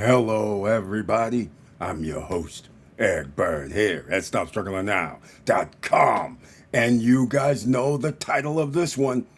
Hello, everybody. I'm your host, Eric Bird, here at StopStrugglingNow.com. And you guys know the title of this one,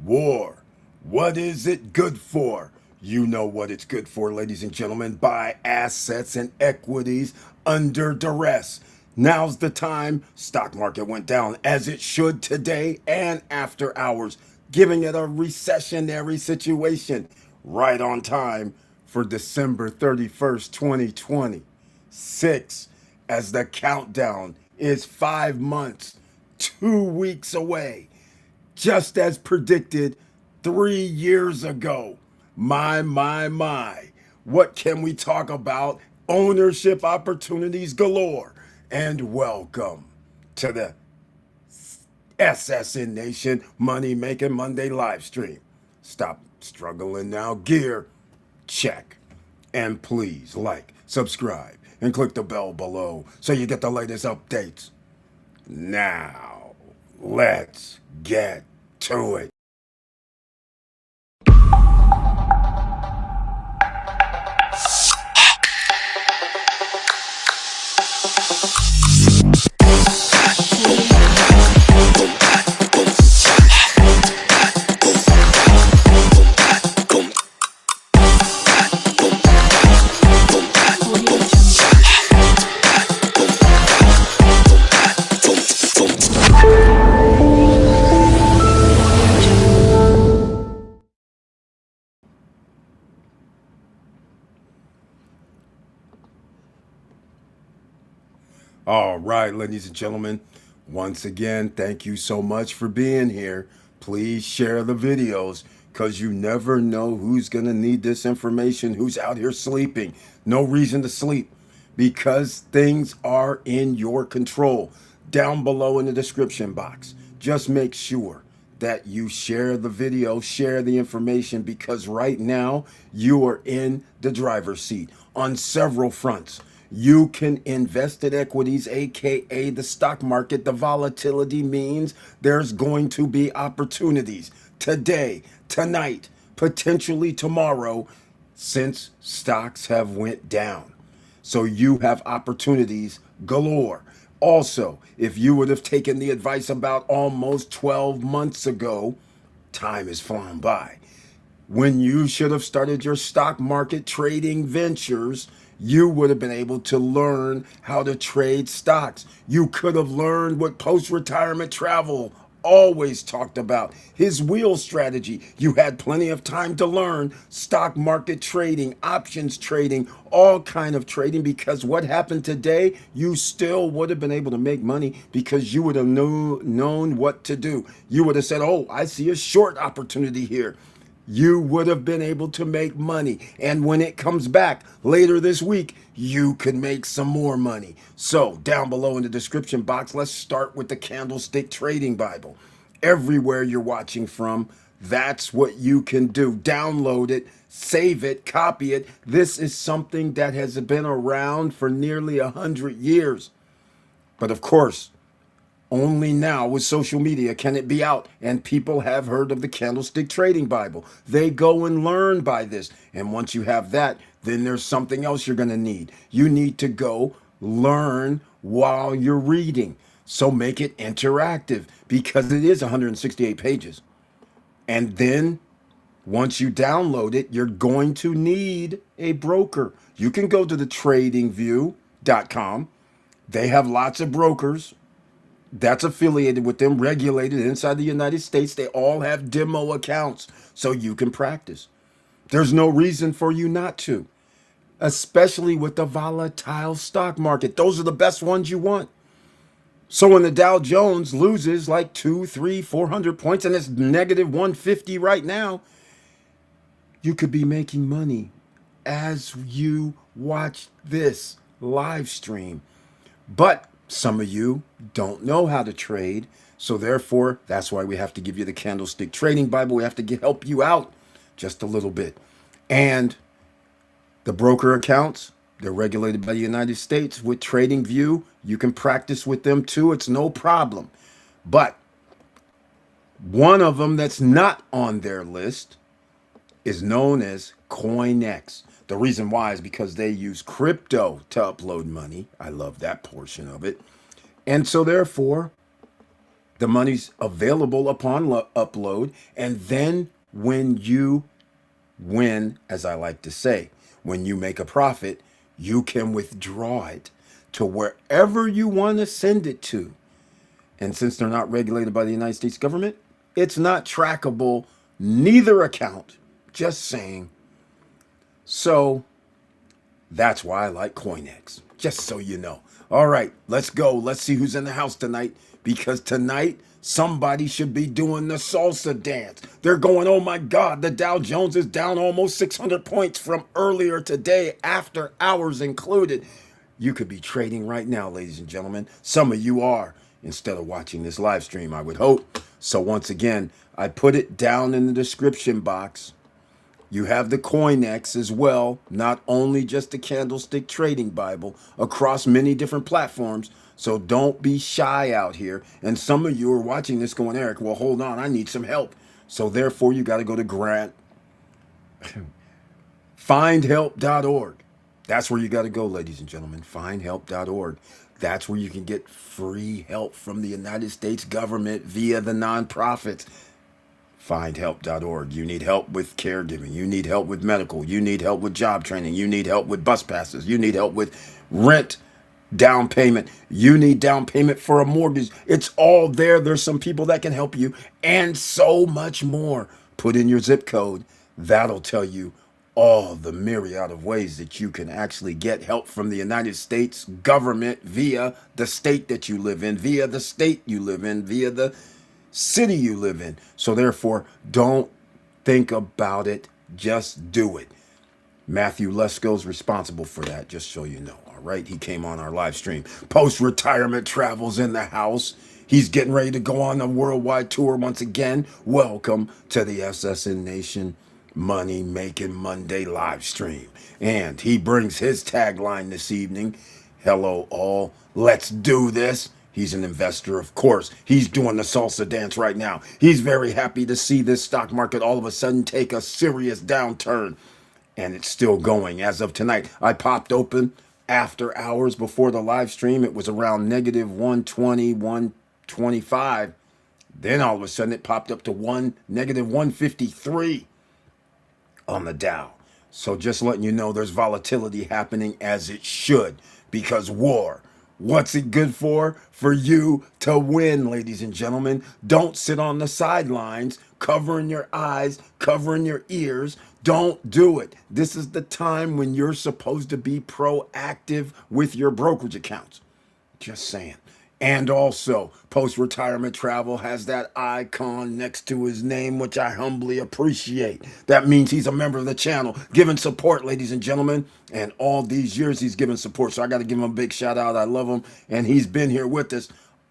War. What is it good for? You know what it's good for, ladies and gentlemen. Buy assets and equities under duress. Now's the time. Stock market went down as it should today and after hours, giving it a recessionary situation. Right on time for December 31st, 2026, as the countdown is 5 months, 2 weeks away, just as predicted 3 years ago. My. What can we talk about? Ownership opportunities galore. And welcome to the SSN Nation Money Making Monday live stream. Stop struggling now. Gear check. And please like, subscribe, and click the bell below so you get the latest updates. Now, let's get to it. All right, ladies and gentlemen, once again, thank you so much for being here. Please share the videos because you never know who's going to need this information, who's out here sleeping. No reason to sleep because things are in your control. Down below in the description box, just make sure that you share the video, share the information, because right now you are in the driver's seat on several fronts. You can invest in equities, aka the stock market. The volatility means there's going to be opportunities today, tonight, potentially tomorrow, since stocks have went down. So you have opportunities galore. Also, if you would have taken the advice about almost 12 months ago, time has flown by. When you should have started your stock market trading ventures, you would have been able to learn how to trade stocks. You could have learned what post-retirement travel always talked about, his wheel strategy. You had plenty of time to learn stock market trading, options trading, all kind of trading, because what happened today, you still would have been able to make money because you would have known what to do. You would have said, oh, I see a short opportunity here. You would have been able to make money. And when it comes back later this week, you could make some more money. So down below in the description box, let's start with the Candlestick Trading Bible. Everywhere you're watching from, that's what you can do. Download it, save it, copy it. This is something that has been around for nearly 100 years. But of course, only now with social media can it be out, and people have heard of the Candlestick Trading Bible. They go and learn by this. And once you have that, then there's something else you're going to need. You need to go learn while you're reading. So make it interactive because it is 168 pages. And then once you download it, you're going to need a broker. You can go to the tradingview.com. They have lots of brokers that's affiliated with them, regulated inside the United States. They all have demo accounts so you can practice. There's no reason for you not to, especially with the volatile stock market. Those are the best ones you want. So when the Dow Jones loses like 2, 3, 400 points and it's negative 150 right now, you could be making money as you watch this live stream. But some of you don't know how to trade. So therefore, that's why we have to give you the Candlestick Trading Bible. We have to help you out just a little bit. And the broker accounts, they're regulated by the United States with TradingView. You can practice with them too. It's no problem. But one of them that's not on their list is known as CoinX. The reason why is because they use crypto to upload money. I love that portion of it. And so, therefore, the money's available upon upload. And then when you win, as I like to say, when you make a profit, you can withdraw it to wherever you want to send it to. And since they're not regulated by the United States government, it's not trackable, neither account. Just saying. So that's why I like CoinEx, just so you know. All right, let's go. Let's see who's in the house tonight, because tonight somebody should be doing the salsa dance. They're going, oh my God, the Dow Jones is down almost 600 points from earlier today, after hours included. You could be trading right now, ladies and gentlemen. Some of you are, instead of watching this live stream, I would hope. So once again, I put it down in the description box. You have the CoinEx as well, not only just the Candlestick Trading Bible, across many different platforms. So don't be shy out here. And some of you are watching this going, Eric, well, hold on, I need some help. So therefore, you got to go to findhelp.org. That's where you got to go, ladies and gentlemen, findhelp.org. That's where you can get free help from the United States government via the nonprofits. Findhelp.org. You need help with caregiving. You need help with medical. You need help with job training. You need help with bus passes. You need help with rent, down payment. You need down payment for a mortgage. It's all there. There's some people that can help you, and so much more. Put in your zip code. That'll tell you all the myriad of ways that you can actually get help from the United States government via the state that you live in, via the state you live in, via the city you live in. So therefore, don't think about it, just do it. Matthew Lesko's responsible for that, just so you know. All right, he came on our live stream. Post-retirement travels in the house. He's getting ready to go on a worldwide tour once again. Welcome to the SSN Nation Money Making Monday live stream. And he brings his tagline this evening. Hello all, let's do this. He's an investor, of course. He's doing the salsa dance right now. He's very happy to see this stock market all of a sudden take a serious downturn. And it's still going as of tonight. I popped open after hours before the live stream. It was around negative 120, 125. Then all of a sudden it popped up to negative 153 on the Dow. So just letting you know, there's volatility happening, as it should, because war. What's it good for? For you to win, ladies and gentlemen. Don't sit on the sidelines, covering your eyes, covering your ears. Don't do it. This is the time when you're supposed to be proactive with your brokerage accounts. Just saying. And also, post-retirement travel has that icon next to his name, which I humbly appreciate. That means he's a member of the channel, giving support, ladies and gentlemen. And all these years he's given support. So I got to give him a big shout out. I love him. And he's been here with us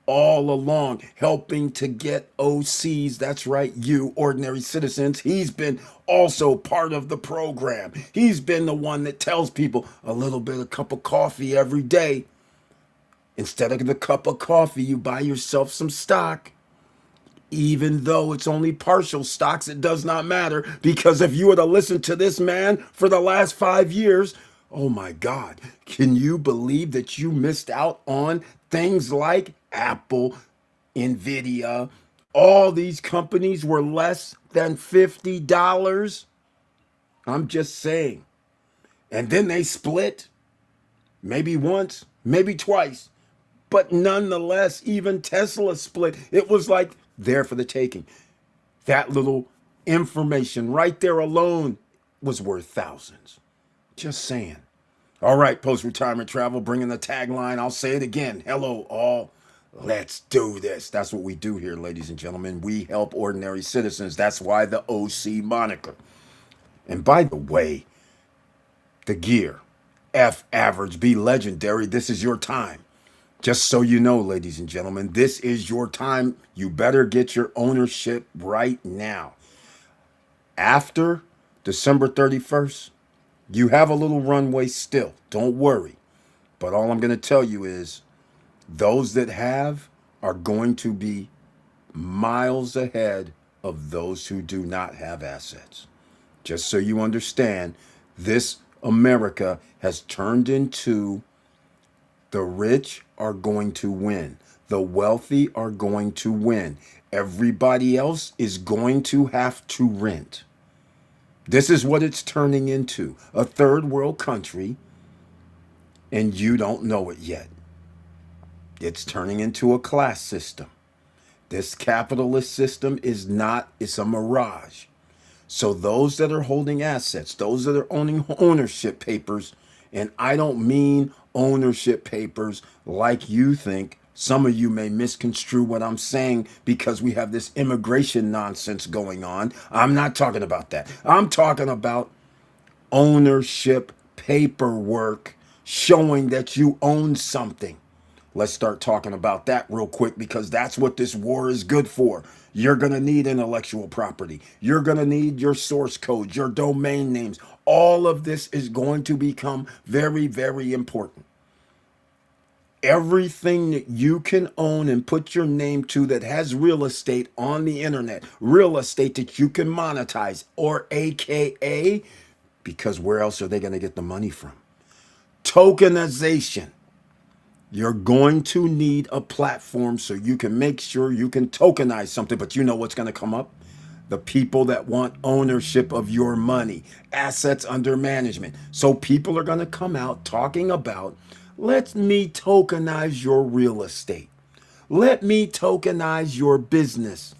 all along, helping to get OCs. That's right, you ordinary citizens. He's been also part of the program. He's been the one that tells people a little bit of cup of coffee every day. Instead of the cup of coffee, you buy yourself some stock. Even though it's only partial stocks, it does not matter. Because if you were to listen to this man for the last 5 years, oh my God, can you believe that you missed out on things like Apple, Nvidia? All these companies were less than $50. I'm just saying. And then they split, maybe once, maybe twice. But nonetheless, even Tesla split. It was like there for the taking. That little information right there alone was worth thousands. Just saying. All right, post-retirement travel, bringing the tagline. I'll say it again. Hello, all. Let's do this. That's what we do here, ladies and gentlemen. We help ordinary citizens. That's why the OC moniker. And by the way, the gear, F average, be legendary. This is your time. Just so you know, ladies and gentlemen, this is your time. You better get your ownership right now. After December 31st, you have a little runway still. Don't worry. But all I'm going to tell you is those that have are going to be miles ahead of those who do not have assets. Just so you understand, this America has turned into the rich are going to win. The wealthy are going to win. Everybody else is going to have to rent. This is what it's turning into. A third world country, and you don't know it yet. It's turning into a class system. This capitalist system is not, it's a mirage. So those that are holding assets, those that are owning ownership papers, and I don't mean ownership papers like you think. Some of you may misconstrue what I'm saying because we have this immigration nonsense going on. I'm not talking about that. I'm talking about ownership paperwork showing that you own something. Let's start talking about that real quick because that's what this war is good for. You're going to need intellectual property. You're going to need your source codes, your domain names. All of this is going to become very, very important. Everything that you can own and put your name to that has real estate on the internet, real estate that you can monetize, or AKA, because where else are they going to get the money from? Tokenization. You're going to need a platform so you can make sure you can tokenize something, but you know what's going to come up? The people that want ownership of your money, assets under management. So people are going to come out talking about, let me tokenize your real estate. Let me tokenize your business.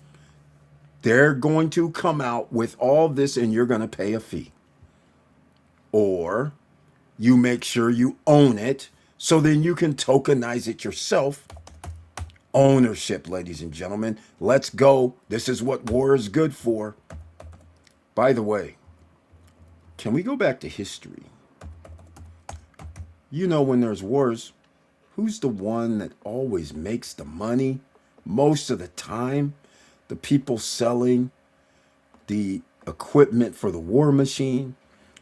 They're going to come out with all this and you're going to pay a fee. Or you make sure you own it so then you can tokenize it yourself. Ownership, ladies and gentlemen. Let's go. This is what war is good for. By the way, can we go back to history? You know, when there's wars, who's the one that always makes the money? Most of the time, the people selling the equipment for the war machine,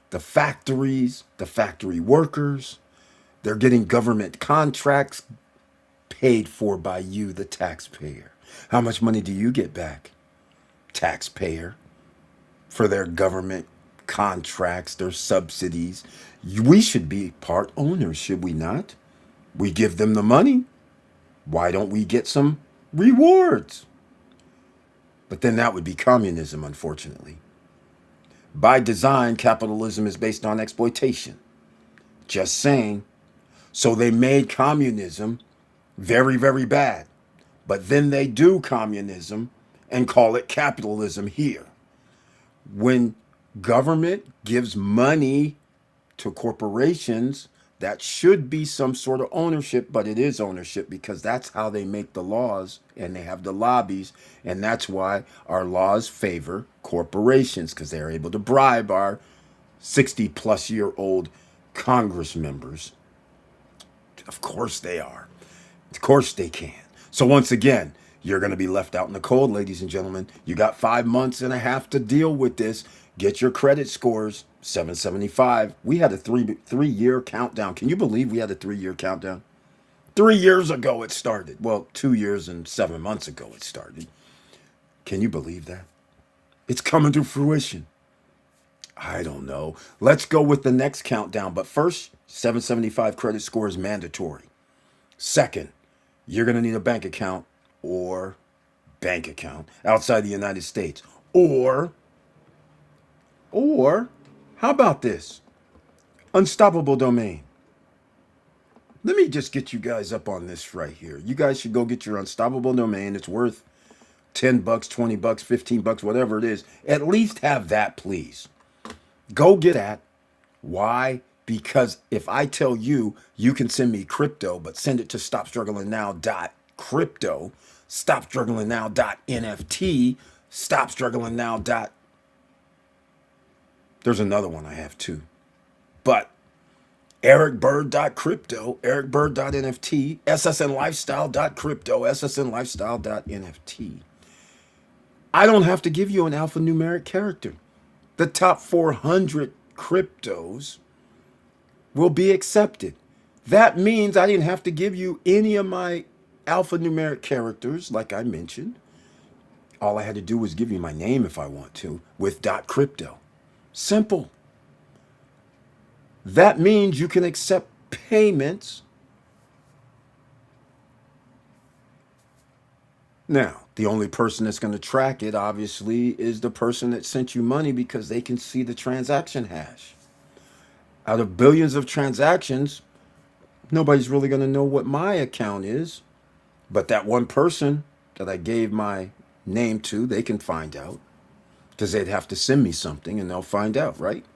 the factories, the factory workers, they're getting government contracts paid for by you, the taxpayer. How much money do you get back, taxpayer, for their government contracts, their subsidies? We should be part owners, should we not? We give them the money. Why don't we get some rewards? But then that would be communism, unfortunately. By design, capitalism is based on exploitation. Just saying. So they made communism very, very bad. But then they do communism and call it capitalism here. When government gives money to corporations, that should be some sort of ownership, but it is ownership because that's how they make the laws and they have the lobbies. And that's why our laws favor corporations because they're able to bribe our 60-plus-year-old Congress members. Of course they are. Of course they can. So once again, you're going to be left out in the cold, ladies and gentlemen. You got 5 months and a half to deal with this. Get your credit scores, 775. We had a three-year countdown. Can you believe we had a 3-year countdown? 3 years ago it started. Well, 2 years and 7 months ago it started. Can you believe that? It's coming to fruition. I don't know. Let's go with the next countdown. But first, 775 credit score is mandatory. Second, you're going to need a bank account outside the United States. Or, how about this? Unstoppable domain. Let me just get you guys up on this right here. You guys should go get your unstoppable domain. It's worth $10, $20, $15, whatever it is. At least have that, please. Go get that. Why? Because if I tell you, you can send me crypto, but send it to stopstrugglingnow.crypto, stopstrugglingnow.nft, stopstrugglingnow. There's another one I have too. But ericbird.crypto, ericbird.nft, ssnlifestyle.crypto, ssnlifestyle.nft. I don't have to give you an alphanumeric character. The top 400 cryptos will be accepted. That means I didn't have to give you any of my alphanumeric characters, like I mentioned. All I had to do was give you my name if I want to, with .crypto. Simple. That means you can accept payments. Now, the only person that's going to track it, obviously, is the person that sent you money because they can see the transaction hash. Out of billions of transactions, nobody's really going to know what my account is. But that one person that I gave my name to, they can find out because they'd have to send me something and they'll find out, right?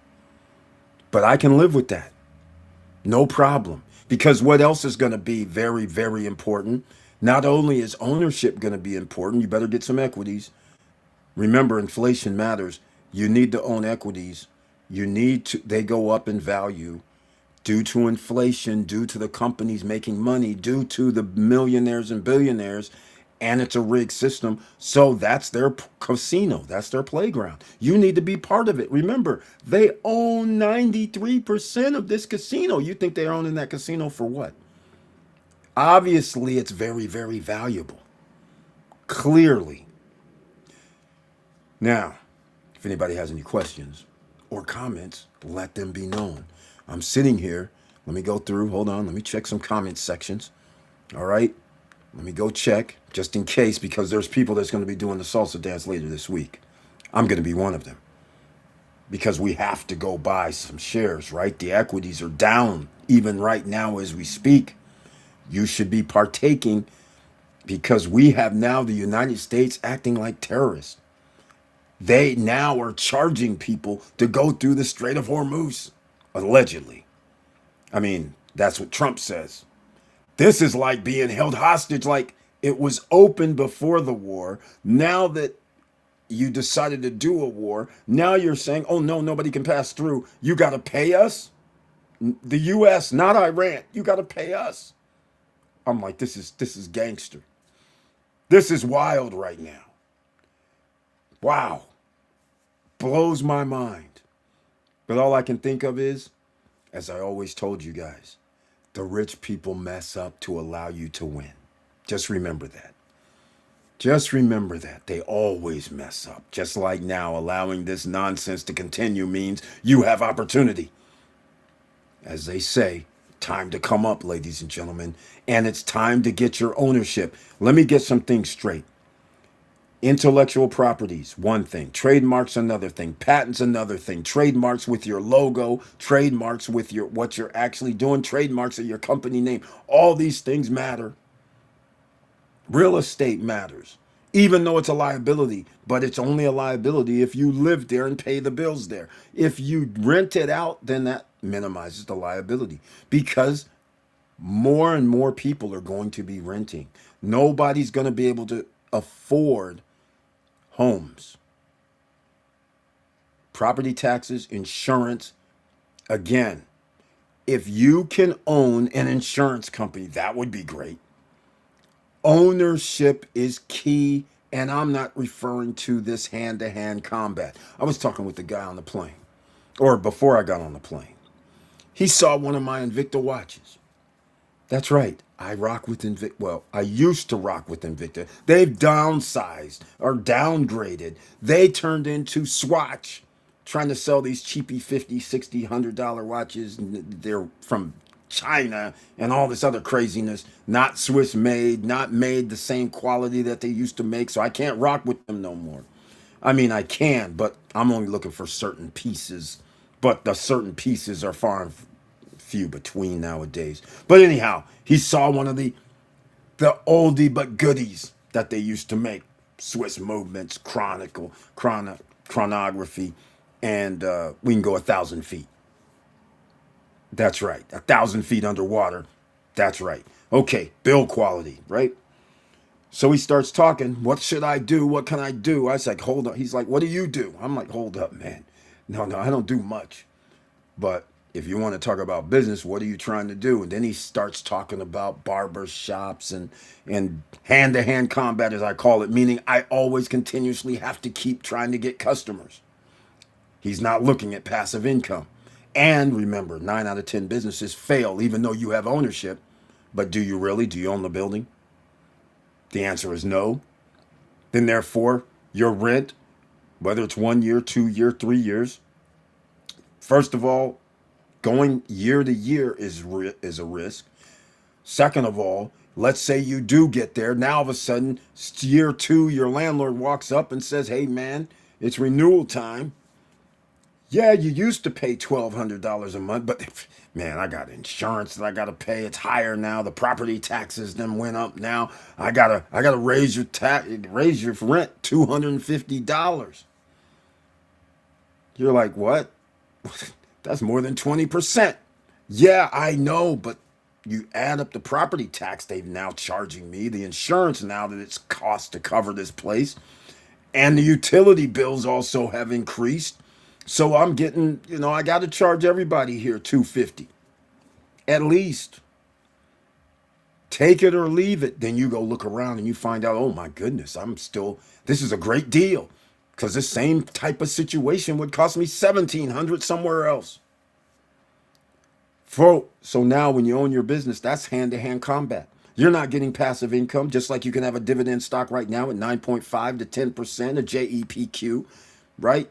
But I can live with that. No problem. Because what else is going to be very, very important? Not only is ownership going to be important, you better get some equities. Remember, inflation matters. You need to own equities. You need to, they go up in value due to inflation, due to the companies making money, due to the millionaires and billionaires. And it's a rigged system. So that's their casino. That's their playground. You need to be part of it. Remember, they own 93% of this casino. You think they're owning that casino for what? Obviously, it's very, very valuable. Clearly. Now, if anybody has any questions or comments, let them be known. I'm sitting here. Let me go through. Hold on. Let me check some comment sections. All right. Let me go check just in case, because there's people that's going to be doing the salsa dance later this week. I'm going to be one of them because we have to go buy some shares, right? The equities are down even right now as we speak. You should be partaking because we have now the United States acting like terrorists. They now are charging people to go through the Strait of Hormuz, allegedly. I mean, that's what Trump says. This is like being held hostage, like it was open before the war. Now that you decided to do a war, now you're saying, oh no, nobody can pass through. You got to pay us? The US, not Iran. You got to pay us. I'm like, this is gangster. This is wild right now. Wow. Blows my mind. But all I can think of is, as I always told you guys, the rich people mess up to allow you to win. Just remember that. Just remember that. They always mess up. Just like now, allowing this nonsense to continue means you have opportunity. As they say, time to come up, ladies and gentlemen. And it's time to get your ownership. Let me get some things straight. Intellectual properties, one thing. Trademarks, another thing. Patents, another thing. Trademarks with your logo. Trademarks with your what you're actually doing. Trademarks of your company name. All these things matter. Real estate matters, even though it's a liability, but it's only a liability if you live there and pay the bills there. If you rent it out, then that minimizes the liability because more and more people are going to be renting. Nobody's going to be able to afford homes. Property taxes, insurance. Again, if you can own an insurance company, that would be great. Ownership is key, and I'm not referring to this hand-to-hand combat. I was talking with the guy on the plane, or before I got on the plane. He saw one of my Invicta watches. That's right. I rock with Invicta. Well, I used to rock with Invicta. They've downsized or downgraded. They turned into Swatch, trying to sell these cheapy $50, $60, $100 watches. They're from China and all this other craziness. Not Swiss made, not made the same quality that they used to make. So I can't rock with them no more. I mean, I can, but I'm only looking for certain pieces. But the certain pieces are far and few between nowadays. But anyhow, he saw one of the oldie but goodies that they used to make. Swiss movements, chronography, and we can go 1,000 feet. That's right. 1,000 feet underwater. That's right. Okay, build quality, right? So he starts talking. What should I do? What can I do? I was like, hold up. He's like, what do you do? I'm like, hold up, man. No, I don't do much. But if you want to talk about business, what are you trying to do? And then he starts talking about barber shops and hand-to-hand combat, as I call it, meaning I always continuously have to keep trying to get customers. He's not looking at passive income. And remember, 9 out of 10 businesses fail even though you have ownership. But do you really? Do you own the building? The answer is no. Then therefore, your rent, whether it's 1 year, 2 year, 3 years, first of all, going year to year is a risk. Second of all, let's say you do get there. Now, all of a sudden, year two, your landlord walks up and says, hey, man, it's renewal time. Yeah, you used to pay $1,200 a month, but man, I got insurance that I gotta pay. It's higher now. The property taxes then went up. Now I gotta raise your rent $250. You're like, what? That's more than 20%. Yeah, I know, but you add up the property tax they've now charging me, the insurance now that it's cost to cover this place, and the utility bills also have increased. So I'm getting, I got to charge everybody here 250 at least. Take it or leave it. Then you go look around and you find out, oh my goodness, this is a great deal because this same type of situation would cost me 1700 somewhere else. So now when you own your business, that's hand-to-hand combat. You're not getting passive income, just like you can have a dividend stock right now at 9.5 to 10%, a JEPQ, right?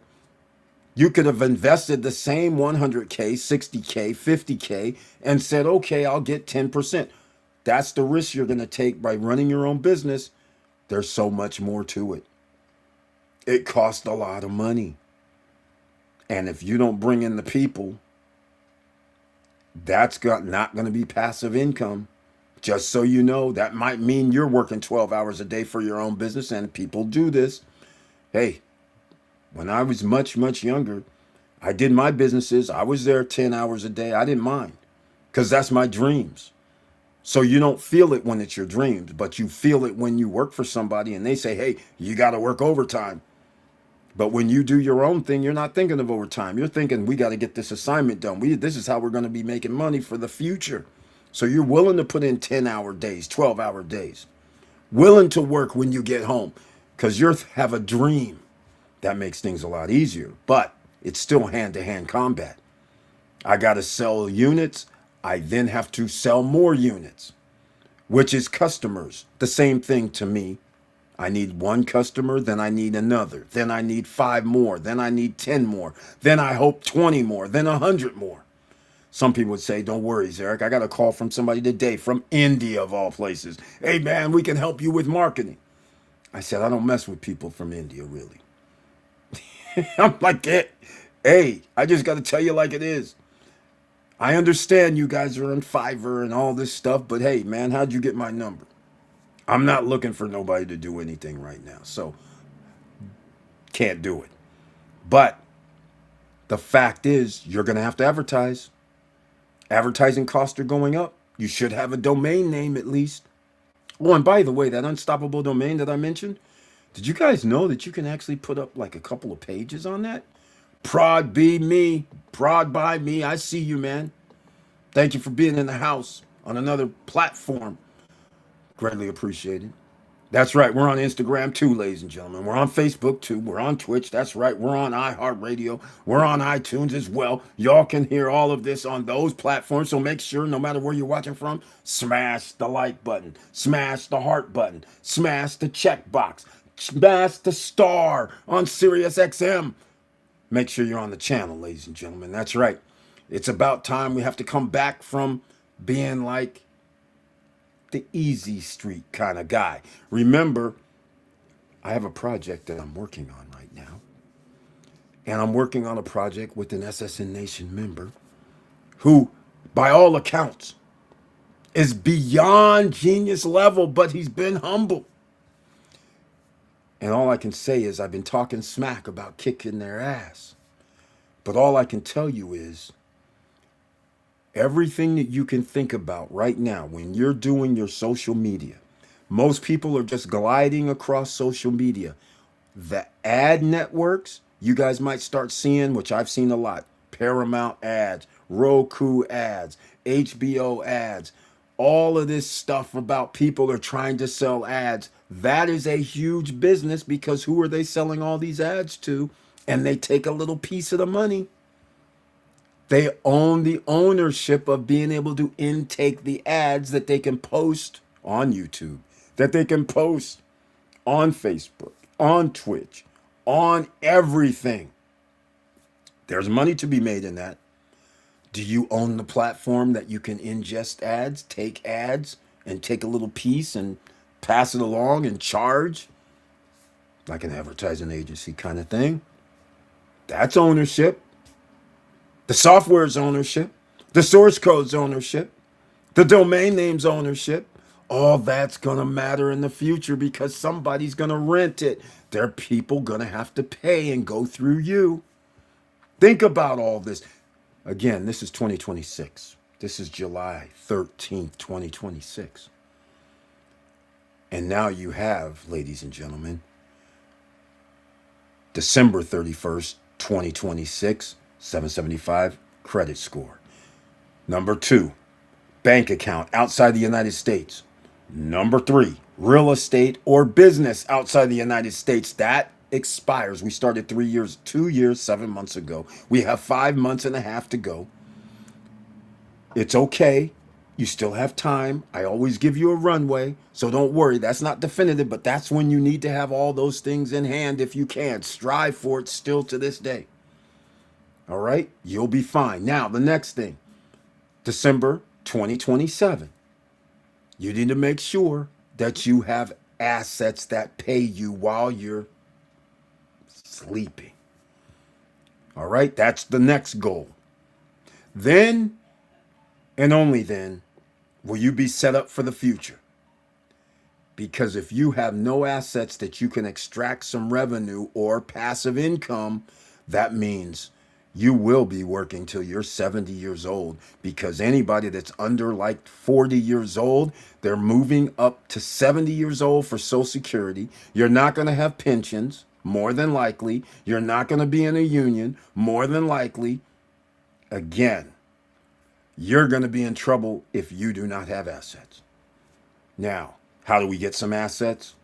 You could have invested the same 100K, 60K, 50K, and said, okay, I'll get 10%. That's the risk you're going to take by running your own business. There's so much more to it. It costs a lot of money. And if you don't bring in the people, that's not going to be passive income. Just so you know, that might mean you're working 12 hours a day for your own business, and people do this. Hey, when I was much, much younger, I did my businesses. I was there 10 hours a day. I didn't mind because that's my dreams. So you don't feel it when it's your dreams, but you feel it when you work for somebody and they say, hey, you got to work overtime. But when you do your own thing, you're not thinking of overtime. You're thinking, we got to get this assignment done. This is how we're going to be making money for the future. So you're willing to put in 10-hour days, 12-hour days, willing to work when you get home because you have a dream. That makes things a lot easier, but it's still hand-to-hand combat. I got to sell units. I then have to sell more units, which is customers. The same thing to me. I need one customer, then I need another. Then I need 5 more. Then I need 10 more. Then I hope 20 more. Then 100 more. Some people would say, don't worry, Zarek. I got a call from somebody today from India, of all places. Hey, man, we can help you with marketing. I said, I don't mess with people from India, really. I'm like, hey, I just got to tell you like it is. I understand you guys are on Fiverr and all this stuff, but hey, man, how'd you get my number? I'm not looking for nobody to do anything right now, so can't do it. But the fact is, you're going to have to advertise. Advertising costs are going up. You should have a domain name at least. Oh, and by the way, that unstoppable domain that I mentioned, did you guys know that you can actually put up like a couple of pages on that? Prod be me, prod by me. I see you, man. Thank you for being in the house on another platform. Greatly appreciated. That's right. We're on Instagram too, ladies and gentlemen. We're on Facebook too. We're on Twitch. That's right. We're on iHeartRadio. We're on iTunes as well. Y'all can hear all of this on those platforms. So make sure, no matter where you're watching from, smash the like button, smash the heart button, smash the check box, smash the star on SiriusXM. Make sure you're on the channel, ladies and gentlemen. That's right. It's about time we have to come back from being like the easy street kind of guy. Remember, I have a project that I'm working on right now. And I'm working on a project with an SSN Nation member who, by all accounts, is beyond genius level, but he's been humble. And all I can say is I've been talking smack about kicking their ass. But all I can tell you is everything that you can think about right now when you're doing your social media, most people are just gliding across social media. The ad networks, you guys might start seeing, which I've seen a lot, Paramount ads, Roku ads, HBO ads, all of this stuff about people are trying to sell ads. That is a huge business because who are they selling all these ads to? And they take a little piece of the money. They own the ownership of being able to intake the ads that they can post on YouTube, that they can post on Facebook, on Twitch, on everything. There's money to be made in that. Do you own the platform that you can ingest ads, take ads, and take a little piece and pass it along and charge? Like an advertising agency kind of thing. That's ownership. The software's ownership. The source code's ownership. The domain name's ownership. All that's going to matter in the future because somebody's going to rent it. There are people going to have to pay and go through you. Think about all this. Again, this is 2026. This is July 13th, 2026. And now you have, ladies and gentlemen, December 31st, 2026, 775 credit score. Number 2, bank account outside the United States. Number 3, real estate or business outside the United States. That expires. We started 2 years, 7 months ago. We have 5 months and a half to go. It's okay. You still have time. I always give you a runway. So don't worry. That's not definitive, but that's when you need to have all those things in hand if you can. Strive for it still to this day. All right? You'll be fine. Now, the next thing, December 2027. You need to make sure that you have assets that pay you while you're sleeping. All right? That's the next goal. Then, and only then, will you be set up for the future. Because if you have no assets that you can extract some revenue or passive income, that means you will be working till you're 70 years old. Because anybody that's under like 40 years old, they're moving up to 70 years old for Social Security. You're not going to have pensions, more than likely. You're not going to be in a union, more than likely. Again, you're going to be in trouble if you do not have assets. Now, how do we get some assets?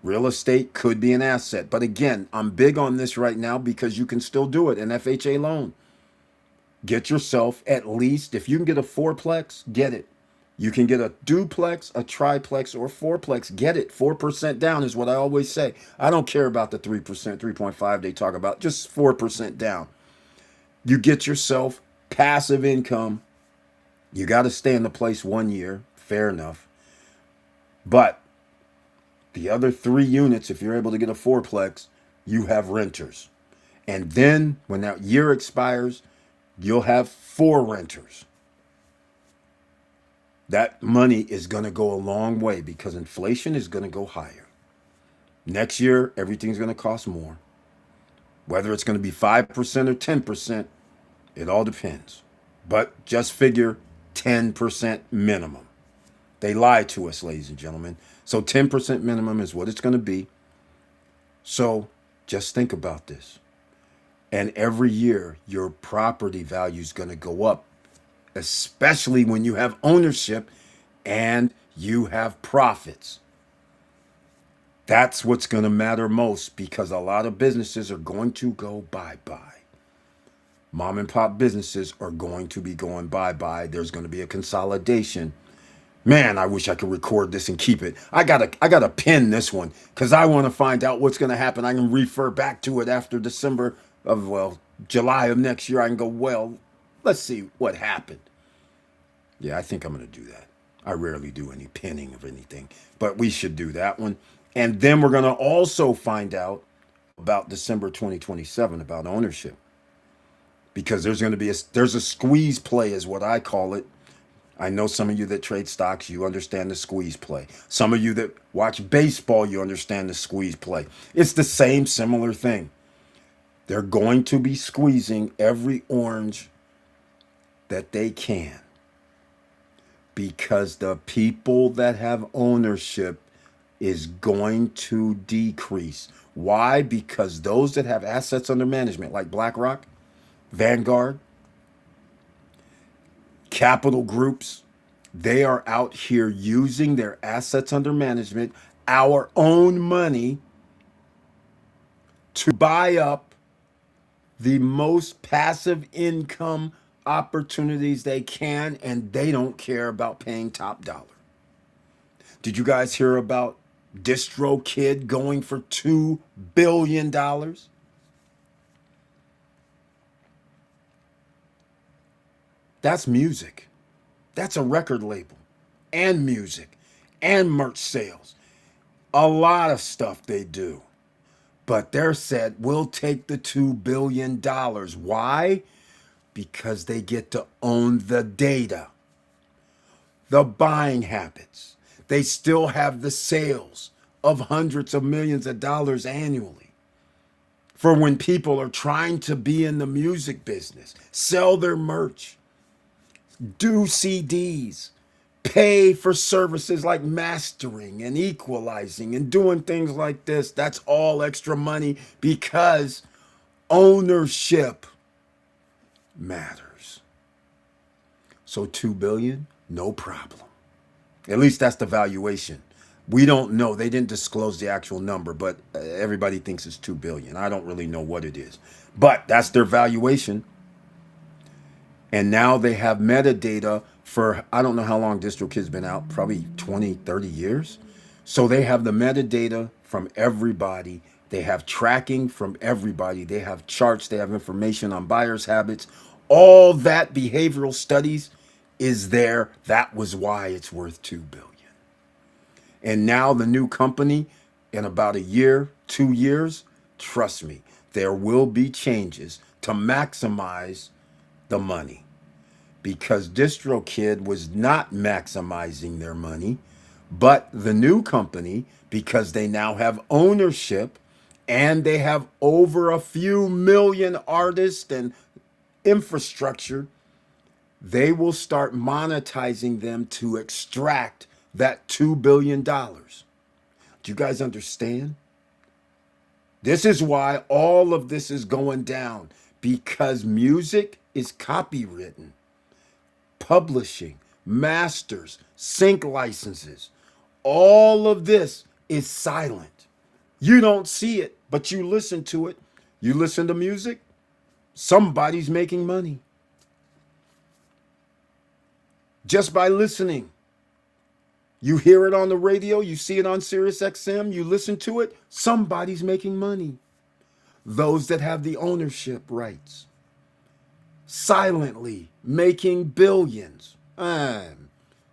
Real estate could be an asset. But again, I'm big on this right now because you can still do it. An FHA loan. Get yourself at least, if you can get a fourplex, get it. You can get a duplex, a triplex, or fourplex. Get it. 4% down is what I always say. I don't care about the 3%, 3.5 they talk about. Just 4% down. You get yourself passive income. You got to stay in the place 1 year. Fair enough. But the other 3 units, if you're able to get a fourplex, you have renters. And then when that year expires, you'll have 4 renters. That money is going to go a long way because inflation is going to go higher. Next year, everything's going to cost more. Whether it's going to be 5% or 10%, it all depends. But just figure 10% minimum. They lie to us, ladies and gentlemen. So 10% minimum is what it's going to be. So just think about this. And every year, your property value is going to go up, especially when you have ownership and you have profits. That's what's going to matter most because a lot of businesses are going to go bye-bye. Mom and pop businesses are going to be going bye-bye. There's going to be a consolidation. Man, I wish I could record this and keep it. I gotta pin this one because I want to find out what's going to happen. I can refer back to it after July of next year. I can go, let's see what happened. Yeah, I think I'm going to do that. I rarely do any pinning of anything, but we should do that one. And then we're going to also find out about December 2027 about ownership because there's a squeeze play is what I call it. I know some of you that trade stocks, you understand the squeeze play. Some of you that watch baseball, you understand the squeeze play. It's the same similar thing. They're going to be squeezing every orange that they can because the people that have ownership is going to decrease. Why? Because those that have assets under management like BlackRock, Vanguard, capital groups, they are out here using their assets under management, our own money, to buy up the most passive income opportunities they can, and they don't care about paying top dollar. Did you guys hear about DistroKid going for $2 billion? That's music. That's a record label and music and merch sales. A lot of stuff they do. But they're said, we'll take the $2 billion. Why? Because they get to own the data, the buying habits. They still have the sales of hundreds of millions of dollars annually. For when people are trying to be in the music business, sell their merch, do CDs, pay for services like mastering and equalizing and doing things like this. That's all extra money because ownership matters. So 2 billion, no problem. At least that's the valuation. We don't know. They didn't disclose the actual number, but everybody thinks it's 2 billion. I don't really know what it is. But that's their valuation. And now they have metadata for, I don't know how long DistroKid's been out, probably 20, 30 years. So they have the metadata from everybody. They have tracking from everybody. They have charts. They have information on buyers' habits. All that behavioral studies is there. That was why it's worth 2 billion. And now the new company, in about a year, 2 years, trust me, there will be changes to maximize the money. Because DistroKid was not maximizing their money, but the new company, because they now have ownership and they have over a few million artists and infrastructure, they will start monetizing them to extract that $2 billion. Do you guys understand? This is why all of this is going down, because music is copywritten. Publishing, masters, sync licenses, all of this is silent. You don't see it, but you listen to it. You listen to music, somebody's making money. Just by listening. You hear it on the radio, you see it on Sirius XM, you listen to it, somebody's making money. Those that have the ownership rights. Silently making billions.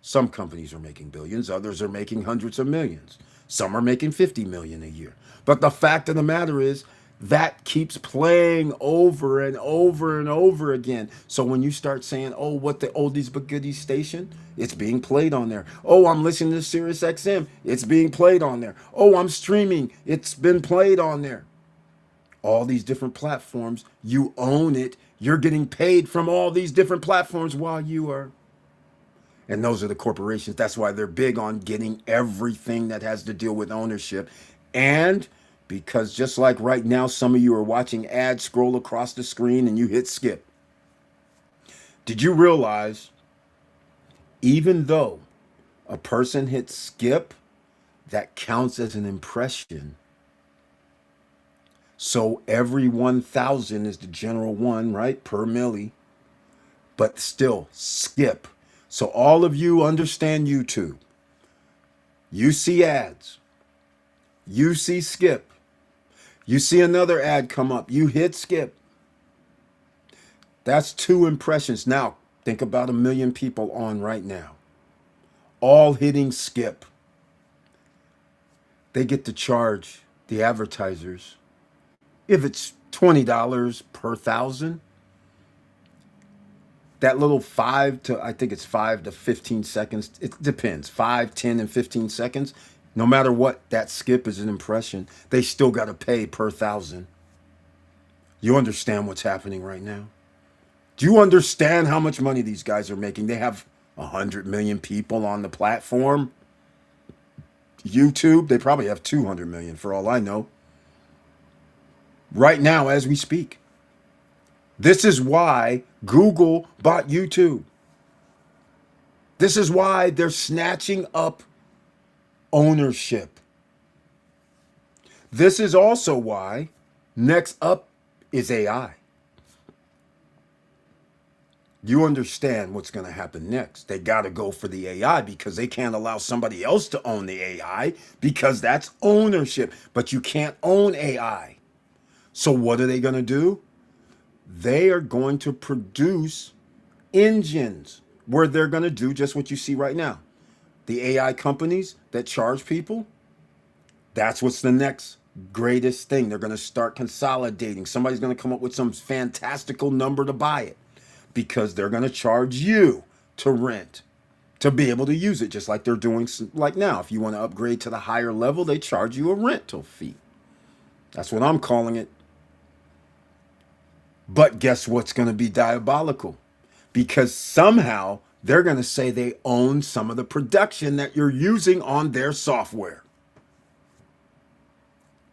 Some companies are making billions, others are making hundreds of millions. Some are making 50 million a year. But the fact of the matter is that keeps playing over and over and over again. So when you start saying, oh, what the oldies but goodies station, it's being played on there. Oh, I'm listening to Sirius XM, it's being played on there. Oh, I'm streaming, it's been played on there. All these different platforms, you own it. You're getting paid from all these different platforms while you are. And those are the corporations. That's why they're big on getting everything that has to deal with ownership. And because just like right now, some of you are watching ads scroll across the screen and you hit skip. Did you realize even though a person hits skip, that counts as an impression? So every 1,000 is the general one, right? Per milli. But still, skip. So all of you understand YouTube. You see ads. You see skip. You see another ad come up. You hit skip. That's 2 impressions. Now, think about 1 million people on right now. All hitting skip. They get to charge the advertisers. If it's $20 per 1,000, that little 5 to 15 seconds, it depends, 5, 10, and 15 seconds, no matter what, that skip is an impression. They still got to pay per 1,000. You understand what's happening right now? Do you understand how much money these guys are making? They have 100 million people on the platform. YouTube, they probably have 200 million for all I know. Right now, as we speak. This is why Google bought YouTube. This is why they're snatching up ownership. This is also why next up is AI. You understand what's going to happen next. They got to go for the AI because they can't allow somebody else to own the AI because that's ownership. But you can't own AI. So what are they going to do? They are going to produce engines where they're going to do just what you see right now. The AI companies that charge people, that's what's the next greatest thing. They're going to start consolidating. Somebody's going to come up with some fantastical number to buy it because they're going to charge you to rent to be able to use it, just like they're doing like now. If you want to upgrade to the higher level, they charge you a rental fee. That's what I'm calling it. But guess what's going to be diabolical? Because somehow they're going to say they own some of the production that you're using on their software.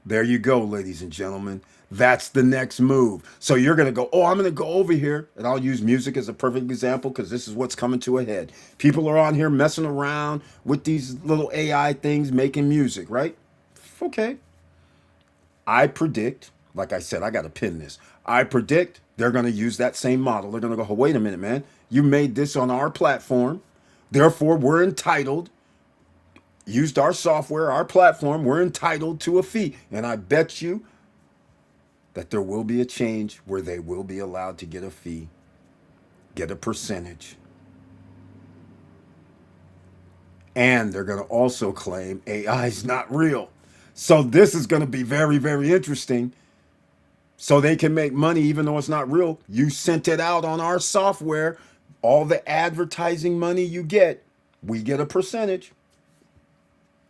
There you go, ladies and gentlemen. That's the next move. So you're going to go, oh, I'm going to go over here, and I'll use music as a perfect example because this is what's coming to a head. People are on here messing around with these little AI things making music, right? Okay. I predict, like I said, I got to pin this. I predict they're going to use that same model. They're going to go, oh, wait a minute, man. You made this on our platform. Therefore, we're entitled, used our software, our platform, we're entitled to a fee. And I bet you that there will be a change where they will be allowed to get a fee, get a percentage. And they're going to also claim AI is not real. So this is going to be very, very interesting. So they can make money even though it's not real. You sent it out on our software. All the advertising money you get, we get a percentage.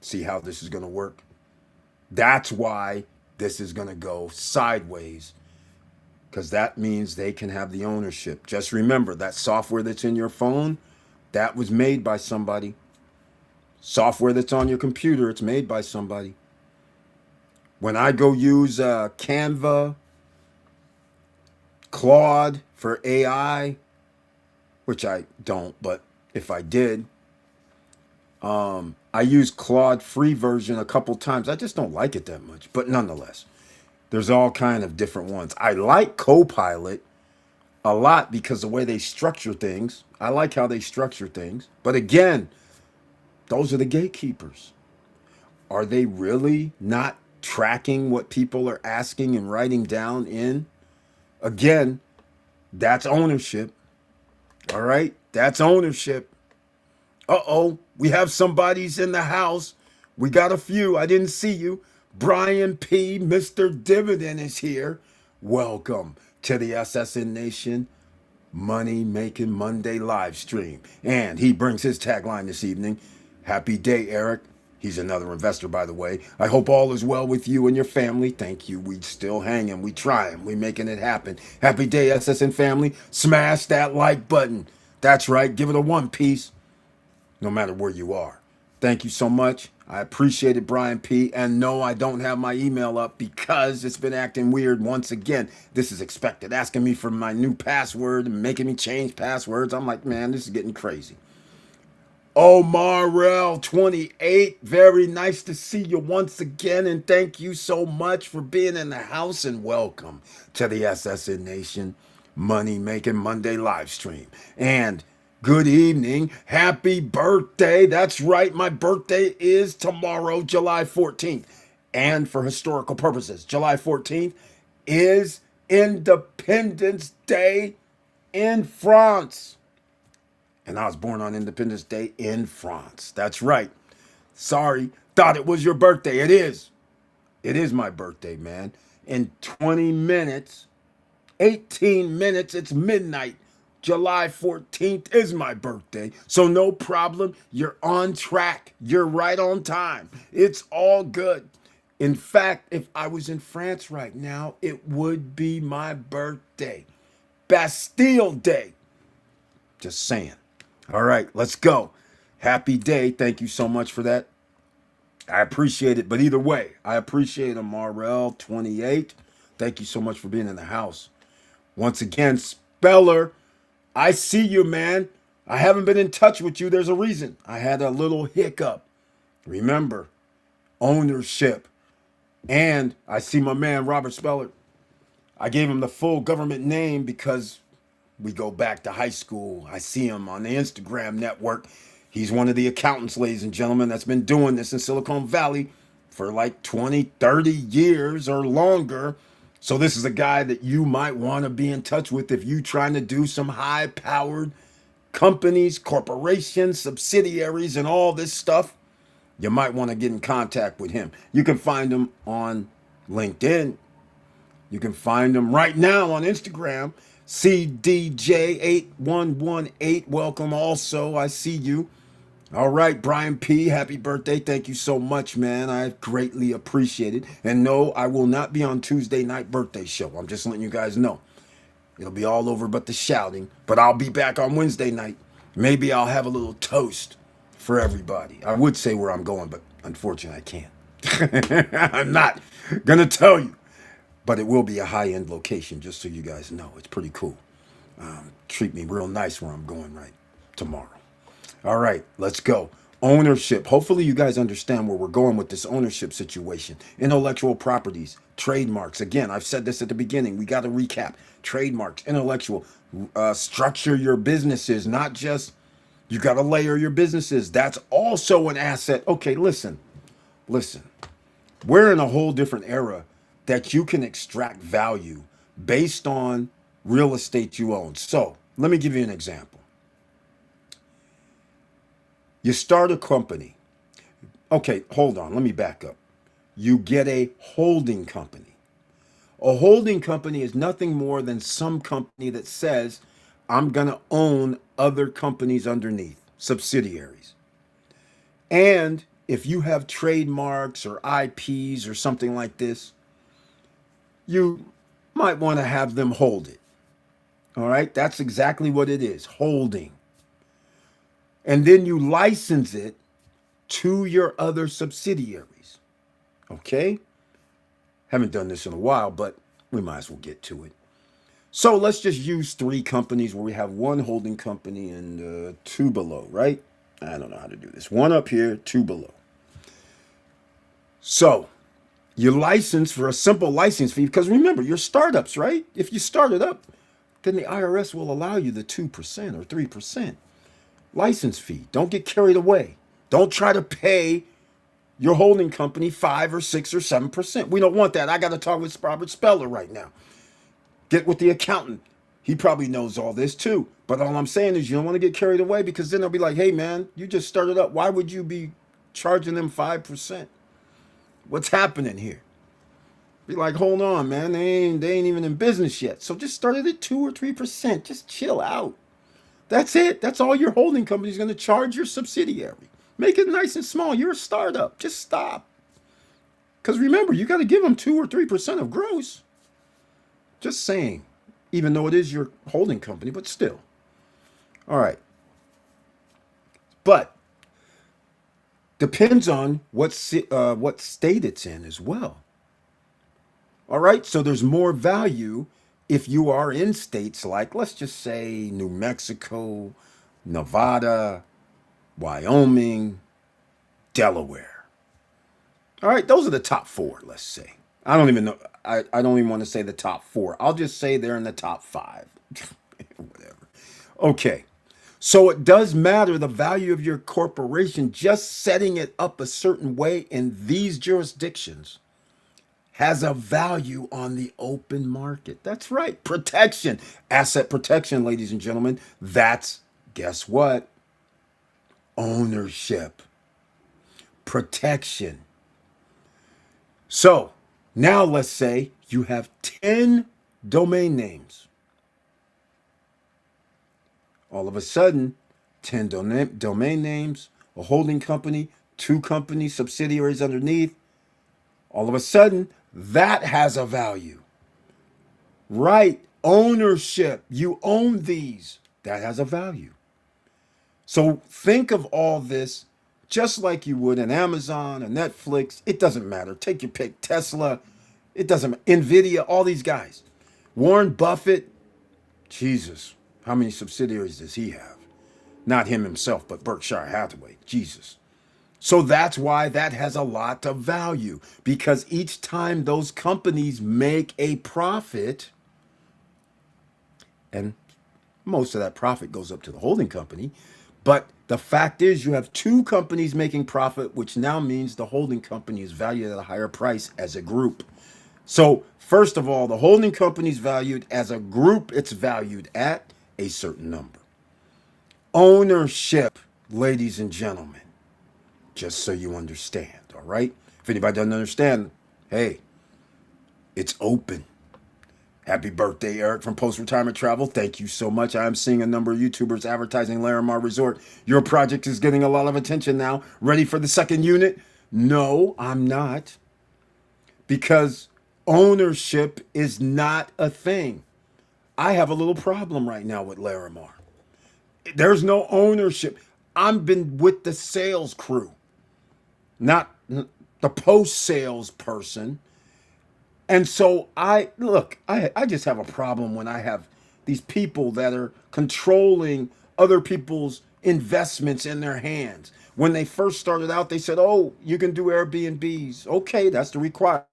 See how this is going to work? That's why this is going to go sideways, because that means they can have the ownership. Just remember that software that's in your phone, that was made by somebody. Software that's on your computer, it's made by somebody. When I go use Canva, Claude for AI, which I don't, but if I did, I use Claude free version a couple times. I just don't like it that much, but nonetheless, there's all kind of different ones. I like Copilot a lot because the way they structure things, I like how they structure things. But again, those are the gatekeepers. Are they really not tracking what people are asking and writing down in? Again, that's ownership. All right? That's ownership. Uh-oh, we have somebody's in the house. We got a few. I didn't see you. Brian P., Mr. Dividend is here. Welcome to the SSN Nation Money Making Monday live stream. And he brings his tagline this evening. Happy day, Eric. He's another investor, by the way. I hope all is well with you and your family. Thank you. We still hanging. We trying. We making it happen. Happy day, SSN family. Smash that like button. That's right. Give it a one piece, no matter where you are. Thank you so much. I appreciate it, Brian P. And no, I don't have my email up because it's been acting weird once again. This is expected. Asking me for my new password and making me change passwords. I'm like, man, this is getting crazy. Oh, Marrell 28, very nice to see you once again, and thank you so much for being in the house, and welcome to the SSN Nation Money Making Monday live stream. And good evening, happy birthday. That's right, my birthday is tomorrow, July 14th. And for historical purposes, July 14th is Independence Day in France. And I was born on Independence Day in France. That's right. Sorry, thought it was your birthday. It is. It is my birthday, man. In 20 minutes, 18 minutes, it's midnight. July 14th is my birthday. So no problem. You're on track. You're right on time. It's all good. In fact, if I was in France right now, it would be my birthday. Bastille Day. Just saying. All right, let's go. Happy day. Thank you so much for that. I appreciate it. But either way, I appreciate it, Marrell 28. Thank you so much for being in the house. Once again, Speller, I see you, man. I haven't been in touch with you. There's a reason. I had a little hiccup. Remember, ownership. And I see my man, Robert Speller. I gave him the full government name because we go back to high school. I see him on the Instagram network. He's one of the accountants, ladies and gentlemen, that's been doing this in Silicon Valley for like 20, 30 years or longer. So this is a guy that you might want to be in touch with if you're trying to do some high-powered companies, corporations, subsidiaries, and all this stuff. You might want to get in contact with him. You can find him on LinkedIn. You can find him right now on Instagram. CDJ8118. Welcome also. I see you. All right, Brian P. Happy birthday. Thank you so much, man. I greatly appreciate it. And no, I will not be on Tuesday night birthday show. I'm just letting you guys know. It'll be all over but the shouting. But I'll be back on Wednesday night. Maybe I'll have a little toast for everybody. I would say where I'm going, but unfortunately I can't. I'm not going to tell you. But it will be a high-end location, just so you guys know. It's pretty cool. Treat me real nice where I'm going right tomorrow. All right, let's go. Ownership. Hopefully you guys understand where we're going with this ownership situation. Intellectual properties, trademarks. Again, I've said this at the beginning. We got to recap. Trademarks, intellectual. Structure your businesses, not just you got to layer your businesses. That's also an asset. Okay, listen. We're in a whole different era that you can extract value based on real estate you own. So let me give you an example. You start a company. Okay, hold on. Let me back up. You get a holding company. A holding company is nothing more than some company that says, I'm going to own other companies underneath, subsidiaries. And if you have trademarks or IPs or something like this, you might want to have them hold it. All right, that's exactly what it is, holding. And then you license it to your other subsidiaries. Okay? Haven't done this in a while, but we might as well get to it. So let's just use 3 companies where we have one holding company and 2 below, right? I don't know how to do this. 1 up here, 2 below. So you license for a simple license fee because remember, you're startups, right? If you start it up, then the IRS will allow you the 2% or 3% license fee. Don't get carried away. Don't try to pay your holding company 5 or 6 or 7%. We don't want that. I got to talk with Robert Speller right now. Get with the accountant. He probably knows all this too. But all I'm saying is you don't want to get carried away because then they'll be like, hey man, you just started up. Why would you be charging them 5%? What's happening here? Be like, hold on, man. They ain't even in business yet. So just start it at 2 or 3%. Just chill out. That's it. That's all your holding company is going to charge your subsidiary. Make it nice and small. You're a startup. Just stop. Because remember, you got to give them 2 or 3% of gross. Just saying. Even though it is your holding company, but still. All right. But depends on what state it's in as well. All right. So there's more value if you are in states like, let's just say, New Mexico, Nevada, Wyoming, Delaware. All right, those are the top 4, let's say. I don't even know. I don't even want to say the top 4. I'll just say they're in the top 5. Whatever. Okay. So it does matter the value of your corporation. Just setting it up a certain way in these jurisdictions has a value on the open market. That's right. Protection. Asset protection, ladies and gentlemen. That's, guess what? Ownership. Protection. So now let's say you have 10 domain names. All of a sudden, 10 domain names, a holding company, 2 companies, subsidiaries underneath. All of a sudden, that has a value. Right. Ownership. You own these. That has a value. So think of all this just like you would an Amazon, a Netflix. It doesn't matter. Take your pick. Tesla. It doesn't matter. Nvidia, all these guys. Warren Buffett. Jesus. How many subsidiaries does he have? Not him himself, but Berkshire Hathaway. Jesus. So that's why that has a lot of value, because each time those companies make a profit, and most of that profit goes up to the holding company, but the fact is you have 2 companies making profit, which now means the holding company is valued at a higher price as a group. So, first of all, the holding company is valued as a group, it's valued at a certain number. Ownership, ladies and gentlemen, just so you understand, all right? If anybody doesn't understand, hey, it's open. Happy birthday, Eric from Post Retirement Travel. Thank you so much. I'm seeing a number of YouTubers advertising Larimar Resort. Your project is getting a lot of attention now. Ready for the second unit? No, I'm not. Because ownership is not a thing. I have a little problem right now with Larimar. There's no ownership. I've been with the sales crew, not the post sales person. And so I just have a problem when I have these people that are controlling other people's investments in their hands. When they first started out, they said, oh, you can do Airbnbs. Okay, that's the requirement.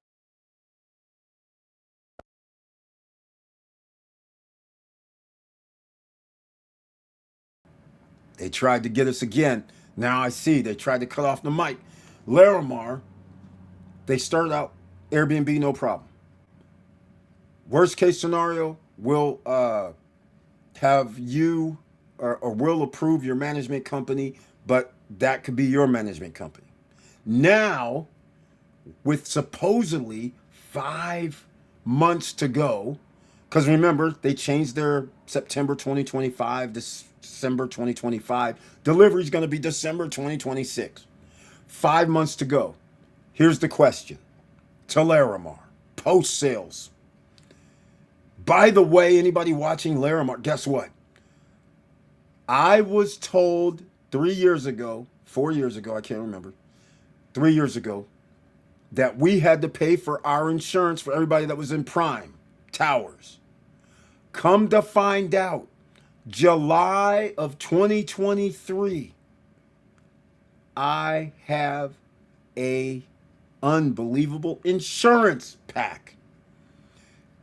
They tried to get us again. Now I see they tried to cut off the mic. Larimar, they started out Airbnb, no problem. Worst case scenario, we'll have you or we'll approve your management company, but that could be your management company. Now, with supposedly 5 months to go, because remember, they changed their September 2025 to December 2025. Delivery is going to be December 2026. 5 months to go. Here's the question to Larimar, post sales. By the way, anybody watching Larimar, guess what? I was told 3 years ago, 4 years ago, I can't remember, 3 years ago, that we had to pay for our insurance for everybody that was in Prime Towers. Come to find out, July of 2023, I have a unbelievable insurance pack.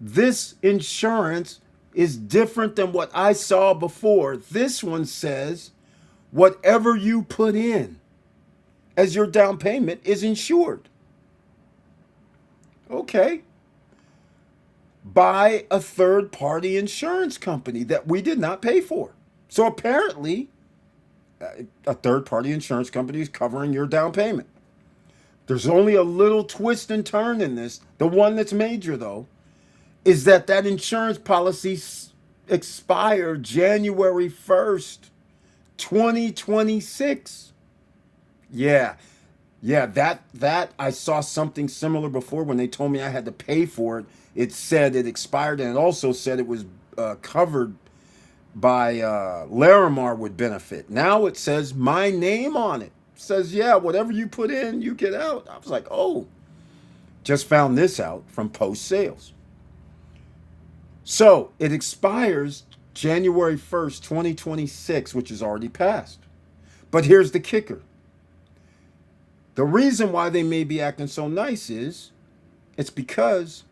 This insurance is different than what I saw before. This one says whatever you put in as your down payment is insured. Okay. By a third party insurance company that we did not pay for. So apparently, a third party insurance company is covering your down payment. There's only a little twist and turn in this. The one that's major, though, is that insurance policy expired January 1st, 2026. Yeah. Yeah, that I saw something similar before when they told me I had to pay for it. It said it expired, and it also said it was covered by Larimar would benefit. Now it says my name on it. It says, yeah, whatever you put in, you get out. I was like, oh, just found this out from post sales. So it expires January 1st, 2026, which is already passed. But here's the kicker. The reason why they may be acting so nice is it's because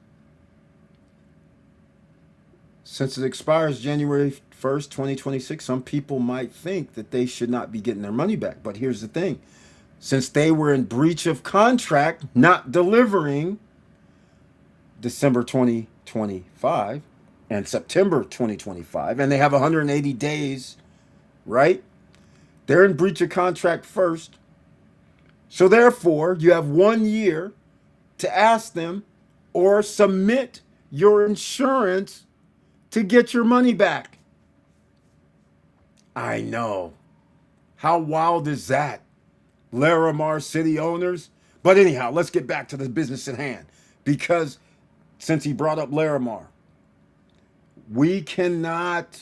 since it expires January 1st, 2026, some people might think that they should not be getting their money back. But here's the thing. Since they were in breach of contract, not delivering December 2025 and September 2025, and they have 180 days, right? They're in breach of contract first. So therefore, you have 1 year to ask them or submit your insurance to get your money back. I know. How wild is that? Larimar City owners. But anyhow, let's get back to the business at hand. Because since he brought up Larimar, we cannot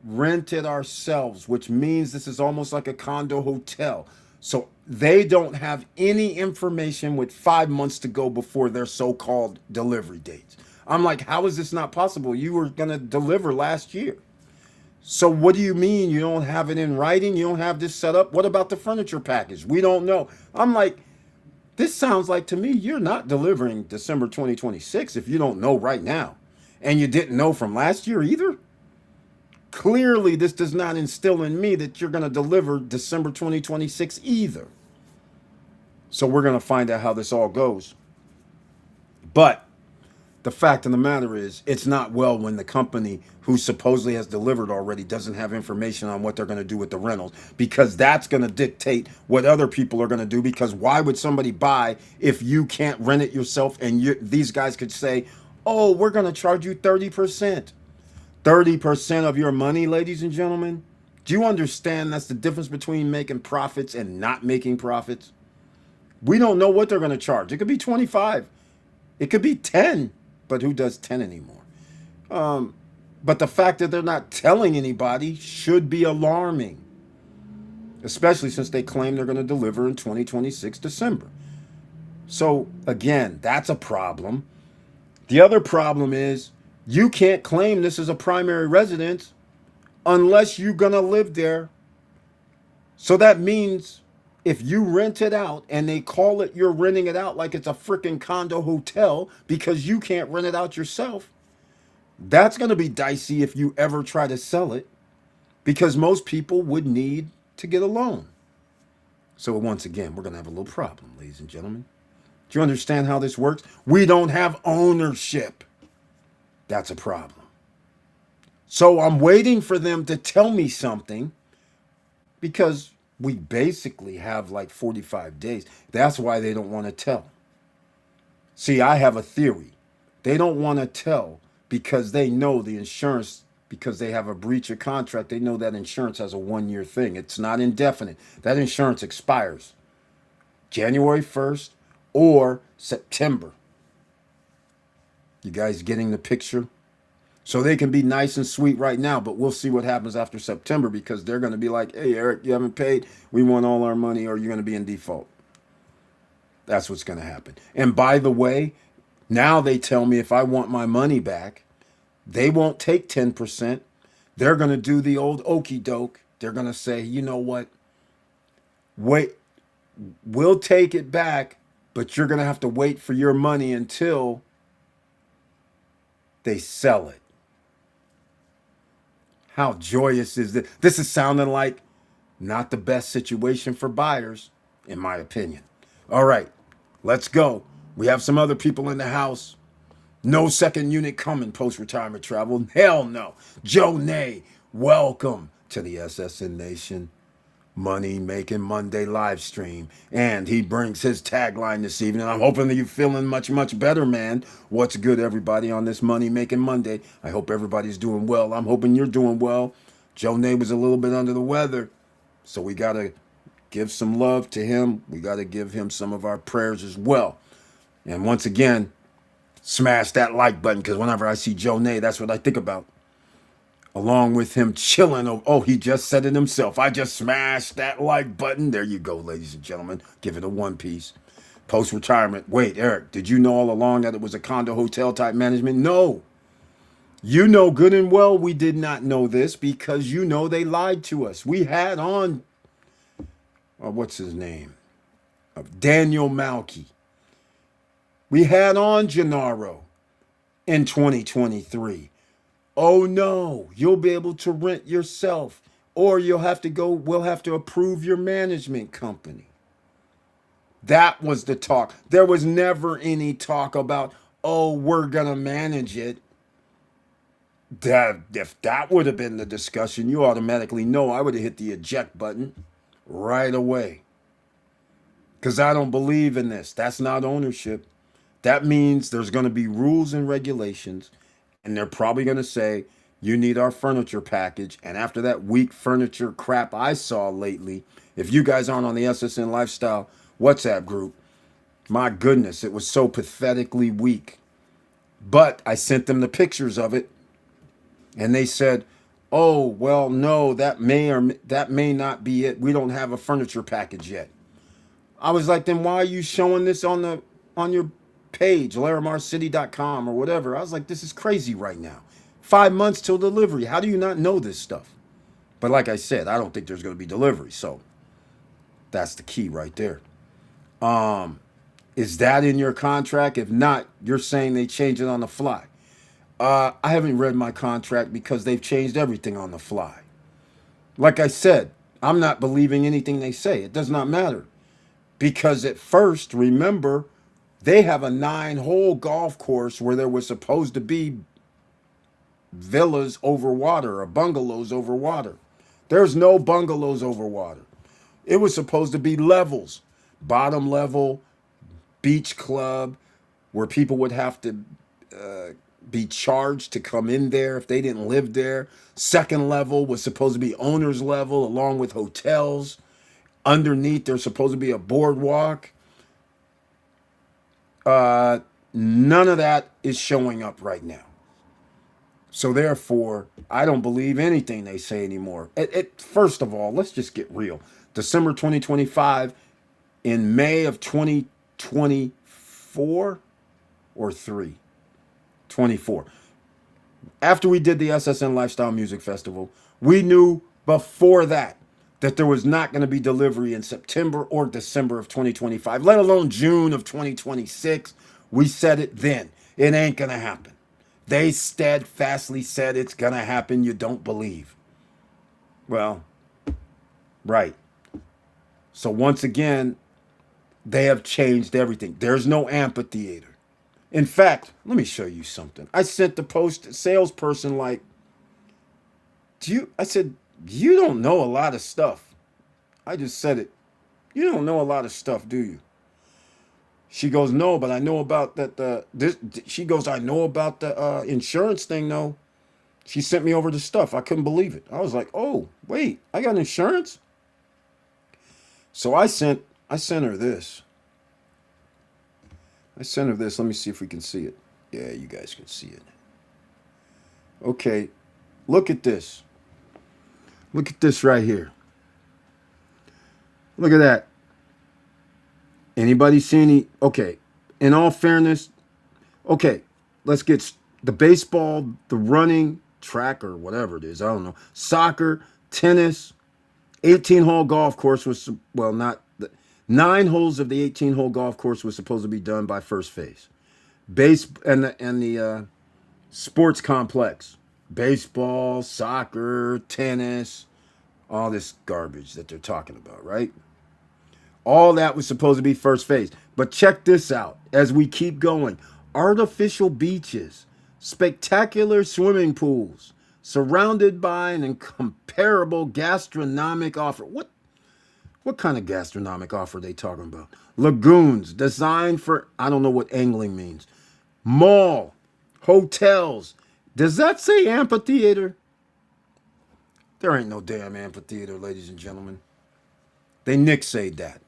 rent it ourselves, which means this is almost like a condo hotel. So they don't have any information with 5 months to go before their so-called delivery dates. I'm like, how is this not possible? You were going to deliver last year. So what do you mean you don't have it in writing? You don't have this set up? What about the furniture package? We don't know. I'm like, this sounds like to me you're not delivering December 2026 if you don't know right now. And you didn't know from last year either? Clearly, this does not instill in me that you're going to deliver December 2026 either. So we're going to find out how this all goes. But the fact of the matter is, it's not well when the company who supposedly has delivered already doesn't have information on what they're going to do with the rentals, because that's going to dictate what other people are going to do. Because why would somebody buy if you can't rent it yourself? And these guys could say, oh, we're going to charge you 30%. 30% of your money, ladies and gentlemen. Do you understand that's the difference between making profits and not making profits? We don't know what they're going to charge. It could be 25. It could be 10. But who does 10 anymore? But the fact that they're not telling anybody should be alarming, especially since they claim they're going to deliver in 2026 December. So again, that's a problem. The other problem is you can't claim this is a primary residence unless you're going to live there. So that means if you rent it out and they call it you're renting it out like it's a freaking condo hotel because you can't rent it out yourself, that's going to be dicey if you ever try to sell it, because most people would need to get a loan. So once again, we're going to have a little problem, ladies and gentlemen. Do you understand how this works? We don't have ownership. That's a problem. So I'm waiting for them to tell me something, because we basically have like 45 days. That's why they don't want to tell. See, I have a theory. They don't want to tell because they know the insurance, because they have a breach of contract. They know that insurance has a 1-year thing. It's not indefinite. That insurance expires January 1st or September. You guys getting the picture? So they can be nice and sweet right now, but we'll see what happens after September, because they're going to be like, hey, Eric, you haven't paid. We want all our money, or you're going to be in default. That's what's going to happen. And by the way, now they tell me if I want my money back, they won't take 10%. They're going to do the old okey doke. They're going to say, you know what? Wait, we'll take it back, but you're going to have to wait for your money until they sell it. How joyous is this? This is sounding like not the best situation for buyers, in my opinion. All right, let's go. We have some other people in the house. No second unit coming post-retirement travel. Hell no. Joe Nay, welcome to the SSN Nation Money Making Monday live stream. And he brings his tagline this evening. I'm hoping that you're feeling much, much better, man. What's good, everybody, on this Money Making Monday? I hope everybody's doing well. I'm hoping you're doing well. Joe Nay was a little bit under the weather, so we got to give some love to him. We got to give him some of our prayers as well. And once again, smash that like button, because whenever I see Joe Nay, that's what I think about. Along with him chilling. Oh, he just said it himself. I just smashed that like button. There you go, ladies and gentlemen. Give it a one piece. Post-retirement. Wait, Eric, did you know all along that it was a condo hotel type management? No. You know good and well we did not know this, because you know they lied to us. We had on, what's his name? Daniel Malky. We had on Gennaro in 2023. Oh no, you'll be able to rent yourself, or we'll have to approve your management company. That was the talk. There was never any talk about, oh, we're going to manage it. If that would have been the discussion, you automatically know I would have hit the eject button right away. Because I don't believe in this. That's not ownership. That means there's going to be rules and regulations, and they're probably going to say, you need our furniture package. And after that weak furniture crap I saw lately, if you guys aren't on the SSN Lifestyle WhatsApp group, my goodness, it was so pathetically weak. But I sent them the pictures of it, and they said, oh, well, no, that may not be it. We don't have a furniture package yet. I was like, then why are you showing this on your page, larimarcity.com or whatever? I was like, this is crazy right now. 5 months till delivery. How do you not know this stuff? But like I said, I don't think there's going to be delivery. So that's the key right there. Is that in your contract? If not, you're saying they change it on the fly. I haven't read my contract, because they've changed everything on the fly. Like I said, I'm not believing anything they say. It does not matter. Because at first, remember, They have a 9-hole golf course where there was supposed to be villas over water or bungalows over water. There's no bungalows over water. It was supposed to be levels, bottom level, beach club, where people would have to be charged to come in there if they didn't live there. Second level was supposed to be owner's level, along with hotels. Underneath, there's supposed to be a boardwalk. None of that is showing up right now. So therefore, I don't believe anything they say anymore. First of all, let's just get real. December 2025, in May of 2024 or 24. After we did the SSN Lifestyle Music Festival, we knew before that there was not going to be delivery in September or December of 2025, let alone June of 2026. We said it then. It ain't going to happen. They steadfastly said it's going to happen. You don't believe. Well, right. So once again, they have changed everything. There's no amphitheater. In fact, let me show you something. I sent the post salesperson like, I said, you don't know a lot of stuff. I just said it. You don't know a lot of stuff, do you? She goes, no, but I know about that. She goes, I know about the insurance thing, though. She sent me over the stuff. I couldn't believe it. I was like, oh, wait, I got insurance? So I sent her this. Let me see if we can see it. Yeah, you guys can see it. Okay, look at this. Look at this right here. Look at that. Anybody see any? Okay, in all fairness, okay, let's get the baseball, the running, track, or whatever it is. I don't know. Soccer, tennis, 18-hole golf course was, well, not 9 holes of the 18-hole golf course was supposed to be done by first phase. The sports complex, baseball, soccer, tennis, all this garbage that they're talking about, right? All that was supposed to be first phase. But check this out as we keep going. Artificial beaches, spectacular swimming pools, surrounded by an incomparable gastronomic offer. What kind of gastronomic offer are they talking about? Lagoons designed for, I don't know what angling means. Mall, hotels. Does that say amphitheater? There ain't no damn amphitheater, ladies and gentlemen. They nixed that.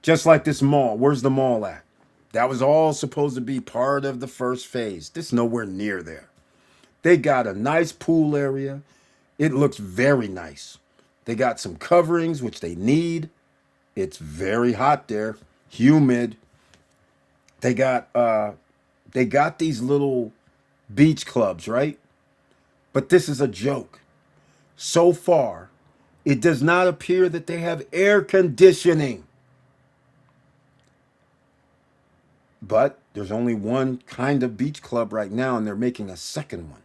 Just like this mall. Where's the mall at? That was all supposed to be part of the first phase. This is nowhere near there. They got a nice pool area. It looks very nice. They got some coverings, which they need. It's very hot there, humid. They got these little beach clubs, right? But this is a joke. So far, it does not appear that they have air conditioning. But there's only one kind of beach club right now, and they're making a second one.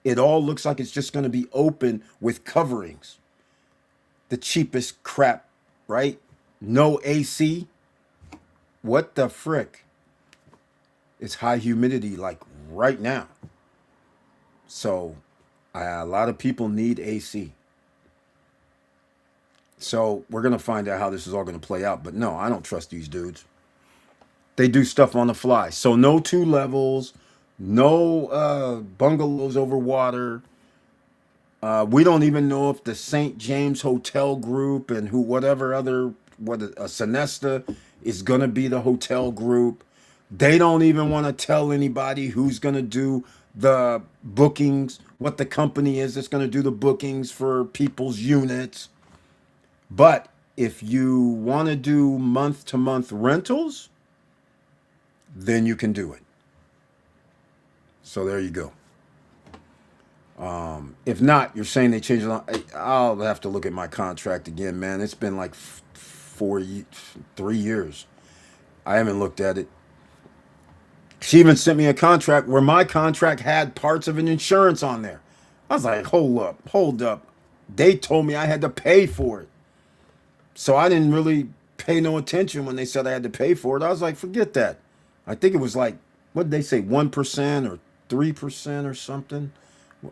It all looks like it's just going to be open with coverings. The cheapest crap, right? No AC. What the frick? It's high humidity like right now. So a lot of people need AC. So we're going to find out how this is all going to play out. But no, I don't trust these dudes. They do stuff on the fly. So no 2 levels, no bungalows over water. We don't even know if the St. James Hotel Group and whatever other, Sonesta is going to be the hotel group. They don't even want to tell anybody who's going to do the bookings, what the company is that's going to do the bookings for people's units. But if you want to do month-to-month rentals, then you can do it. So there you go. If not, you're saying they changed it. I'll have to look at my contract again, man. It's been like 3 years. I haven't looked at it. She even sent me a contract where my contract had parts of an insurance on there. I was like, hold up. They told me I had to pay for it. So I didn't really pay no attention when they said I had to pay for it. I was like, forget that. I think it was like, what did they say, 1% or 3% or something?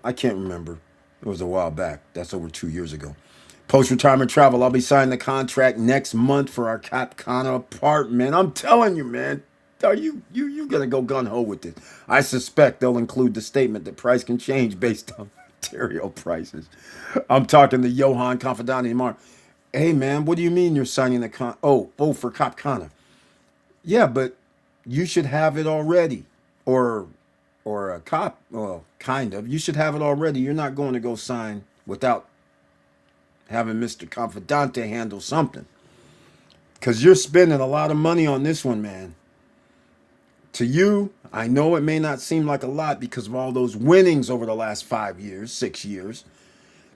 I can't remember. It was a while back. That's over 2 years ago. Post retirement travel. I'll be signing the contract next month for our Cap Cana apartment. I'm telling you, man. Are you gonna go gun ho with this? I suspect they'll include the statement that price can change based on material prices. I'm talking to Johan Confidani tomorrow. Hey man, what do you mean you're signing the for Cap Cana? Yeah, but you should have it already, or a cop. Well, kind of. You should have it already. You're not going to go sign without having Mr. Confidante handle something, because you're spending a lot of money on this one, man. To you, I know it may not seem like a lot because of all those winnings over the last 5 years, 6 years,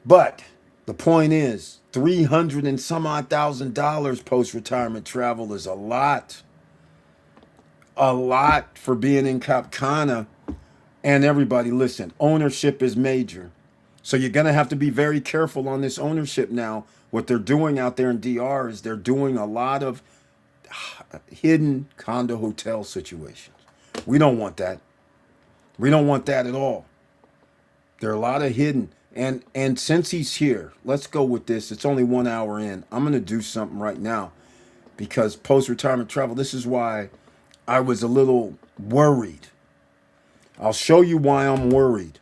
but the point is, 300 and some odd $1,000 post retirement travel is a lot for being in Cap Cana. And everybody, listen, ownership is major. So you're going to have to be very careful on this ownership now. What they're doing out there in DR is they're doing a lot of hidden condo hotel situations. We don't want that. We don't want that at all. There are a lot of hidden. And since he's here, let's go with this. It's only 1 hour in. I'm going to do something right now because post-retirement travel, this is why I was a little worried. I'll show you why I'm worried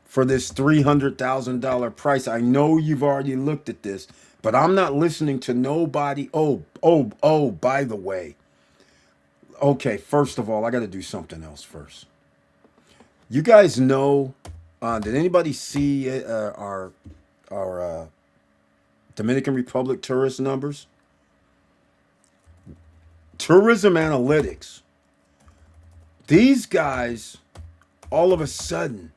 for this $300,000 price. I know you've already looked at this, but I'm not listening to nobody. Oh, by the way. Okay, first of all, I got to do something else first. You guys know, did anybody see our Dominican Republic tourist numbers? Tourism analytics. These guys all of a sudden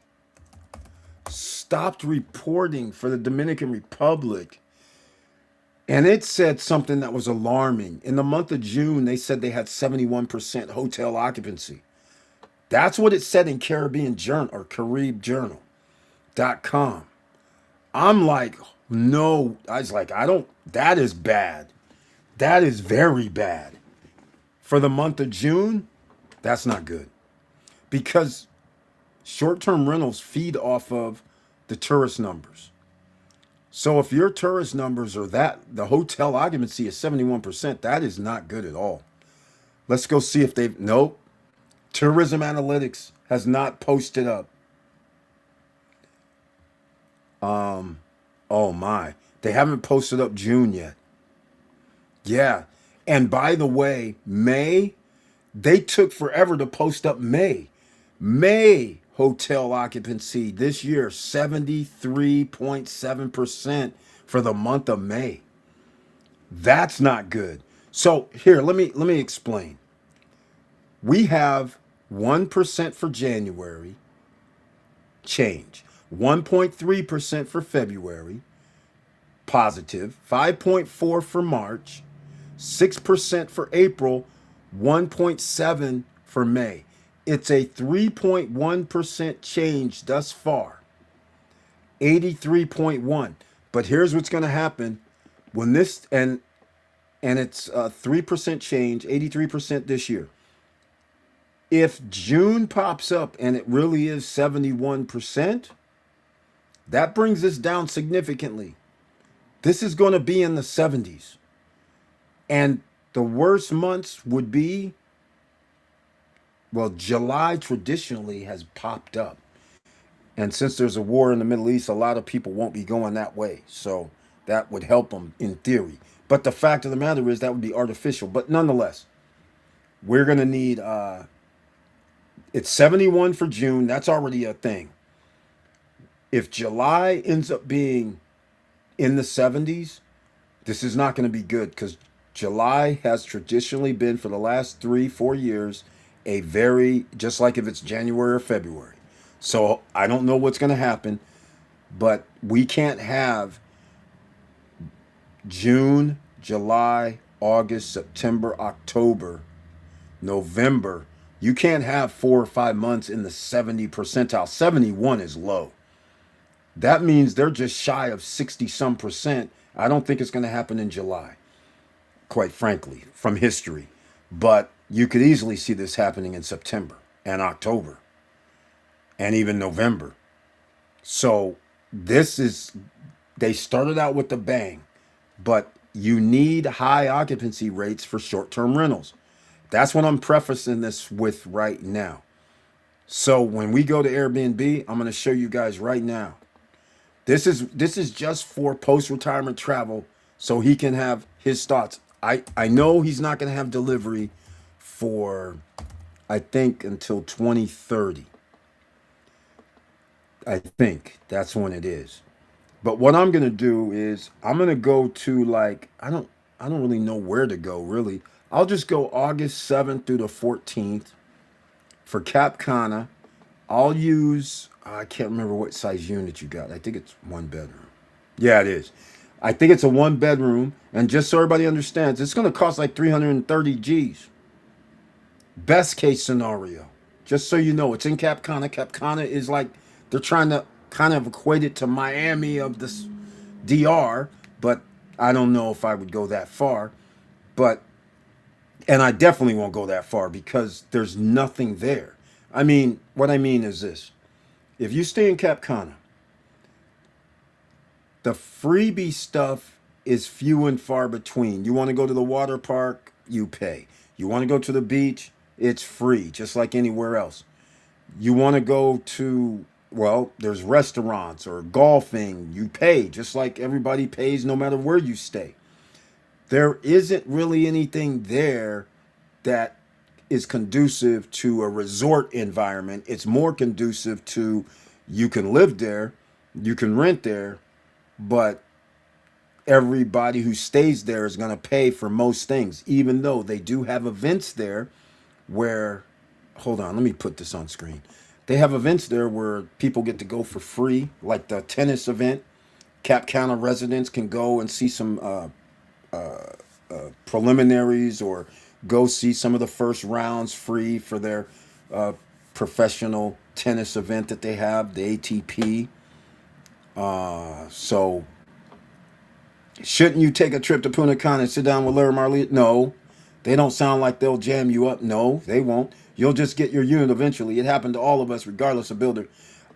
stopped reporting for the Dominican Republic. And it said something that was alarming. In the month of June, they said they had 71% hotel occupancy. That's what it said in Caribbean Journal or CaribJournal.com. I'm like, no. I was like, that is bad. That is very bad. For the month of June, that's not good. Because short-term rentals feed off of the tourist numbers. So if your tourist numbers are the hotel occupancy is 71%, that is not good at all. Let's go see if nope. Tourism Analytics has not posted up. Oh my. They haven't posted up June yet. Yeah. And by the way, May, they took forever to post up May. May hotel occupancy this year, 73.7% for the month of May. That's not good. So here, let me explain. We have 1% for January, change. 1.3% for February, positive. 5.4 for March, 6% for April, 1.7 for May. It's a 3.1% change thus far. 83.1. But here's what's going to happen when this and it's a 3% change, 83% this year. If June pops up and it really is 71%, that brings us down significantly. This is going to be in the 70s. And the worst months would be, well, July traditionally has popped up. And since there's a war in the Middle East, a lot of people won't be going that way. So that would help them in theory. But the fact of the matter is that would be artificial. But nonetheless, we're going to need, it's 71 for June. That's already a thing. If July ends up being in the 70s, this is not going to be good because July has traditionally been for the last 3-4 years just like if it's January or February. So I don't know what's going to happen, but we can't have June, July, August, September, October, November. You can't have 4 or 5 months in the 70 percentile. 71 is low. That means they're just shy of 60 some percent. I don't think it's going to happen in July, quite frankly, from history. But You could easily see this happening in September and October and even November. So this is, they started out with a bang, but you need high occupancy rates for short term rentals. That's what I'm prefacing this with right now. So when we go to Airbnb, I'm going to show you guys right now. This is just for post retirement travel, so he can have his thoughts. I know he's not going to have delivery for, I think, until 2030. I think that's when it is. But what I'm going to do is I'm going to go to, like, I don't really know where to go really. I'll just go August 7th through the 14th for Cap Cana. I'll use, I can't remember what size unit you got. I think it's one bedroom. Yeah, it is. I think it's a one bedroom. And just so everybody understands, it's going to cost like 330 G's. Best case scenario. Just so you know, it's in Cap Cana. Cap Cana is like, they're trying to kind of equate it to Miami of this DR, but I don't know if I would go that far. But, and I definitely won't go that far because there's nothing there. I mean, what I mean is this. If you stay in Cap Cana, the freebie stuff is few and far between. You want to go to the water park, you pay. You want to go to the beach, it's free, just like anywhere else. You want to go to, well, there's restaurants or golfing, you pay, just like everybody pays no matter where you stay. There isn't really anything there that is conducive to a resort environment. It's more conducive to, you can live there, you can rent there, but everybody who stays there is going to pay for most things, even though they do have events there where, hold on, let me put this on screen. They have events there where people get to go for free, like the tennis event. Cap Cana residents can go and see some preliminaries or go see some of the first rounds free for their uh, professional tennis event that they have, the ATP. So shouldn't you take a trip to Punta Cana and sit down with Larry Marley? No. They don't sound like they'll jam you up. No, they won't. You'll just get your unit eventually. It happened to all of us, regardless of builder.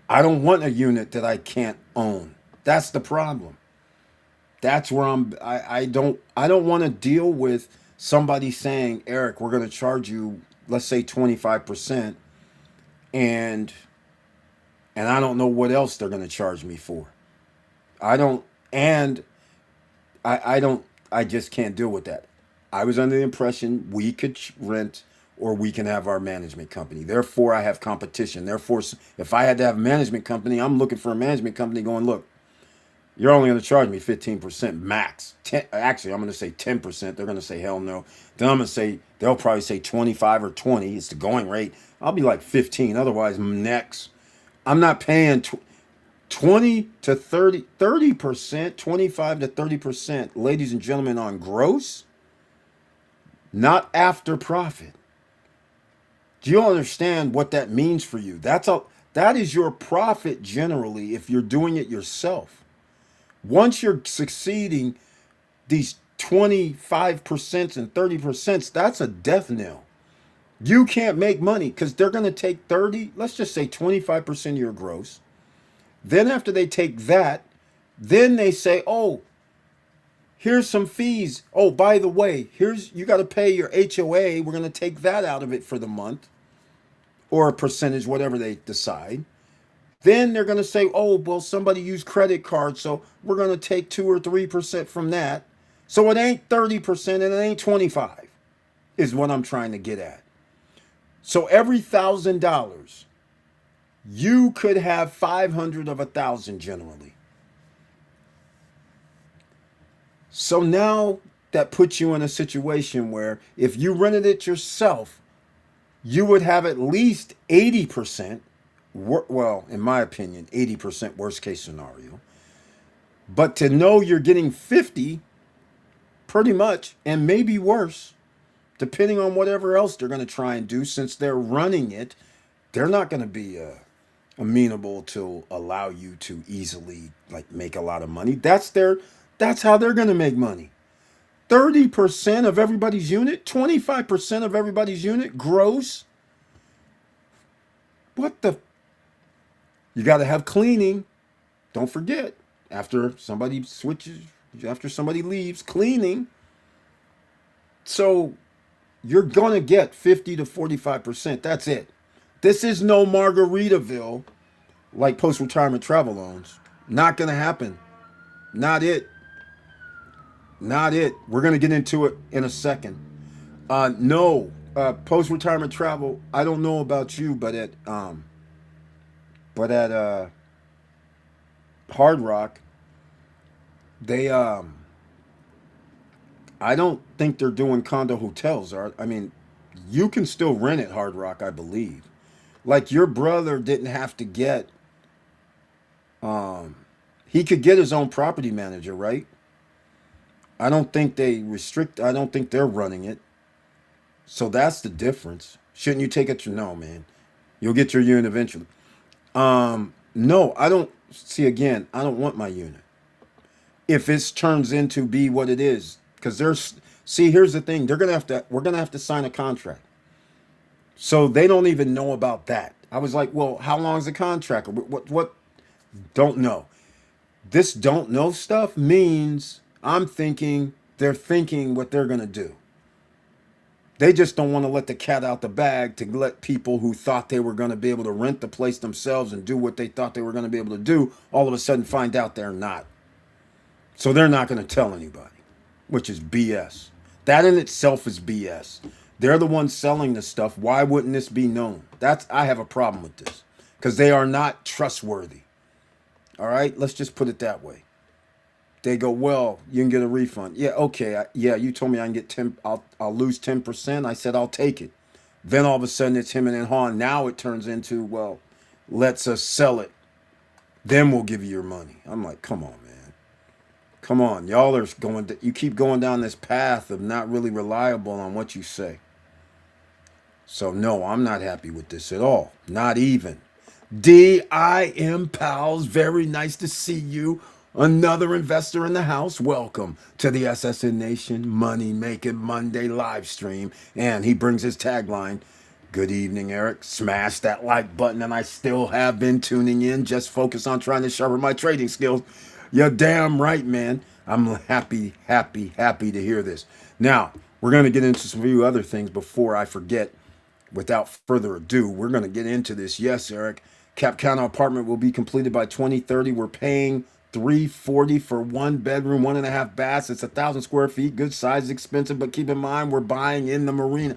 I don't want a unit that I can't own. That's the problem. That's where I don't want to deal with somebody saying, Eric, we're going to charge you, let's say 25%, and I don't know what else they're going to charge me for. I don't and I don't, I just can't deal with that. I was under the impression we could rent or we can have our management company. Therefore, I have competition. Therefore, if I had to have a management company, I'm looking for a management company going, look, you're only going to charge me 15% max. Actually, I'm going to say 10%. They're going to say, hell no. Then I'm going to say, they'll probably say 25 or 20. It's the going rate. I'll be like 15. Otherwise, next. I'm not paying 20 to 30%, 25 to 30%, ladies and gentlemen, on gross, not after profit. Do you understand what that means for you? That is your profit generally if you're doing it yourself. Once you're succeeding, these 25% and 30%, that's a death knell. You can't make money because they're going to take 30, let's just say 25% of your gross. Then after they take that, then they say, "Oh, here's some fees. Oh, by the way, here's, you got to pay your HOA. We're going to take that out of it for the month or a percentage, whatever they decide." Then they're going to say, "Oh, well, somebody used credit cards, so we're going to take 2 or 3% from that." So it ain't 30% and it ain't 25 is what I'm trying to get at. So every $1,000, you could have 500 of 1,000 generally. So now that puts you in a situation where if you rented it yourself, you would have at least 80%, well, in my opinion, 80% worst case scenario. But to know you're getting 50 pretty much, and maybe worse, depending on whatever else they're going to try and do, since they're running it, they're not going to be amenable to allow you to easily like make a lot of money. That's how they're going to make money. 30% of everybody's unit, 25% of everybody's unit gross. What the? You got to have cleaning. Don't forget, after somebody switches, after somebody leaves, cleaning. So you're going to get 50 to 45%. That's it. This is no Margaritaville like post retirement travel loans. Not going to happen. Not it. Not it. We're going to get into it in a second. No, post retirement travel. I don't know about you, but at Hard Rock, they I don't think they're doing condo hotels. I mean, you can still rent at Hard Rock, I believe. Like your brother didn't have to get. Um, he could get his own property manager, right? I don't think they restrict. I don't think they're running it. So that's the difference. Shouldn't you take it? No, man. You'll get your unit eventually. No, I don't see again. I don't want my unit if it turns into be what it is. Because there's see, here's the thing. They're gonna have to. We're gonna have to sign a contract. So they don't even know about that. I was like, well, how long is the contract? What? Don't know. This don't know stuff means I'm thinking they're thinking what they're gonna do. They just don't want to let the cat out the bag to let people who thought they were going to be able to rent the place themselves and do what they thought they were going to be able to do, all of a sudden find out they're not. So they're not going to tell anybody, which is BS. That in itself is BS. They're the ones selling the stuff. Why wouldn't this be known? I have a problem with this because they are not trustworthy. All right, let's just put it that way. They go, well, you can get a refund. Yeah, okay. Yeah, you told me I can get 10. I'll lose 10%. I said I'll take it. Then all of a sudden it's him and Han. Now it turns into, well, let's us sell it. Then we'll give you your money. I'm like, come on, man. Come on, y'all are going. You keep going down this path of not really reliable on what you say. So no, I'm not happy with this at all. Not even. DIM pals, very nice to see you. Another investor in the house. Welcome to the SSN Nation Money Making Monday live stream. And he brings his tagline. Good evening, Eric. Smash that like button, and I still have been tuning in. Just focus on trying to sharpen my trading skills. You're damn right, man. I'm happy to hear this. Now, we're going to get into some few other things before I forget. Without further ado, we're going to get into this. Yes, Eric. Cap Cana apartment will be completed by 2030. We're paying $340 for one bedroom, 1.5 baths. It's 1,000 square feet. Good size, expensive, but keep in mind we're buying in the marina.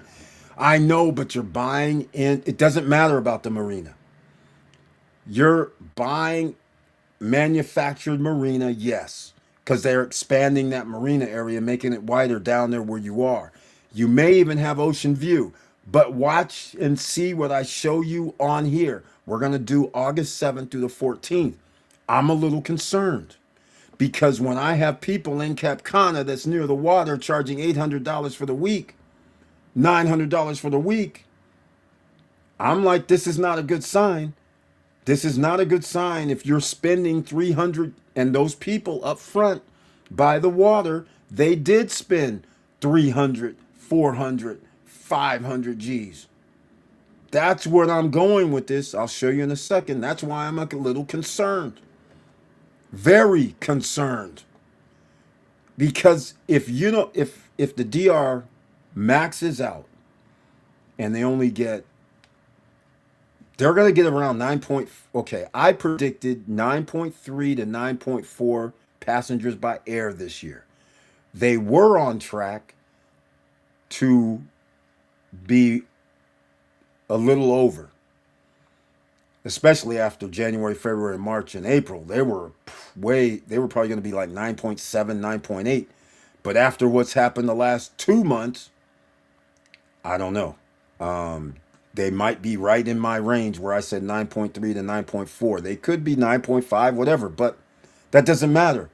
I know, but you're buying in. It doesn't matter about the marina. You're buying manufactured marina, yes, because they're expanding that marina area, making it wider down there where you are. You may even have ocean view, but watch and see what I show you on here. We're going to do August 7th through the 14th. I'm a little concerned because when I have people in Cap Cana that's near the water charging $800 for the week, $900 for the week, I'm like, this is not a good sign. This is not a good sign if you're spending 300 and those people up front by the water, they did spend 300, 400, 500 G's. That's where I'm going with this. I'll show you in a second. That's why I'm a little concerned. Very concerned. Because if you know if the DR maxes out and they only get they're going to get around 9 point okay, I predicted 9.3 to 9.4 passengers by air this year. They were on track to be a little over, especially after January, February, March, and April. They were probably going to be like 9.7, 9.8. But after what's happened the last 2 months, I don't know. They might be right in my range where I said 9.3 to 9.4. They could be 9.5, whatever, but that doesn't matter.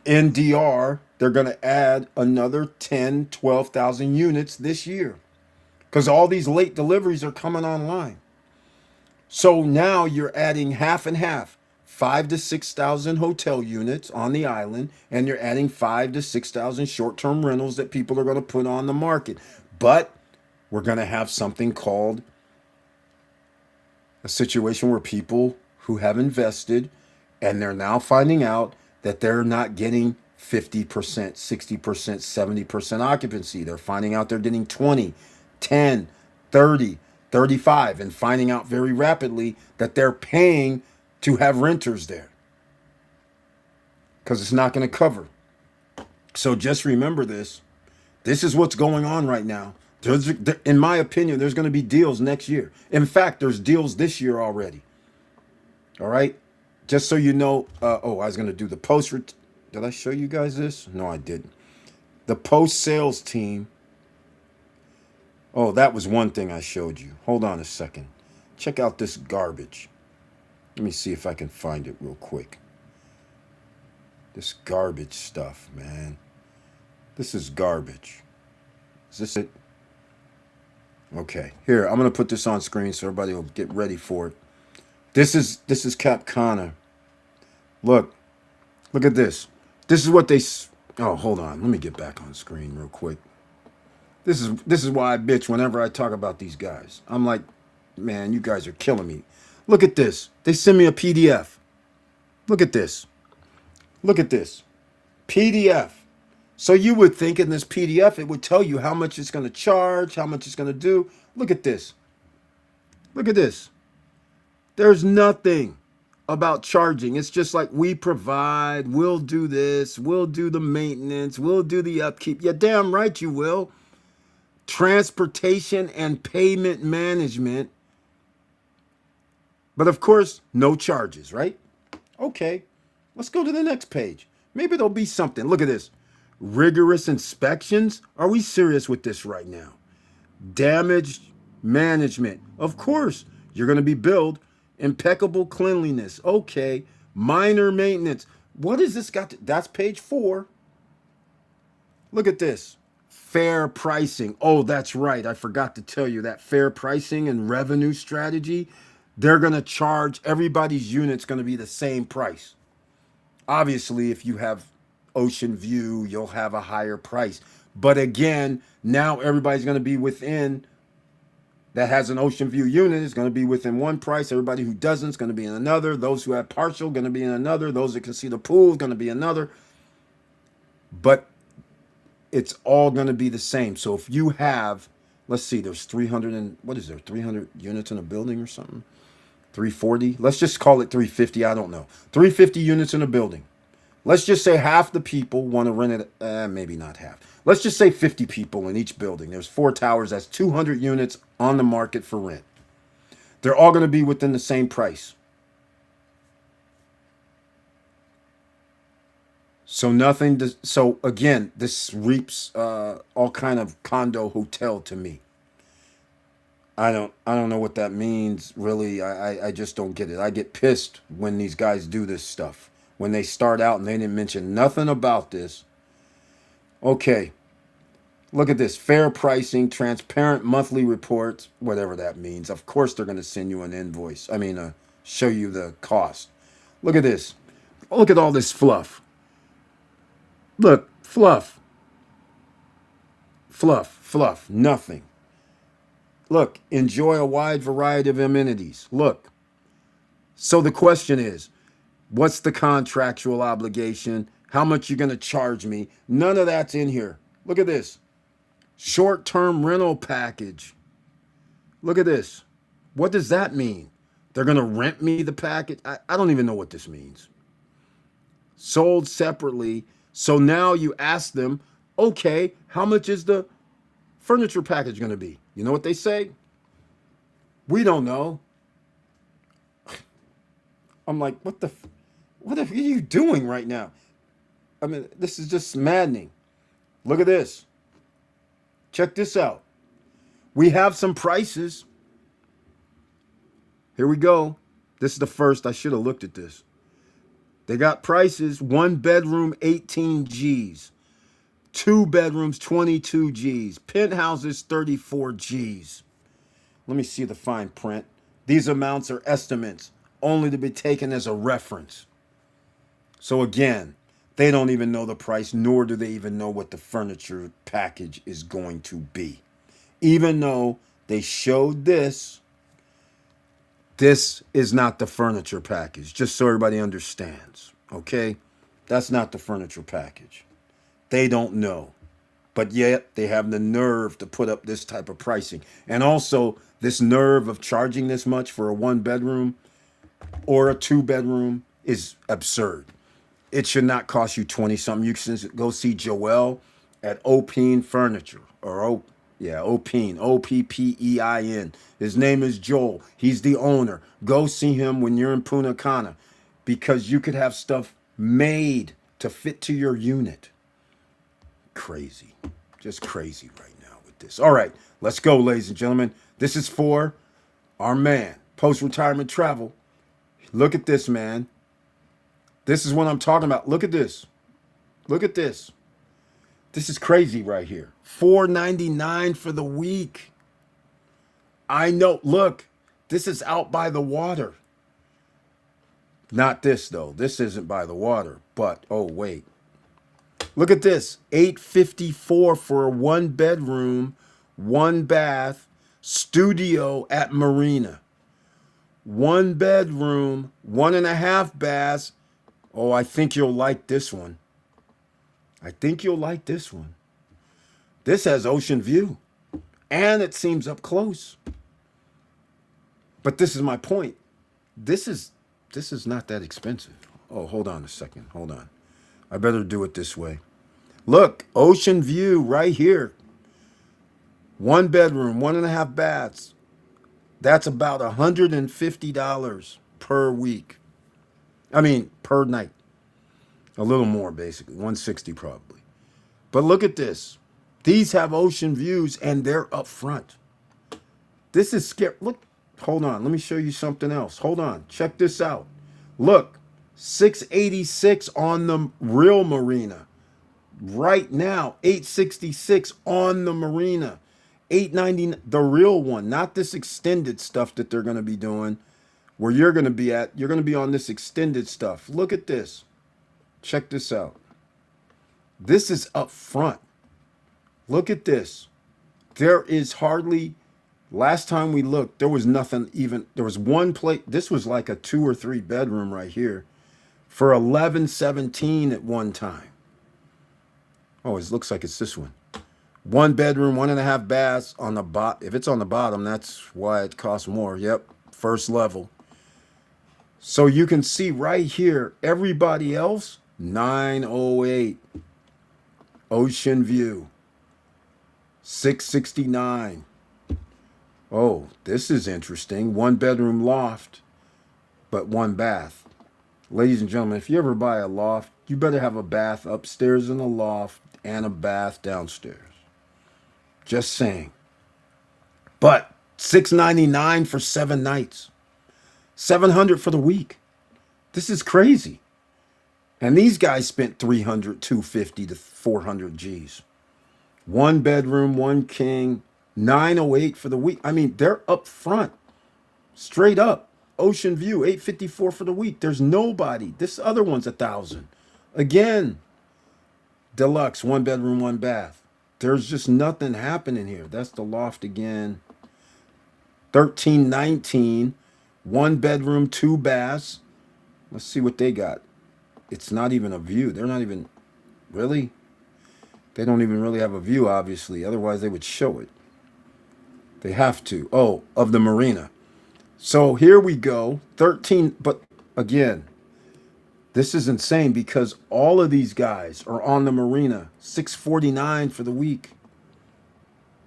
In DR, they're going to add another 10, 12,000 units this year because all these late deliveries are coming online. So now you're adding half and half, 5 to 6,000 hotel units on the island, and you're adding 5 to 6,000 short-term rentals that people are going to put on the market. But we're going to have something called a situation where people who have invested and they're now finding out that they're not getting 50%, 60%, 70% occupancy. They're finding out they're getting 20, 10, 30, 35, and finding out very rapidly that they're paying to have renters there because it's not going to cover. So just remember this. This is what's going on right now. In my opinion, there's going to be deals next year. In fact, there's deals this year already. All right? Just so you know, I was going to do the post. Did I show you guys this? No, I didn't. The post sales team. Oh, that was one thing I showed you. Hold on a second. Check out this garbage. Let me see if I can find it real quick. This garbage stuff, man. This is garbage. Is this it? Okay. Here, I'm going to put this on screen so everybody will get ready for it. This is Cap Connor. Look at this. This is what they. Oh, hold on. Let me get back on screen real quick. This is why I bitch whenever I talk about these guys. I'm like, man, you guys are killing me. Look at this. They send me a PDF. Look at this. Look at this. PDF. So you would think in this PDF it would tell you how much it's going to charge, how much it's going to do. Look at this. Look at this. There's nothing about charging. It's just like we provide, we'll do this, we'll do the maintenance, we'll do the upkeep. Yeah, damn right you will. Transportation and payment management. But of course, no charges, right? Okay, let's go to the next page. Maybe there'll be something. Look at this. Rigorous inspections. Are we serious with this right now? Damage management. Of course, you're going to be billed. Impeccable cleanliness. Okay. Minor maintenance. What is this got to? That's page 4. Look at this. Fair pricing. Oh, that's right. I forgot to tell you that fair pricing and revenue strategy. They're going to charge everybody's unit's going to be the same price. Obviously, if you have ocean view, you'll have a higher price. But again, now everybody's going to be within that has an ocean view unit is going to be within one price. Everybody who doesn't is going to be in another. Those who have partial going to be in another. Those that can see the pool is going to be another. But it's all going to be the same. So if you have, let's see, there's 300 and what is there? 300 units in a building or something? 340? Let's just call it 350. I don't know. 350 units in a building. Let's just say half the people want to rent it. Maybe not half. Let's just say 50 people in each building. There's 4 towers. That's 200 units on the market for rent. They're all going to be within the same price. So nothing. So again, this reaps all kind of condo hotel to me. I don't know what that means really. I just don't get it. I get pissed when these guys do this stuff. When they start out and they didn't mention nothing about this. Okay, look at this. Fair pricing, transparent monthly reports, whatever that means. Of course they're going to send you an invoice. Show you the cost. Look at this. Look at all this fluff. Look, fluff. Fluff, fluff, nothing. Look, enjoy a wide variety of amenities. Look. So the question is, what's the contractual obligation? How much you going to charge me? None of that's in here. Look at this. Short-term rental package. Look at this. What does that mean? They're going to rent me the package? I don't even know what this means. Sold separately. So now you ask them, okay, how much is the furniture package going to be? You know what they say? We don't know. I'm like, what are you doing right now? This is just maddening. Look at this. Check this out. We have some prices. Here we go. This is the first. I should have looked at this. They got prices. 1 bedroom, 18 G's. 2 bedrooms, 22 G's. Penthouses, 34 G's. Let me see the fine print. These amounts are estimates. only to be taken as a reference. So again, they don't even know the price, nor do they even know what the furniture package is going to be. Even though they showed this, this is not the furniture package, just so everybody understands. Okay? That's not the furniture package. They don't know. But yet they have the nerve to put up this type of pricing. And also this nerve of charging this much for a 1 bedroom or a 2 bedroom is absurd. It should not cost you 20 something. You can go see Joel at Opeen Furniture or Opeen, Oppein. His name is Joel. He's the owner. Go see him when you're in Punta Cana because you could have stuff made to fit to your unit. Crazy. Just crazy right now with this. All right, let's go, ladies and gentlemen. This is for our man, post-retirement travel. Look at this, man. This is what I'm talking about. Look at this. Look at this. This is crazy right here. $4.99 for the week. I know. Look, this is out by the water. Not this, though. This isn't by the water. But, oh, wait. Look at this. $854 for a 1 bedroom, 1 bath, studio at Marina. 1 bedroom, 1.5 baths. Oh, I think you'll like this one. I think you'll like this one. This has ocean view. And it seems up close. But this is my point. This is not that expensive. Oh, hold on a second. Hold on. I better do it this way. Look, ocean view right here. 1 bedroom, 1.5 baths. That's about $150 per week. I mean, per night. A little more, basically. $160 probably. But look at this. These have ocean views, and they're up front. This is scary. Look, hold on. Let me show you something else. Hold on. Check this out. Look, $686 on the real Marina. Right now, $866 on the Marina. $890, the real one, not this extended stuff that they're going to be doing. Where you're going to be at, you're going to be on this extended stuff. Look at this. Check this out. This is up front. Look at this. There is hardly, last time we looked, there was nothing even, there was one place, this was like a 2 or 3 bedroom right here for $1117 at one time. Oh, it looks like it's this one. 1 bedroom, 1.5 baths on the bottom. If it's on the bottom, that's why it costs more. Yep, first level. So you can see right here, everybody else, $908. Ocean view, $669. Oh, this is interesting. 1 bedroom loft, but 1 bath. Ladies and gentlemen, if you ever buy a loft, you better have a bath upstairs in the loft and a bath downstairs. Just saying. But $699 for 7 nights. $700 for the week. This is crazy. And these guys spent $300, $250 to $400 G's. 1 bedroom, 1 king, $908 for the week. I mean, they're up front. Straight up. Ocean view, $854 for the week. There's nobody. This other one's $1,000. Again, deluxe, 1 bedroom, 1 bath. There's just nothing happening here. That's the loft again. $1,319, 1 bedroom, 2 baths. Let's see what they got. It's not even a view. They're not even, really? They don't even really have a view, obviously. Otherwise, they would show it. They have to. Oh, of the Marina. So here we go. 13, but again, this is insane because all of these guys are on the Marina. $649 for the week.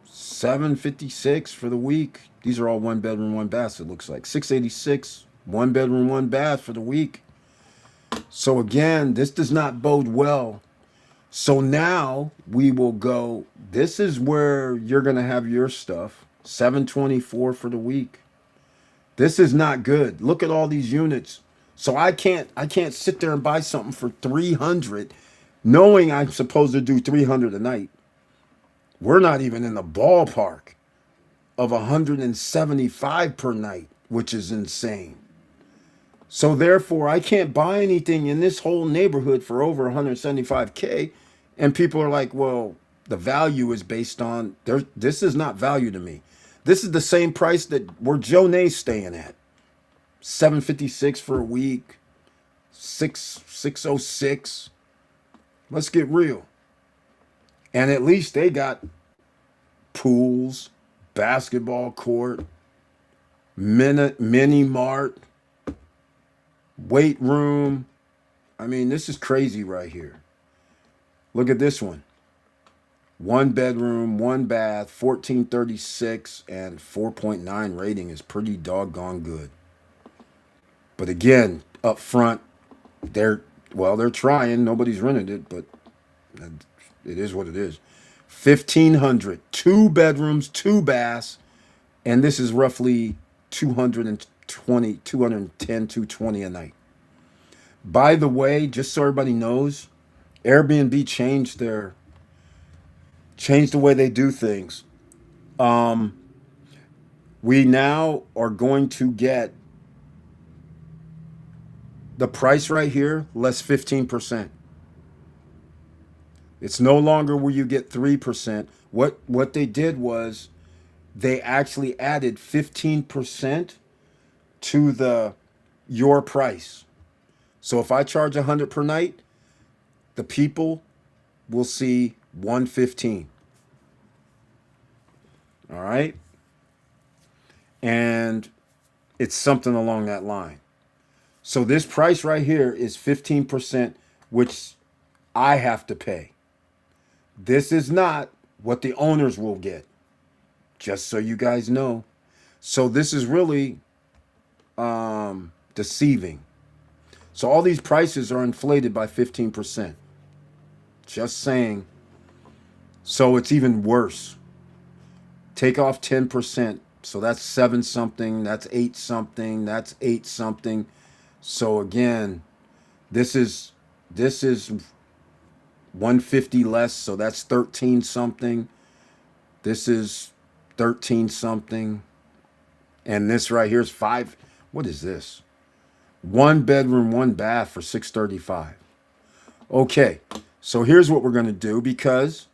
$756 for the week. These are all 1 bedroom, 1 bath, it looks like. $686, 1 bedroom, 1 bath for the week. So again, this does not bode well. So now we will go, this is where you're going to have your stuff. $724 for the week. This is not good. Look at all these units. So I can't sit there and buy something for $300 knowing I'm supposed to do $300 a night. We're not even in the ballpark of $175 per night, which is insane. So therefore, I can't buy anything in this whole neighborhood for over 175K. And people are like, well, the value is based on there. This is not value to me. This is the same price that where Joe Nay's staying at. 756 for a week, 606. Let's get real. And at least they got pools, basketball court, mini mart, weight room. I mean, this is crazy right here. Look at this one. One bedroom, one bath, 1436 and 4.9 rating is pretty doggone good. But again, up front, they're they're trying. Nobody's rented it, but it is what it is. 1,500, two bedrooms, two baths, and this is roughly 220, 210, 220 a night. By the way, just so everybody knows, Airbnb changed the way they do things. Um, we now are going to get the price right here less 15%. It's no longer where you get 3%. What they did was they actually added 15% to the your price. So if I charge 100 per night, the people will see 115. All right? And it's something along that line. So this price right here is 15%, which I have to pay. This is not what the owners will get, just so you guys know. So this is really deceiving. So all these prices are inflated by 15%. Just saying. So it's even worse. Take off 10%. So that's 7 something, that's 8 something, that's 8 something. So again, this is 150 less, so that's 13 something. This is 13 something. And this right here is 5. What is this? One bedroom, one bath for 635. Okay. So here's what we're going to do, because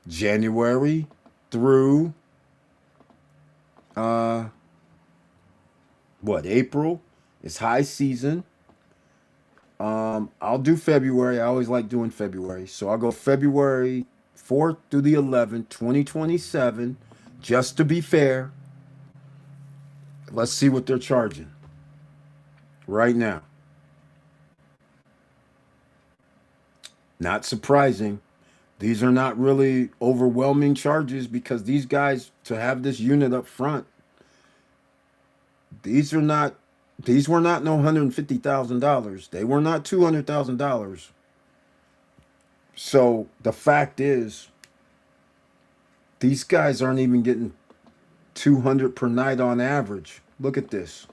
January through uh April is high season. I'll do February. I always like doing February. So I'll go February 4th through the 11th, 2027, just to be fair. Let's see what they're charging right now. Not surprising. These are not really overwhelming charges, because these guys, to have this unit up front, these are not these were not no $150,000. They were not $200,000. So the fact is, these guys aren't even getting 200 per night on average. Look at this.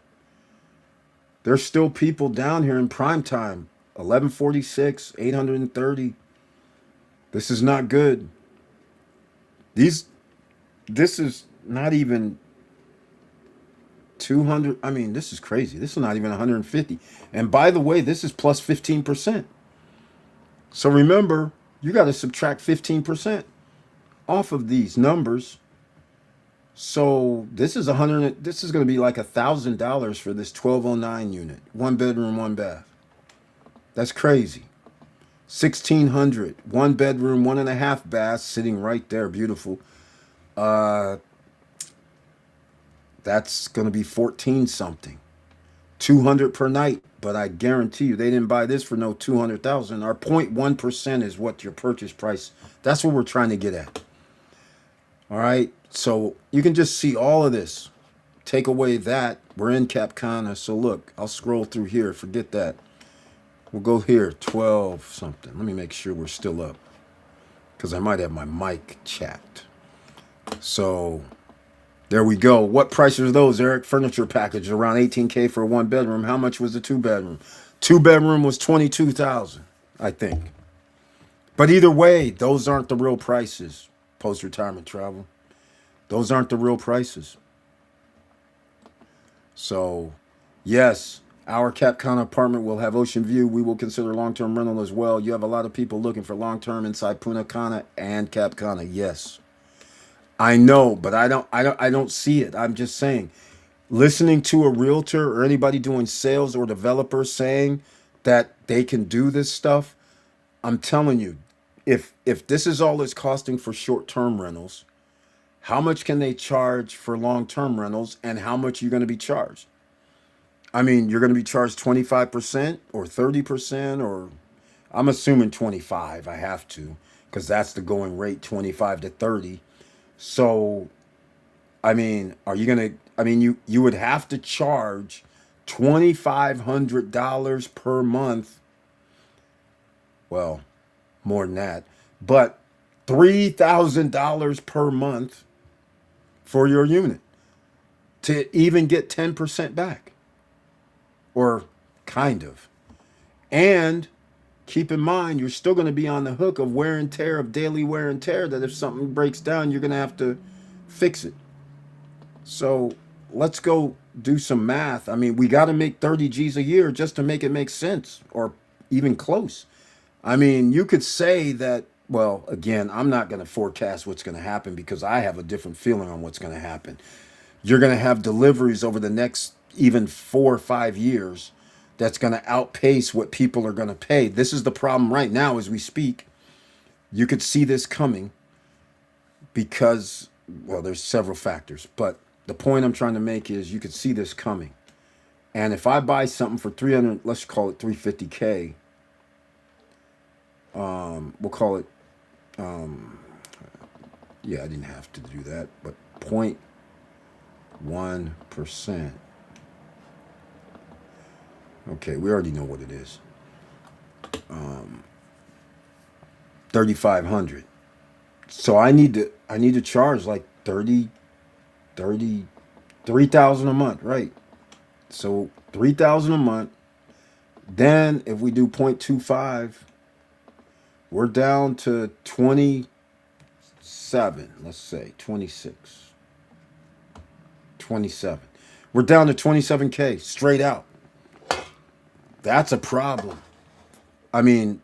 There's still people down here in prime time. 1146, 830. This is not good. These this is not even 200. I mean, this is crazy. This is not even 150. And by the way, this is plus 15%. So remember, you got to subtract 15% off of these numbers. So this is 100. This is going to be like $1,000 for this 1209 unit, one bedroom, one bath. That's crazy. 1,600, one bedroom, one and a half baths, sitting right there, beautiful. Uh, that's going to be 14 something. 200 per night, but I guarantee you they didn't buy this for no 200,000. Our 0.1% is what your purchase price. That's what we're trying to get at. All right. So you can just see all of this. Take away that. We're in Capcana. So look, I'll scroll through here. Forget that. We'll go here. 12 something. Let me make sure we're still up, because I might have my mic chapped. So there we go. What prices are those, Eric? Furniture package around 18K for a one bedroom. How much was the two bedroom? Two bedroom was 22,000, I think. But either way, those aren't the real prices. Post retirement travel. Those aren't the real prices. So, yes, Our Capcana apartment will have ocean view. We will consider long-term rental as well. You have a lot of people looking for long-term inside Punta Cana and Capcana. Yes, I know, but I don't see it. I'm just saying, listening to a realtor or anybody doing sales or developers saying that they can do this stuff, I'm telling you, if this is all it's costing for short-term rentals, how much can they charge for long-term rentals, and how much are you going to be charged? I mean, you're going to be charged 25% or 30%, or I'm assuming 25. I have to, because that's the going rate, 25 to 30. So, I mean, are you going to, I mean, you would have to charge $2,500 per month. Well, more than that, but $3,000 per month for your unit to even get 10% back, or kind of. And keep in mind, you're still going to be on the hook of wear and tear, of daily wear and tear, that if something breaks down, you're going to have to fix it. So let's go do some math. I mean, we got to make 30 G's a year just to make it make sense, or even close. I mean, you could say that, well, again, I'm not going to forecast what's going to happen because I have a different feeling on what's going to happen. You're going to have deliveries over the next even 4 or 5 years that's going to outpace what people are going to pay. This is the problem right now as we speak. You could see this coming because, well, there's several factors, but the point I'm trying to make is you could see this coming. And if I buy something for 300, let's call it 350K, we'll call it, yeah, I didn't have to do that, but 0.1%. Okay, we already know what it is. 3,500. So I need to charge like 3,000 a month, right? So 3,000 a month. Then if we do 0.25, we're down to 27. Let's say 26, 27. We're down to 27K straight out. That's a problem. I mean,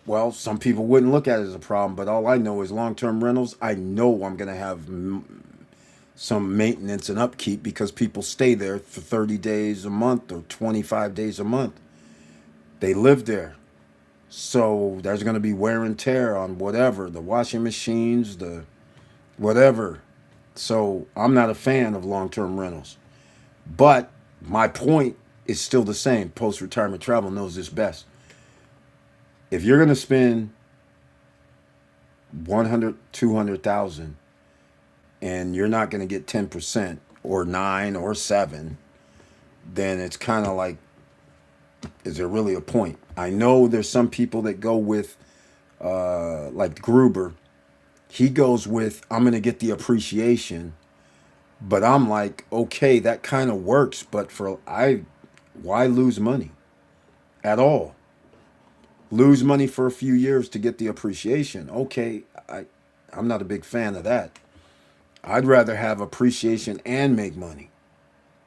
well, some people wouldn't look at it as a problem, but all I know is long-term rentals. I know I'm going to have some maintenance and upkeep because people stay there for 30 days a month or 25 days a month. They live there. So there's going to be wear and tear on whatever, the washing machines, the whatever. So I'm not a fan of long-term rentals. But my point is still the same. Post-retirement travel knows this best. If you're going to spend 100, 200,000 and you're not going to get 10% or 9 or 7, then it's kind of like, is there really a point? I know there's some people that go with, like Gruber. He goes with, I'm going to get the appreciation. But I'm like, okay, that kind of works. But why lose money at all? Lose money for a few years to get the appreciation. Okay, I'm not a big fan of that. I'd rather have appreciation and make money.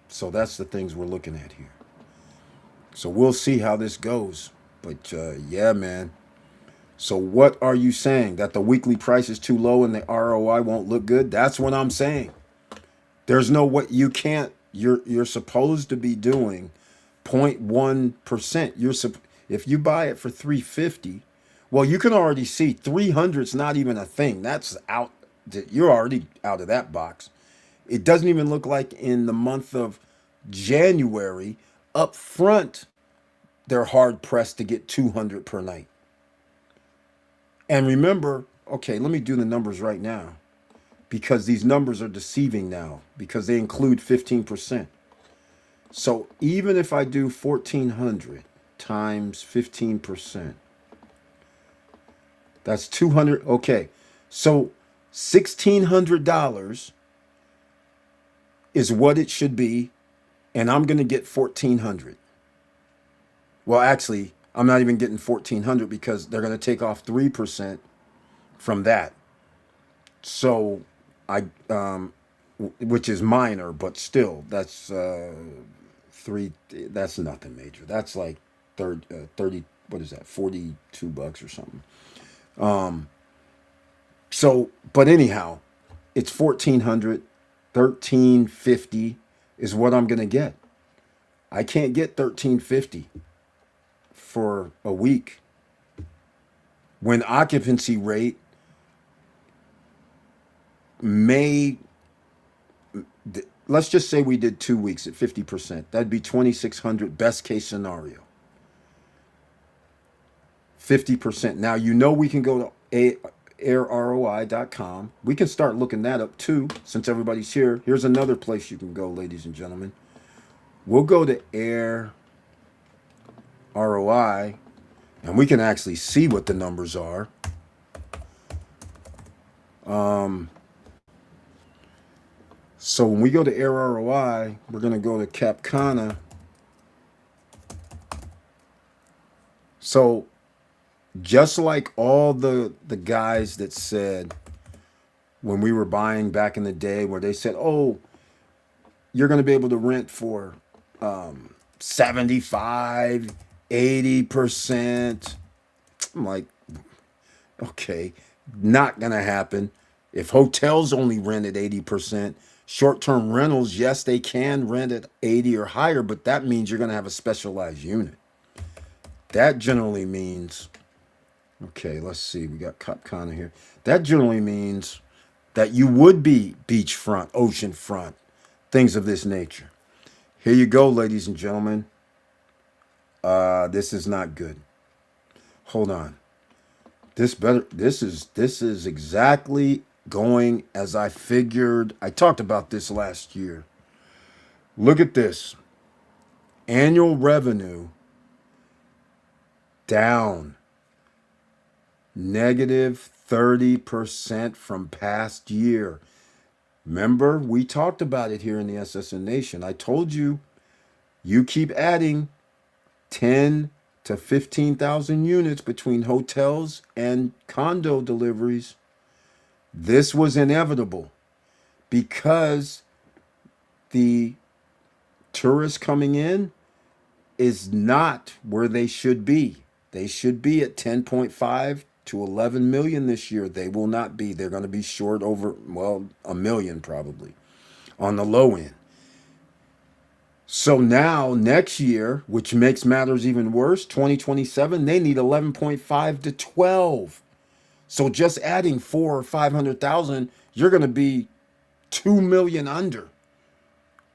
So that's the things we're looking at here. So we'll see how this goes. But yeah, man. So what are you saying? That the weekly price is too low and the ROI won't look good? That's what I'm saying. There's no way you can't. You're supposed to be doing 0.1%. If you buy it for 350, well, you can already see 300's not even a thing. That's out. You're already out of that box. It doesn't even look like in the month of January up front they're hard pressed to get 200 per night. And remember, okay, let me do the numbers right now because these numbers are deceiving now because they include 15%. So even if I do 1,400 times 15%, that's 200. Okay, so $1,600 is what it should be, and I'm going to get 1,400. Well, actually, I'm not even getting 1,400 because they're going to take off 3% from that. So which is minor, but still, that's three. That's nothing major. That's like 30, what is that, $42 or something. So, but anyhow, it's 1400, 1350 is what I'm going to get. I can't get 1350 for a week when occupancy rate may, let's just say we did 2 weeks at 50%. That'd be 2600 best case scenario. 50%. Now, you know, we can go to airroi.com. We can start looking that up too, since everybody's here. Here's another place you can go, ladies and gentlemen. We'll go to Air ROI, and we can actually see what the numbers are. So when we go to Air ROI, we're going to go to Capcana. So just like all the guys that said when we were buying back in the day, where they said, oh, you're going to be able to rent for 75, 80%. I'm like, okay, not going to happen. If hotels only rent at 80%, short-term rentals, yes, they can rent at 80 or higher, but that means you're going to have a specialized unit. That generally means, okay, let's see, we got Capcana here. That generally means that you would be beachfront, oceanfront, things of this nature. Here you go, ladies and gentlemen. This is not good. Hold on. This is exactly going as I figured. I talked about this last year. Look at this. Annual revenue down negative 30% from past year. Remember, we talked about it here in the SSN Nation. I told you, you keep adding 10 to 15,000 units between hotels and condo deliveries. This was inevitable because the tourists coming in is not where they should be. They should be at 10.5 to 11 million this year. They will not be. They're going to be short over, well, a million probably on the low end. So now next year, which makes matters even worse, 2027, they need 11.5 to 12. So just adding 4 or 500,000, you're going to be 2 million under,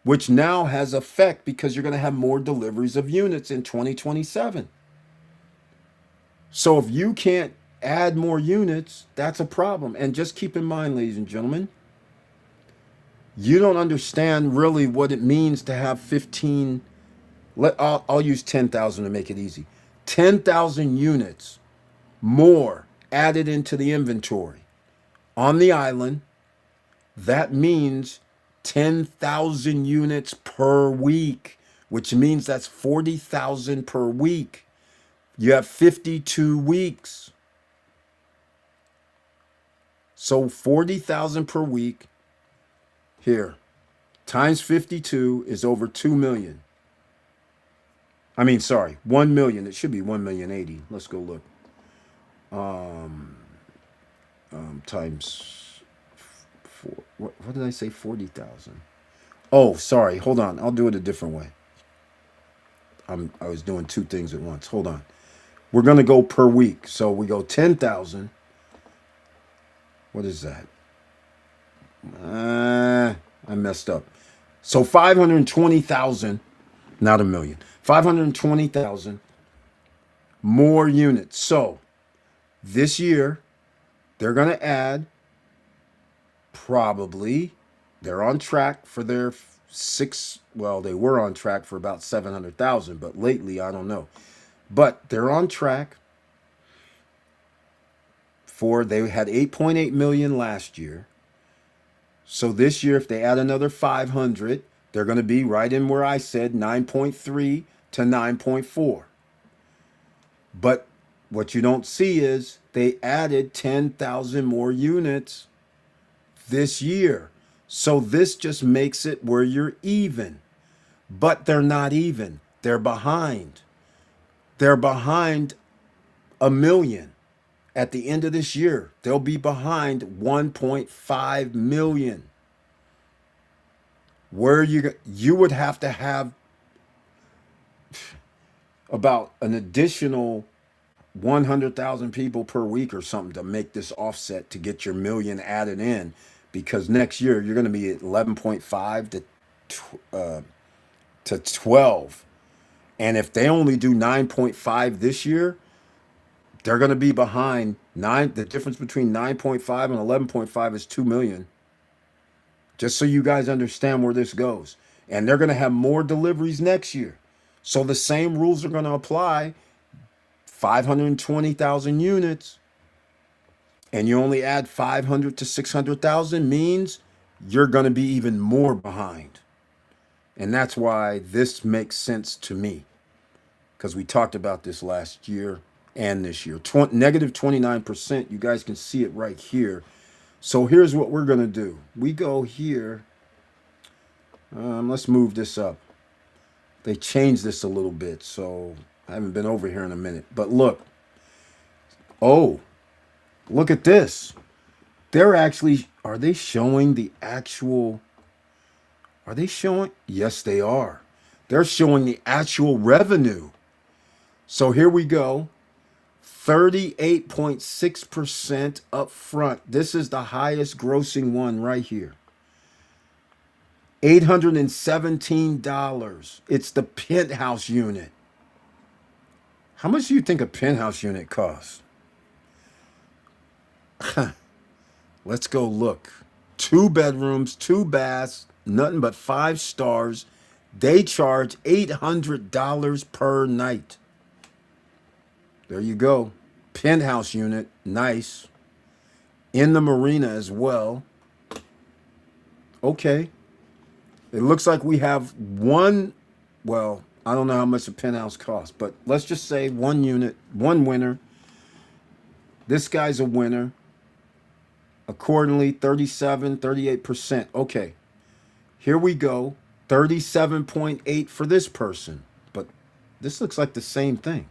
which now has effect because you're going to have more deliveries of units in 2027. So if you can't add more units, that's a problem. And just keep in mind, ladies and gentlemen, you don't understand really what it means to have 15. I'll use 10,000 to make it easy. 10,000 units more added into the inventory on the island. That means 10,000 units per week, which means that's 40,000 per week. You have 52 weeks. So 40,000 per week here times 52 is over 2 million. I mean, sorry, 1 million. It should be 1,080,000. Let's go look. Times 4. What did I say? 40,000. Oh, sorry. Hold on. I'll do it a different way. I was doing two things at once. Hold on. We're going to go per week. So we go 10,000. What is that? I messed up. So 520,000, not a million. 520,000 more units. So this year, they're going to add probably, they're on track for their they were on track for about 700,000, but lately, I don't know. But they're on track for, they had 8.8 million last year. So this year, if they add another 500, they're going to be right in where I said 9.3 to 9.4. But what you don't see is they added 10,000 more units this year. So this just makes it where you're even. but they're not even. They're behind. They're behind a million. At the end of this year, they'll be behind 1.5 million. Where you would have to have about an additional 100,000 people per week or something to make this offset to get your million added in, because next year you're going to be at 11.5 to 12. And if they only do 9.5 this year, they're going to be behind 9. The difference between 9.5 and 11.5 is 2 million. Just so you guys understand where this goes. And they're going to have more deliveries next year. So the same rules are going to apply. 520,000 units, and you only add 500 to 600,000 means you're going to be even more behind. And that's why this makes sense to me, because we talked about this last year and this year. Negative 29%. You guys can see it right here. So here's what we're going to do. We go here. Let's move this up. They changed this a little bit, so I haven't been over here in a minute. But look. Oh, look at this. They're actually, are they showing the actual, are they showing? Yes, they are. They're showing the actual revenue. So here we go. 38.6% up front. This is the highest grossing one right here. $817. It's the penthouse unit. How much do you think a penthouse unit costs? Let's go look. 2 bedrooms, 2 baths, nothing but 5 stars. They charge $800 per night. There you go. Penthouse unit, nice. In the marina as well. Okay. It looks like we have one, well, I don't know how much a penthouse costs, but let's just say one unit, one winner. This guy's a winner. Accordingly, 38%. Okay, here we go. 37.8 for this person. But this looks like the same thing.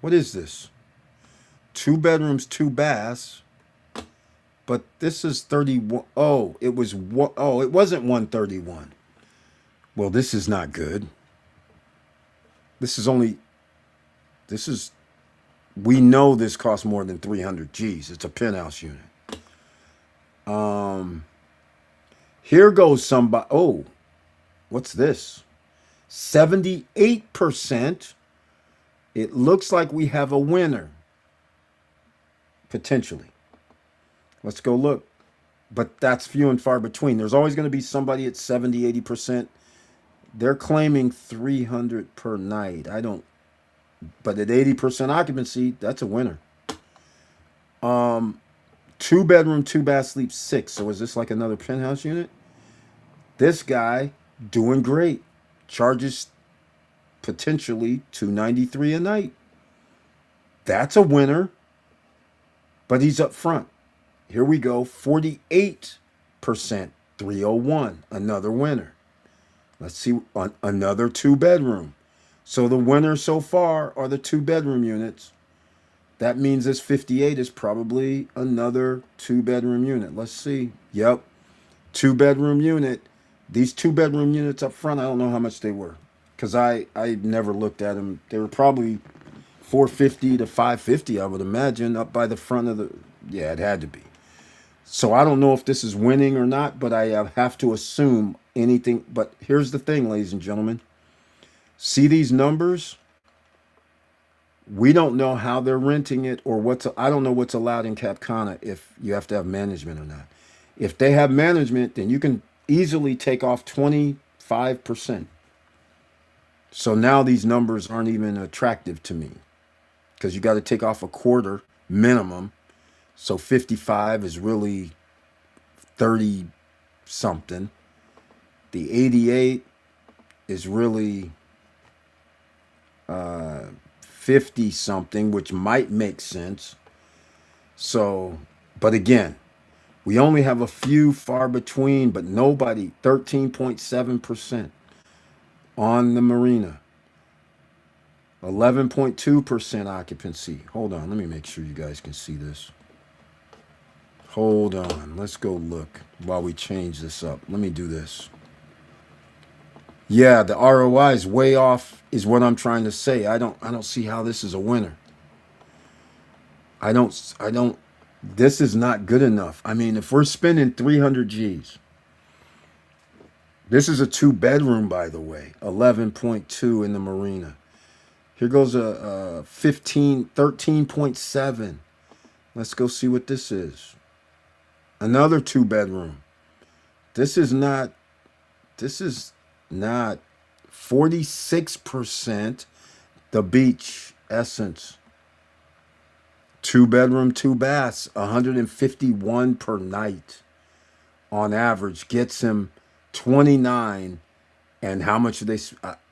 What is this? 2 bedrooms, 2 baths. But this is 31. Oh, it was what? Oh, it wasn't 131. Well, this is not good. This is only, this is, we know this costs more than 300 G's. It's a penthouse unit. Here goes somebody. Oh, what's this? 78%. It looks like we have a winner. Potentially. Let's go look. But that's few and far between. There's always going to be somebody at 70, 80%. They're claiming 300 per night. I don't, but at 80% occupancy, that's a winner. 2 bedroom, 2 bath, sleep 6. So is this like another penthouse unit? This guy doing great. Charges potentially $293 a night. That's a winner. But he's up front. Here we go. 48%, 301. Another winner. Let's see, another 2 bedroom. So the winners so far are the 2 bedroom units. That means this 58 is probably another 2 bedroom unit. Let's see. Yep. 2 bedroom unit. These 2 bedroom units up front, I don't know how much they were, because I never looked at them. They were probably 450 to 550, I would imagine, up by the front of the, yeah, it had to be. So I don't know if this is winning or not, but I have to assume anything. But here's the thing, ladies and gentlemen. See these numbers? We don't know how they're renting it, or I don't know what's allowed in Cap Cana if you have to have management or not. If they have management, then you can easily take off 25%. So now these numbers aren't even attractive to me, because you got to take off a quarter minimum. So 55 is really 30 something. The 88 is really 50 something, which might make sense. So, but again, we only have a few far between, but nobody, 13.7%. on the marina. 11.2% occupancy. Hold on, let me make sure you guys can see this. Hold on, let's go look while we change this up. Let me do this. Yeah, the ROI is way off is what I'm trying to say. I don't see how this is a winner. I don't this is not good enough. I mean, if we're spending 300 G's. This is a 2-bedroom, by the way. 11.2 in the marina. Here goes a 13.7. Let's go see what this is. Another 2-bedroom. This is not 46%. The beach essence. 2-bedroom, 2 baths, 151 per night on average gets him 29. And how much did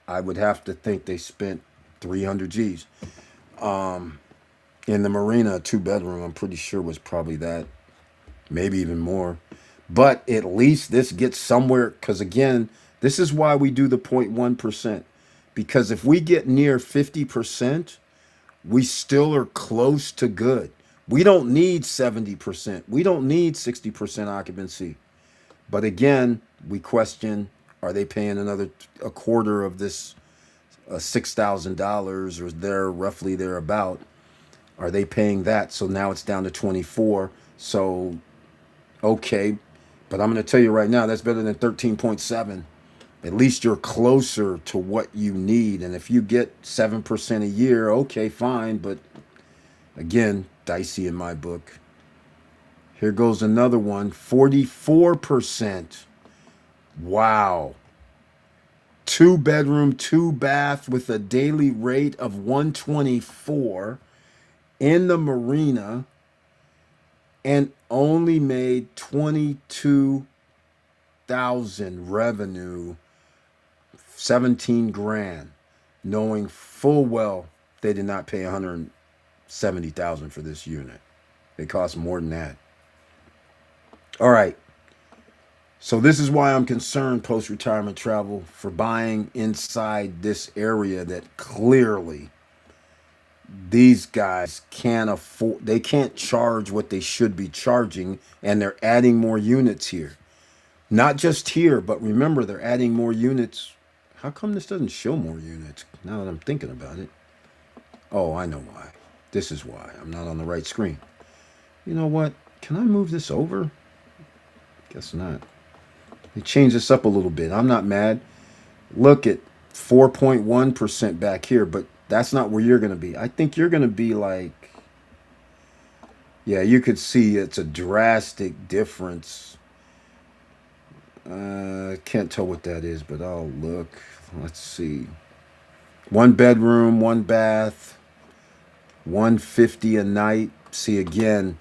I would have to think they spent 300 G's. In the marina, a 2-bedroom, I'm pretty sure was probably that, maybe even more. But at least this gets somewhere, because again, this is why we do the 0.1%. Because if we get near 50%, we still are close to good. We don't need 70%. We don't need 60% occupancy. But again, we question, are they paying a quarter of this $6,000 or they're roughly thereabout? Are they paying that? So now it's down to 24. So, okay. But I'm going to tell you right now, that's better than 13.7. At least you're closer to what you need. And if you get 7% a year, okay, fine. But again, dicey in my book. Here goes another one, 44%. Wow. 2-bedroom, 2-bath with a daily rate of 124 in the marina and only made 22,000 revenue, 17 grand, knowing full well they did not pay 170,000 for this unit. It cost more than that. All right. So this is why I'm concerned post-retirement travel for buying inside this area that clearly these guys can't afford. They can't charge what they should be charging, and they're adding more units here. Not just here, but remember, they're adding more units. How come this doesn't show more units now that I'm thinking about it? Oh, I know why. This is why. I'm not on the right screen. You know what? Can I move this over? Guess not. They changed this up a little bit. I'm not mad. Look at 4.1% back here, but that's not where you're going to be. I think you're going to be like, yeah, you could see it's a drastic difference. Can't tell what that is, but I'll look. Let's see. 1-bedroom, 1-bath, 150 a night. See, again,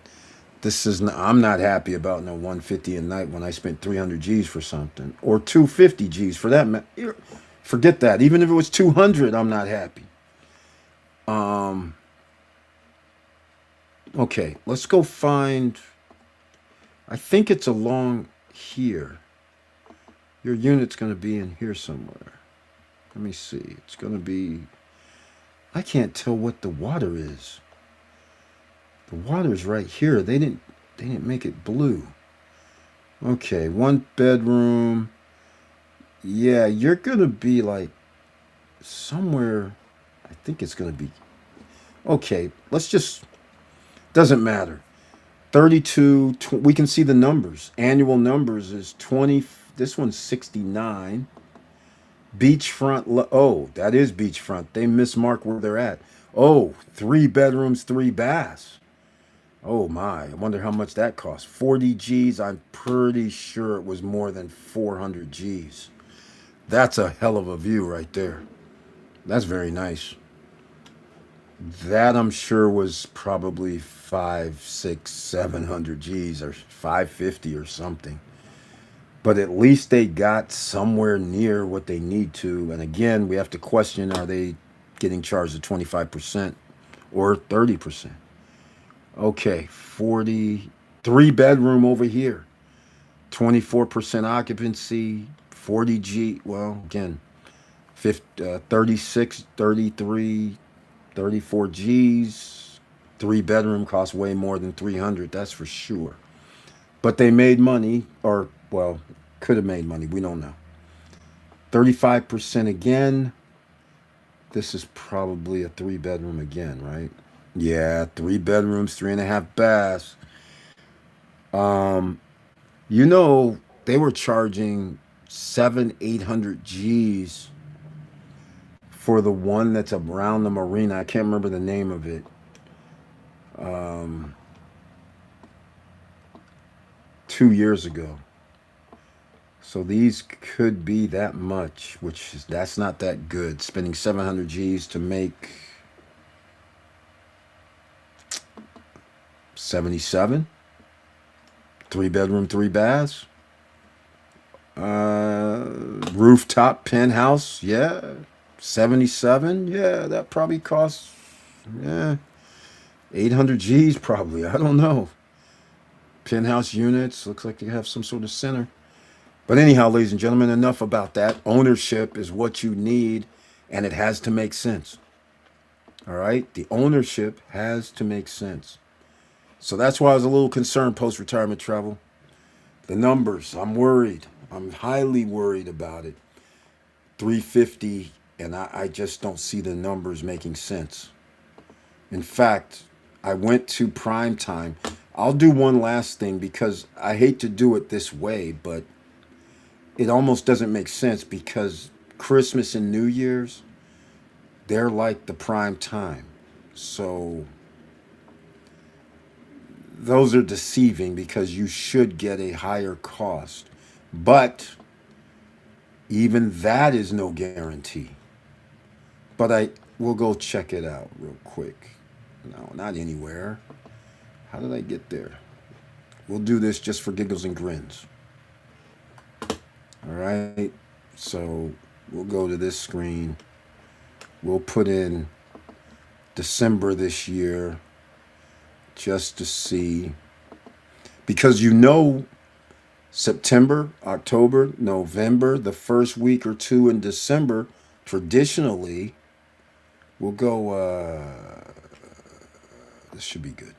this is not, I'm not happy about no 150 a night when I spent 300 G's for something, or 250 G's for that. Forget that. Even if it was 200, I'm not happy. Okay, let's go find. I think it's along here. Your unit's going to be in here somewhere. Let me see. It's going to be. I can't tell what the water is. The water's right here. They didn't make it blue. Okay, 1-bedroom. Yeah, you're gonna be like somewhere. I think it's gonna be. Okay, let's just. Doesn't matter. 32. We can see the numbers. Annual numbers is 20. This one's 69. Beachfront. Oh, that is beachfront. They mismark where they're at. Oh, 3 bedrooms, 3 baths. Oh my, I wonder how much that cost. 40 G's, I'm pretty sure it was more than 400 G's. That's a hell of a view right there. That's very nice. That I'm sure was probably 5, 6, 700 G's or 550 or something. But at least they got somewhere near what they need to. And again, we have to question, are they getting charged at 25% or 30%? Okay, 40, 3-bedroom over here, 24% occupancy, 40 G. Well, again, 36, 33, 34 G's. Three bedroom costs way more than 300, that's for sure. But they made money, or, well, could have made money. We don't know. 35% again. This is probably a three bedroom again, right? Yeah, three bedrooms, three and a half baths. Um, you know, they were charging 800 G's for the one that's around the marina. I can't remember the name of it. Um, 2 years ago. So these could be that much, which is, that's not that good. Spending 700 G's to make 77, three bedroom, three baths, rooftop penthouse, yeah, 77, yeah, that probably costs, yeah, 800 G's probably. I don't know. Penthouse units, looks like they have some sort of center. But anyhow, ladies and gentlemen, enough about that. Ownership is what you need, and it has to make sense. All right? The ownership has to make sense. So that's why I was a little concerned post-retirement travel. The numbers, I'm worried. I'm highly worried about it. 350, and I just don't see the numbers making sense. In fact, I went to prime time. I'll do one last thing because I hate to do it this way, but it almost doesn't make sense because Christmas and New Year's, they're like the prime time. So those are deceiving because you should get a higher cost. But even that is no guarantee. But I will go check it out real quick. No, not anywhere. How did I get there? We'll do this just for giggles and grins. All right. So we'll go to this screen. We'll put in December this year just to see. Because you know, September, October, November, the first week or two in December, traditionally, we'll go, this should be good.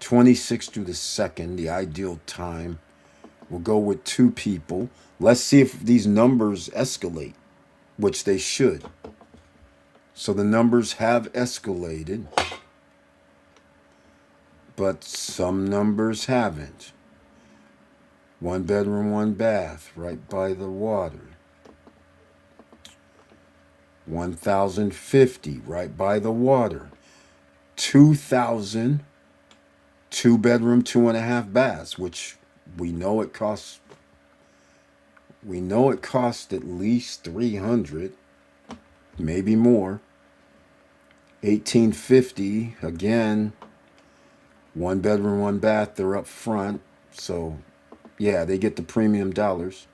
26th through the 2nd, the ideal time. We'll go with two people. Let's see if these numbers escalate, which they should. So the numbers have escalated, but some numbers haven't. One bedroom, one bath, right by the water. 1,050, right by the water. 2,000, two bedroom, two and a half baths, which we know it costs. We know it costs at least 300, maybe more. 1,850, again, one bedroom, one bath, they're up front. So, yeah, they get the premium dollars,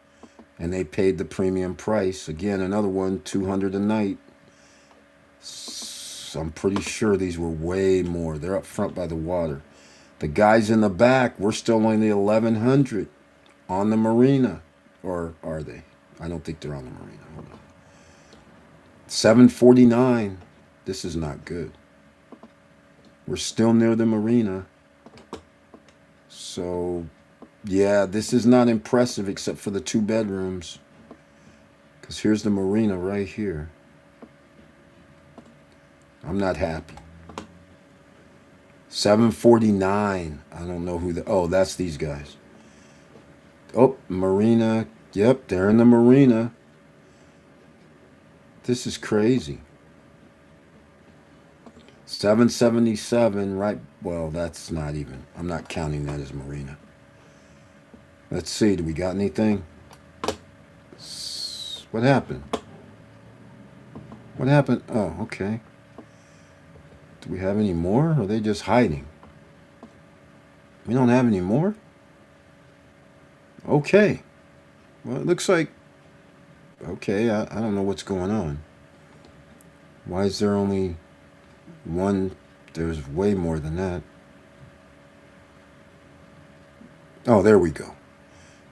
and they paid the premium price. Again, another one, 200 a night. So I'm pretty sure these were way more. They're up front by the water. The guys in the back, we're still only 1,100 on the marina. Or are they? I don't think they're on the marina. Hold on. 749. This is not good. We're still near the marina. So, yeah, this is not impressive except for the two bedrooms. Because here's the marina right here. I'm not happy. 749. I don't know who the... Oh, that's these guys. Oh, marina. Yep, they're in the marina. This is crazy. 777, right? Well, that's not even... I'm not counting that as marina. Let's see. Do we got anything? What happened? What happened? Oh, okay. Do we have any more? Or are they just hiding? We don't have any more? Okay. Well, it looks like... Okay, I don't know what's going on. Why is there only one? There's way more than that. Oh, there we go.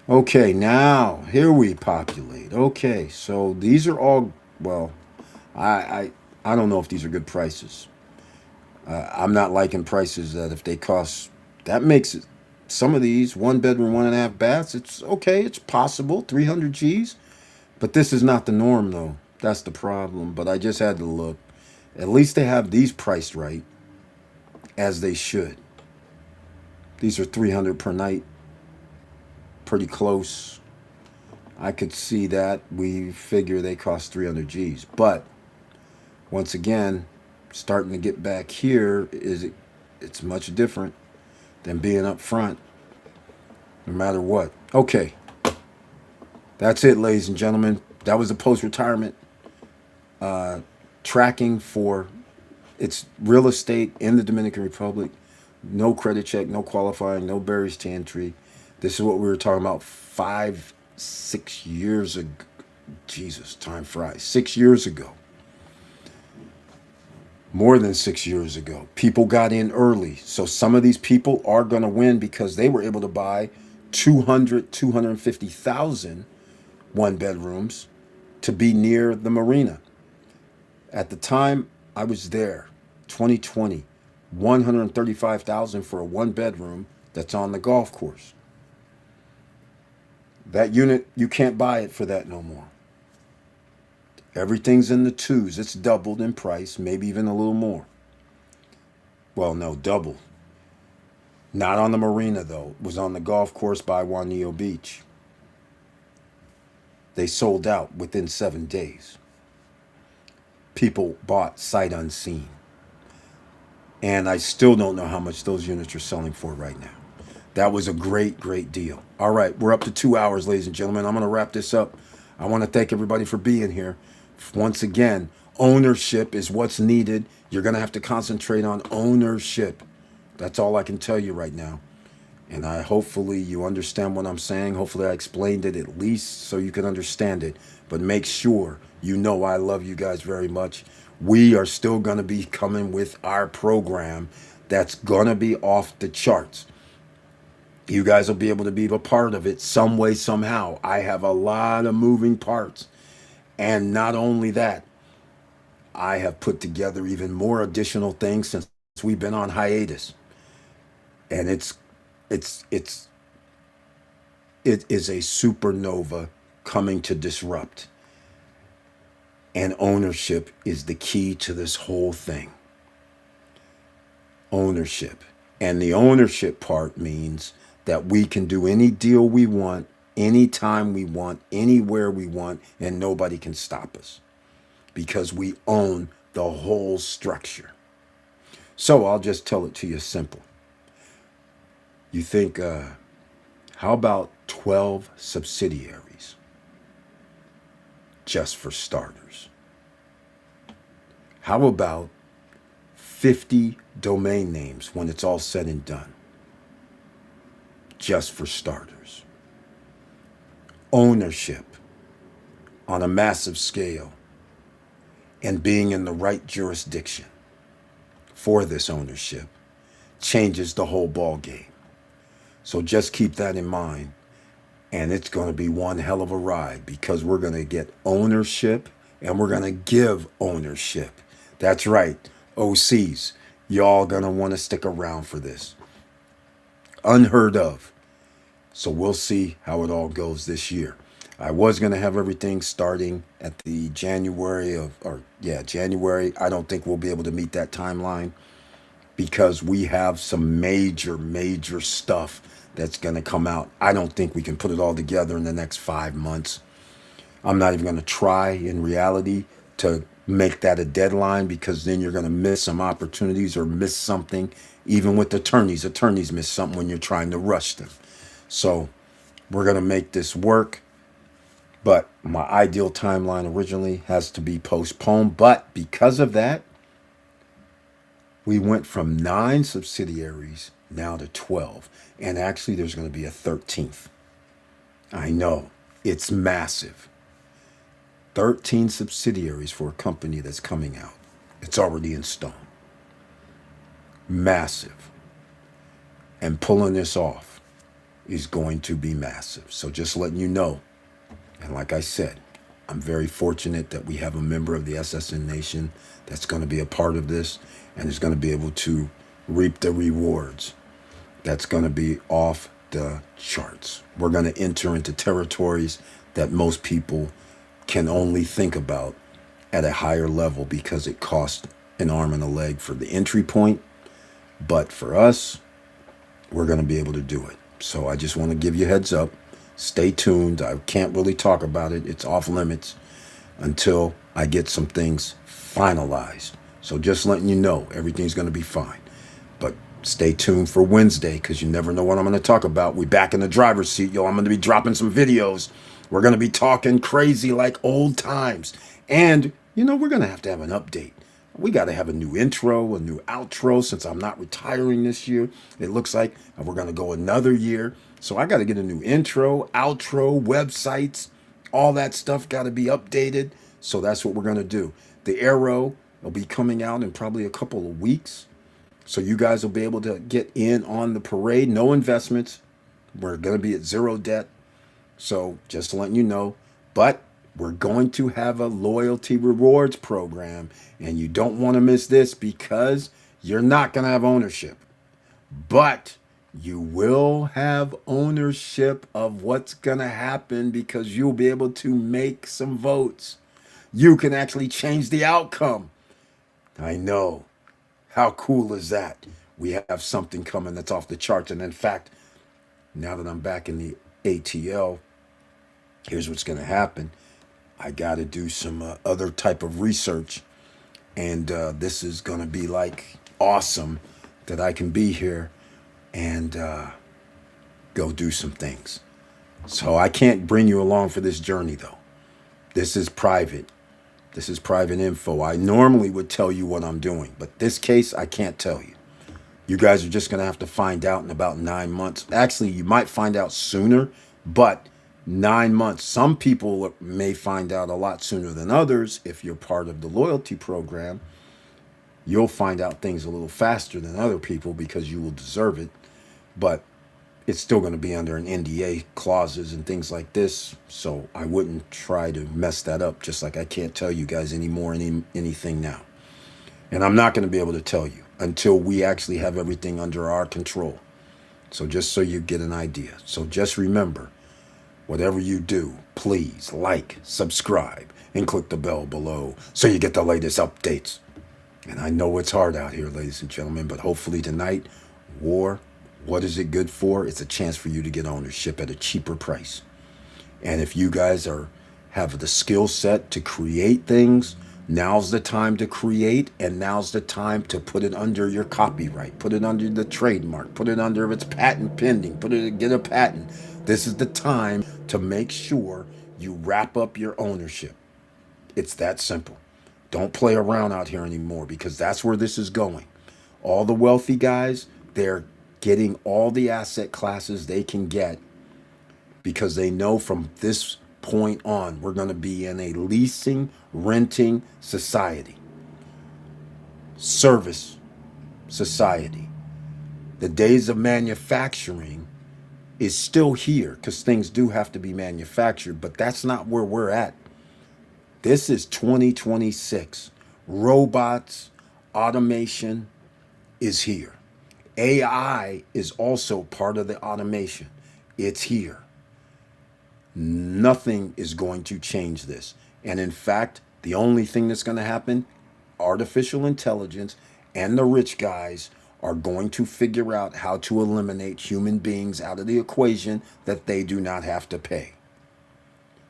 Okay, now, here we populate. Okay, so these are all well, I I, I don't know if these are good prices. I'm not liking prices that if they cost, that makes it, some of these one bedroom, one and a half baths, it's okay, it's possible, 300 G's. But this is not the norm though. That's the problem. But I just had to look. At least they have these priced right, as they should. These are 300 per night, pretty close. I could see that. We figure they cost 300 G's. But once again, starting to get back here is it's much different than being up front, no matter what. Okay, that's it, ladies and gentlemen. That was the post-retirement tracking for its real estate in the Dominican Republic. No credit check, no qualifying, no barriers to entry. This is what we were talking about 5, 6 years ago. Jesus, time flies. 6 years ago. More than 6 years ago. People got in early. So some of these people are going to win because they were able to buy 200, 250,000 one bedrooms to be near the marina. At the time I was there, 2020, 135,000 for a one bedroom that's on the golf course. That unit, you can't buy it for that no more. Everything's in the twos. It's doubled in price, maybe even a little more. Well, no, double. Not on the marina, though. It was on the golf course by Juanillo Beach. They sold out within 7 days. People bought sight unseen. And I still don't know how much those units are selling for right now. That was a great, great deal. All right, we're up to 2 hours, ladies and gentlemen. I'm going to wrap this up. I want to thank everybody for being here. Once again, ownership is what's needed. You're going to have to concentrate on ownership. That's all I can tell you right now. And hopefully you understand what I'm saying. Hopefully I explained it at least so you can understand it. But make sure you know I love you guys very much. We are still going to be coming with our program that's going to be off the charts. You guys will be able to be a part of it some way, somehow. I have a lot of moving parts. And not only that, I have put together even more additional things since we've been on hiatus. And it is a supernova coming to disrupt. And ownership is the key to this whole thing. Ownership. And the ownership part means that we can do any deal we want, anytime we want, anywhere we want, and nobody can stop us because we own the whole structure. So I'll just tell it to you simple. You think, how about 12 subsidiaries just for starters? How about 50 domain names when it's all said and done? Just for starters. Ownership on a massive scale and being in the right jurisdiction for this ownership changes the whole ball game. So just keep that in mind. And it's going to be one hell of a ride because we're going to get ownership and we're going to give ownership. That's right. OCs, y'all going to want to stick around for this. Unheard of. So we'll see how it all goes this year. I was going to have everything starting at the January. I don't think we'll be able to meet that timeline because we have some major stuff that's going to come out. I don't think we can put it all together in the next 5 months. I'm not even going to try in reality to make that a deadline because then you're going to miss some opportunities or miss something. Even with attorneys miss something when you're trying to rush them. So we're going to make this work. But my ideal timeline originally has to be postponed. But because of that, we went from 9 subsidiaries now to 12. And actually, there's going to be a 13th. I know. It's massive. 13 subsidiaries for a company that's coming out. It's already in stone. Massive. And pulling this off is going to be massive. So just letting you know. And like I said, I'm very fortunate that we have a member of the SSN Nation that's going to be a part of this and is going to be able to reap the rewards. That's going to be off the charts. We're going to enter into territories that most people can only think about at a higher level because it costs an arm and a leg for the entry point. But for us, we're going to be able to do it. So I just want to give you a heads up. Stay tuned. I can't really talk about it. It's off limits until I get some things finalized. So just letting you know, everything's going to be fine. But stay tuned for Wednesday because you never know what I'm going to talk about. We back in the driver's seat, yo. I'm going to be dropping some videos. We're going to be talking crazy like old times. And, we're going to have an update. We got to have a new intro, a new outro since I'm not retiring this year. It looks like we're going to go another year. So I got to get a new intro, outro, websites, all that stuff got to be updated. So that's what we're going to do. The Arrow will be coming out in probably a couple of weeks. So you guys will be able to get in on the parade. No investments. We're going to be at zero debt. So just letting you know. But we're going to have a loyalty rewards program. And you don't want to miss this because you're not going to have ownership. But you will have ownership of what's going to happen because you'll be able to make some votes. You can actually change the outcome. I know. How cool is that? We have something coming that's off the charts. And in fact, now that I'm back in the ATL, here's what's going to happen. I got to do some other type of research. And this is going to be like awesome that I can be here and go do some things. So I can't bring you along for this journey, though. This is private. This is private info. I normally would tell you what I'm doing, but this case, I can't tell you. You guys are just going to have to find out in about 9 months. Actually, you might find out sooner, but 9 months. Some people may find out a lot sooner than others. If you're part of the loyalty program, you'll find out things a little faster than other people because you will deserve it. But it's still going to be under an NDA clauses and things like this. So I wouldn't try to mess that up, just like I can't tell you guys anything now. And I'm not going to be able to tell you until we actually have everything under our control. So just so you get an idea. So just remember, whatever you do, please like, subscribe, and click the bell below so you get the latest updates. And I know it's hard out here, ladies and gentlemen, but hopefully tonight, war, what is it good for? It's a chance for you to get ownership at a cheaper price. And if you guys have the skill set to create things, now's the time to create, and now's the time to put it under your copyright, put it under the trademark, put it under its patent pending, get a patent. This is the time to make sure you wrap up your ownership. It's that simple. Don't play around out here anymore because that's where this is going. All the wealthy guys, they're getting all the asset classes they can get because they know from this point on, we're going to be in a leasing, renting society, service society. The days of manufacturing is still here because things do have to be manufactured, but that's not where we're at. This is 2026. Robots, automation is here. AI is also part of the automation. It's here. Nothing is going to change this. And in fact, the only thing that's going to happen, artificial intelligence and the rich guys are going to figure out how to eliminate human beings out of the equation that they do not have to pay.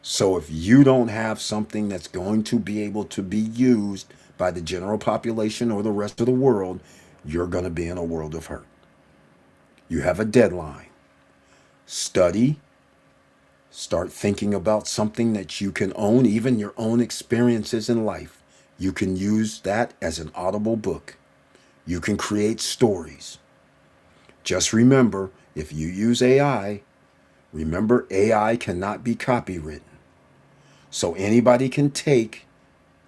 So if you don't have something that's going to be able to be used by the general population or the rest of the world, you're going to be in a world of hurt. You have a deadline. Study. Start thinking about something that you can own, even your own experiences in life. You can use that as an audible book. You can create stories. Just remember, if you use AI, remember AI cannot be copywritten. So anybody can take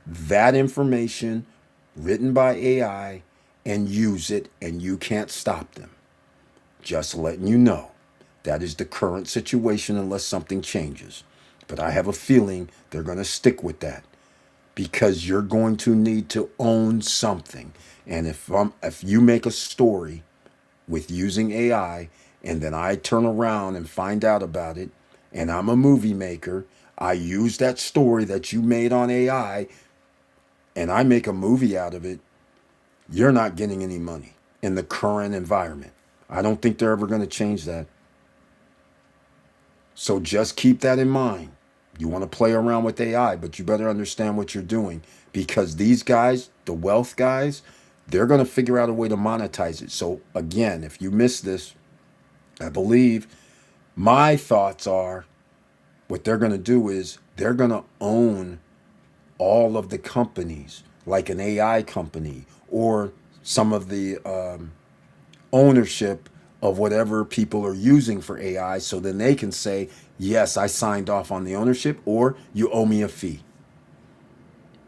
that information written by AI and use it, and you can't stop them. Just letting you know. That is the current situation unless something changes. But I have a feeling they're going to stick with that because you're going to need to own something. And if you make a story with using AI and then I turn around and find out about it and I'm a movie maker, I use that story that you made on AI and I make a movie out of it, you're not getting any money in the current environment. I don't think they're ever going to change that. So just keep that in mind. You want to play around with AI, but you better understand what you're doing because these guys, the wealth guys, they're going to figure out a way to monetize it. So again, if you miss this, I believe my thoughts are what they're going to do is they're going to own all of the companies, like an AI company or some of the ownership of whatever people are using for AI. So then they can say, yes, I signed off on the ownership, or you owe me a fee.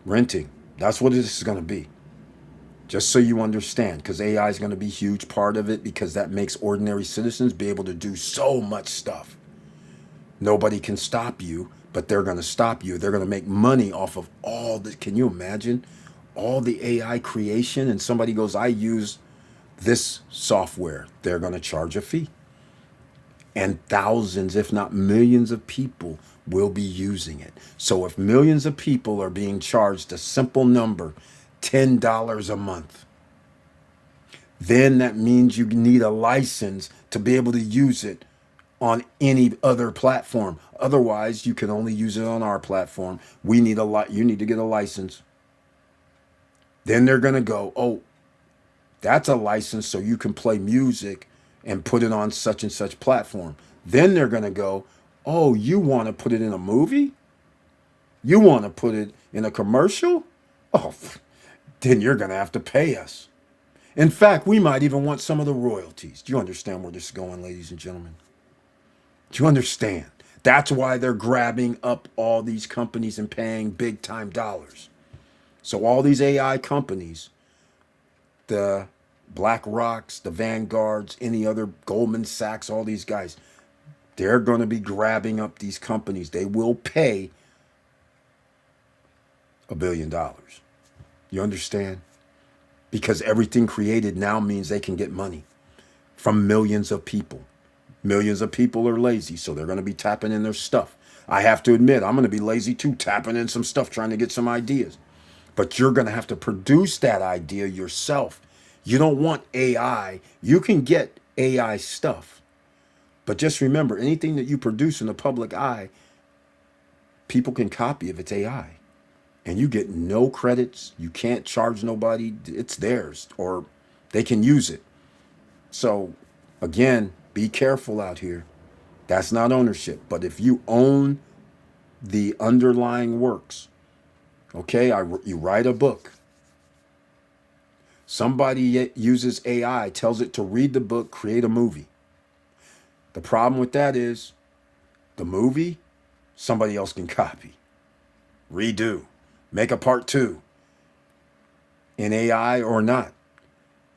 Renting. That's what this is going to be. Just so you understand, because AI is going to be a huge part of it because that makes ordinary citizens be able to do so much stuff. Nobody can stop you, but they're going to stop you. They're going to make money off of all the, can you imagine? All the AI creation, and somebody goes, I use this software. They're going to charge a fee. And thousands, if not millions of people will be using it. So if millions of people are being charged a simple number, $10 a month, then that means you need a license to be able to use it on any other platform. Otherwise, you can only use it on our platform. We need you need to get a license. Then they're going to go, oh, that's a license so you can play music and put it on such and such platform. Then they're going to go, oh, you want to put it in a movie? You want to put it in a commercial? Oh, then you're going to have to pay us. In fact, we might even want some of the royalties. Do you understand where this is going, ladies and gentlemen? Do you understand? That's why they're grabbing up all these companies and paying big time dollars. So all these AI companies, the Black Rocks, the Vanguards, any other Goldman Sachs, all these guys, they're going to be grabbing up these companies. They will pay $1 billion. You understand? Because everything created now means they can get money from millions of people. Millions of people are lazy, so they're going to be tapping in their stuff. I have to admit, I'm going to be lazy too, tapping in some stuff, trying to get some ideas. But you're going to have to produce that idea yourself. You don't want AI. You can get AI stuff. But just remember, anything that you produce in the public eye, people can copy if it's AI. And you get no credits. You can't charge nobody. It's theirs, or they can use it. So, again, be careful out here. That's not ownership. But if you own the underlying works, okay, you write a book. Somebody uses AI, tells it to read the book, create a movie. The problem with that is the movie, somebody else can copy, redo, make a part two in AI or not.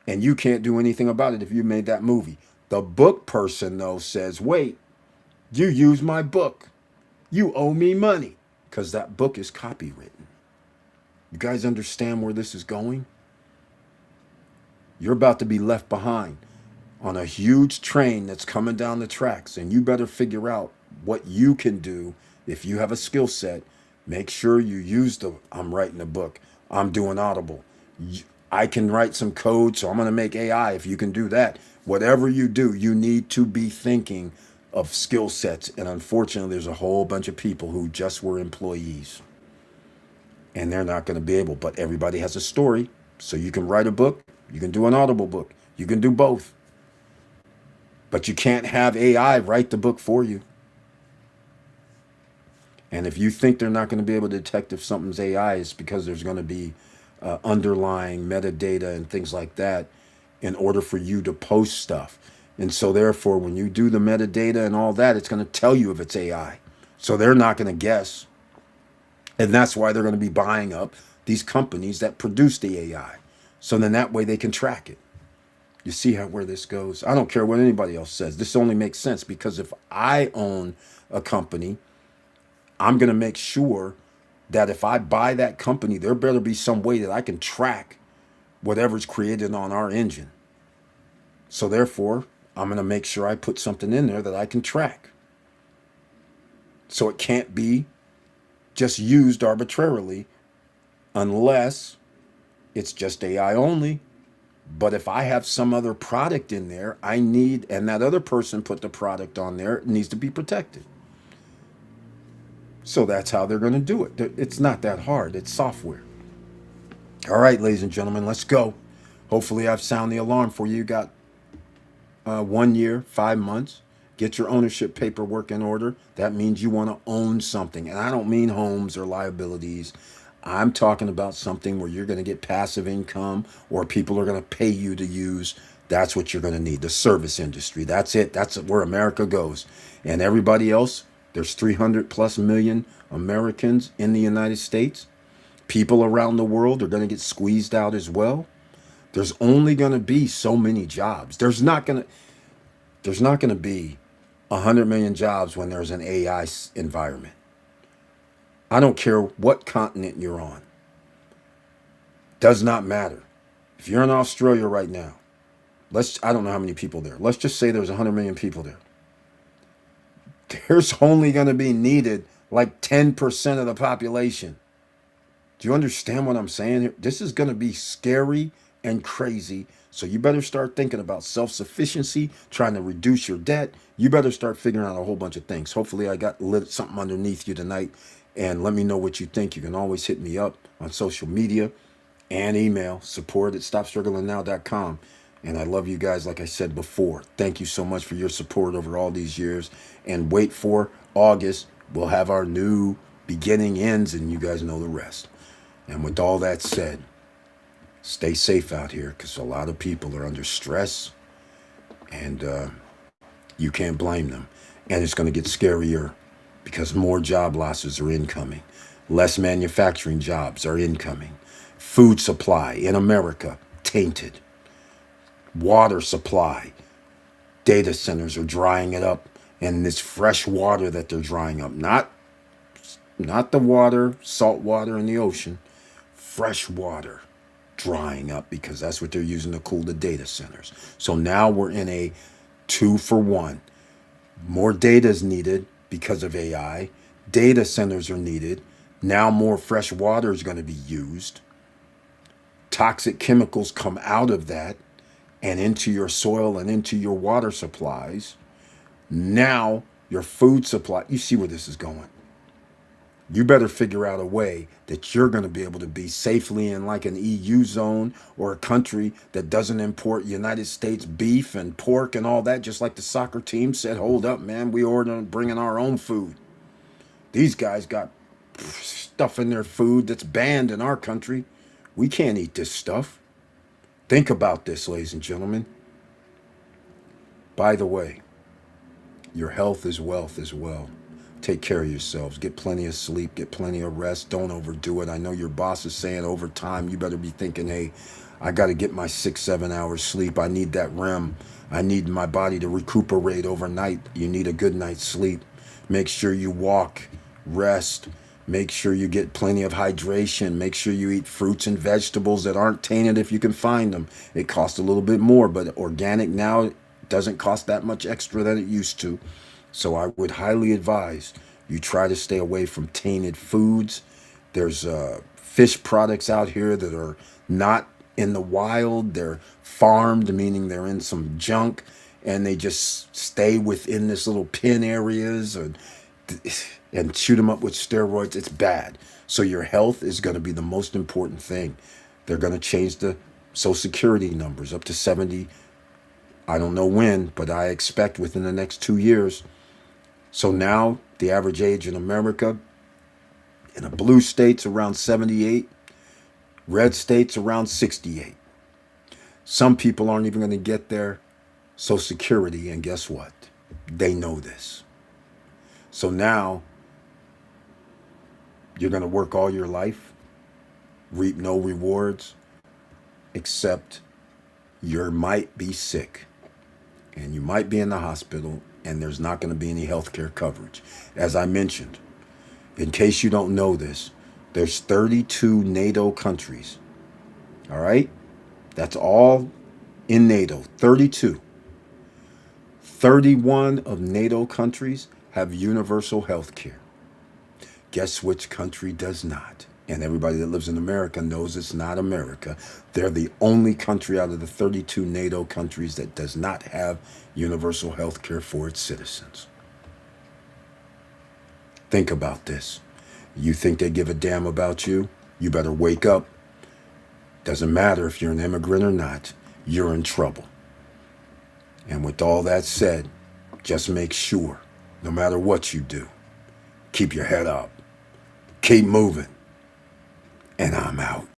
And you can't do anything about it if you made that movie. The book person, though, says, wait, you used my book. You owe me money because that book is copywritten. You guys understand where this is going? You're about to be left behind on a huge train that's coming down the tracks, and you better figure out what you can do if you have a skill set. Make sure you use I'm writing a book, I'm doing Audible, I can write some code, so I'm going to make AI. If you can do that, whatever you do, you need to be thinking of skill sets. And unfortunately, there's a whole bunch of people who just were employees, and they're not going to be able. But everybody has a story, so you can write a book, you can do an Audible book, you can do both. But you can't have AI write the book for you. And if you think they're not going to be able to detect if something's AI, it's because there's going to be underlying metadata and things like that in order for you to post stuff. And so therefore, when you do the metadata and all that, it's going to tell you if it's AI. So they're not going to guess. And that's why they're going to be buying up these companies that produce the AI. So then that way they can track it. You see where this goes? I don't care what anybody else says. This only makes sense because if I own a company, I'm going to make sure that if I buy that company, there better be some way that I can track whatever's created on our engine. So therefore, I'm going to make sure I put something in there that I can track. So it can't be just used arbitrarily unless it's just AI only. But if I have some other product in there, I need, and that other person put the product on there, it needs to be protected. So that's how they're going to do it. It's not that hard. It's software. All right, ladies and gentlemen, let's go. Hopefully I've sounded the alarm for you. You got 1 year, 5 months. Get your ownership paperwork in order. That means you want to own something. And I don't mean homes or liabilities. I'm talking about something where you're going to get passive income or people are going to pay you to use. That's what you're going to need. The service industry. That's it. That's where America goes. And everybody else, there's 300 plus million Americans in the United States. People around the world are going to get squeezed out as well. There's only going to be so many jobs. There's not going to be 100 million jobs when there's an AI environment. I don't care what continent you're on. Does not matter. If you're in Australia right now, I don't know how many people there. Let's just say there's 100 million people there. There's only going to be needed like 10% of the population. Do you understand what I'm saying here? This is going to be scary and crazy. So you better start thinking about self-sufficiency, trying to reduce your debt. You better start figuring out a whole bunch of things. Hopefully I got lit something underneath you tonight. And let me know what you think. You can always hit me up on social media and email support@stopstrugglingnow.com. And I love you guys, like I said before. Thank you so much for your support over all these years. And wait for August. We'll have our new beginning ends, and you guys know the rest. And with all that said, stay safe out here because a lot of people are under stress and you can't blame them. And it's going to get scarier because more job losses are incoming. Less manufacturing jobs are incoming. Food supply in America, tainted. Water supply. Data centers are drying it up. And this fresh water that they're drying up, not the water, salt water in the ocean, fresh water drying up because that's what they're using to cool the data centers. So now we're in a 2-for-1. More data is needed because of AI. Data centers are needed. Now more fresh water is going to be used. Toxic chemicals come out of that and into your soil and into your water supplies. Now your food supply, you see where this is going. You better figure out a way that you're going to be able to be safely in like an EU zone or a country that doesn't import United States beef and pork and all that. Just like the soccer team said, hold up, man, we ordered bringing our own food. These guys got stuff in their food that's banned in our country. We can't eat this stuff. Think about this, ladies and gentlemen. By the way, your health is wealth as well. Take care of yourselves. Get plenty of sleep. Get plenty of rest. Don't overdo it. I know your boss is saying overtime. You better be thinking, hey, I got to get my 6-7 hours sleep. I need that REM. I need my body to recuperate overnight. You need a good night's sleep. Make sure you walk, rest. Make sure you get plenty of hydration. Make sure you eat fruits and vegetables that aren't tainted if you can find them. It costs a little bit more, but organic now doesn't cost that much extra than it used to. So I would highly advise you try to stay away from tainted foods. There's fish products out here that are not in the wild. They're farmed, meaning they're in some junk, and they just stay within this little pen areas and shoot them up with steroids. It's bad. So your health is going to be the most important thing. They're going to change the Social Security numbers up to 70. I don't know when, but I expect within the next 2 years. So now the average age in America, in the blue states around 78, red states around 68. Some people aren't even going to get their Social Security, and guess what? They know this. So now you're going to work all your life, reap no rewards, except you might be sick and you might be in the hospital and there's not going to be any health care coverage. As I mentioned, In case you don't know this, there's 32 NATO countries. All right? That's all in NATO. 32. 31 of NATO countries have universal health care. Guess which country does not? And everybody that lives in America knows it's not America. They're the only country out of the 32 NATO countries that does not have universal health care for its citizens. Think about this. You think they give a damn about you? You better wake up. Doesn't matter if you're an immigrant or not, you're in trouble. And with all that said, just make sure, no matter what you do, keep your head up. Keep moving. And I'm out.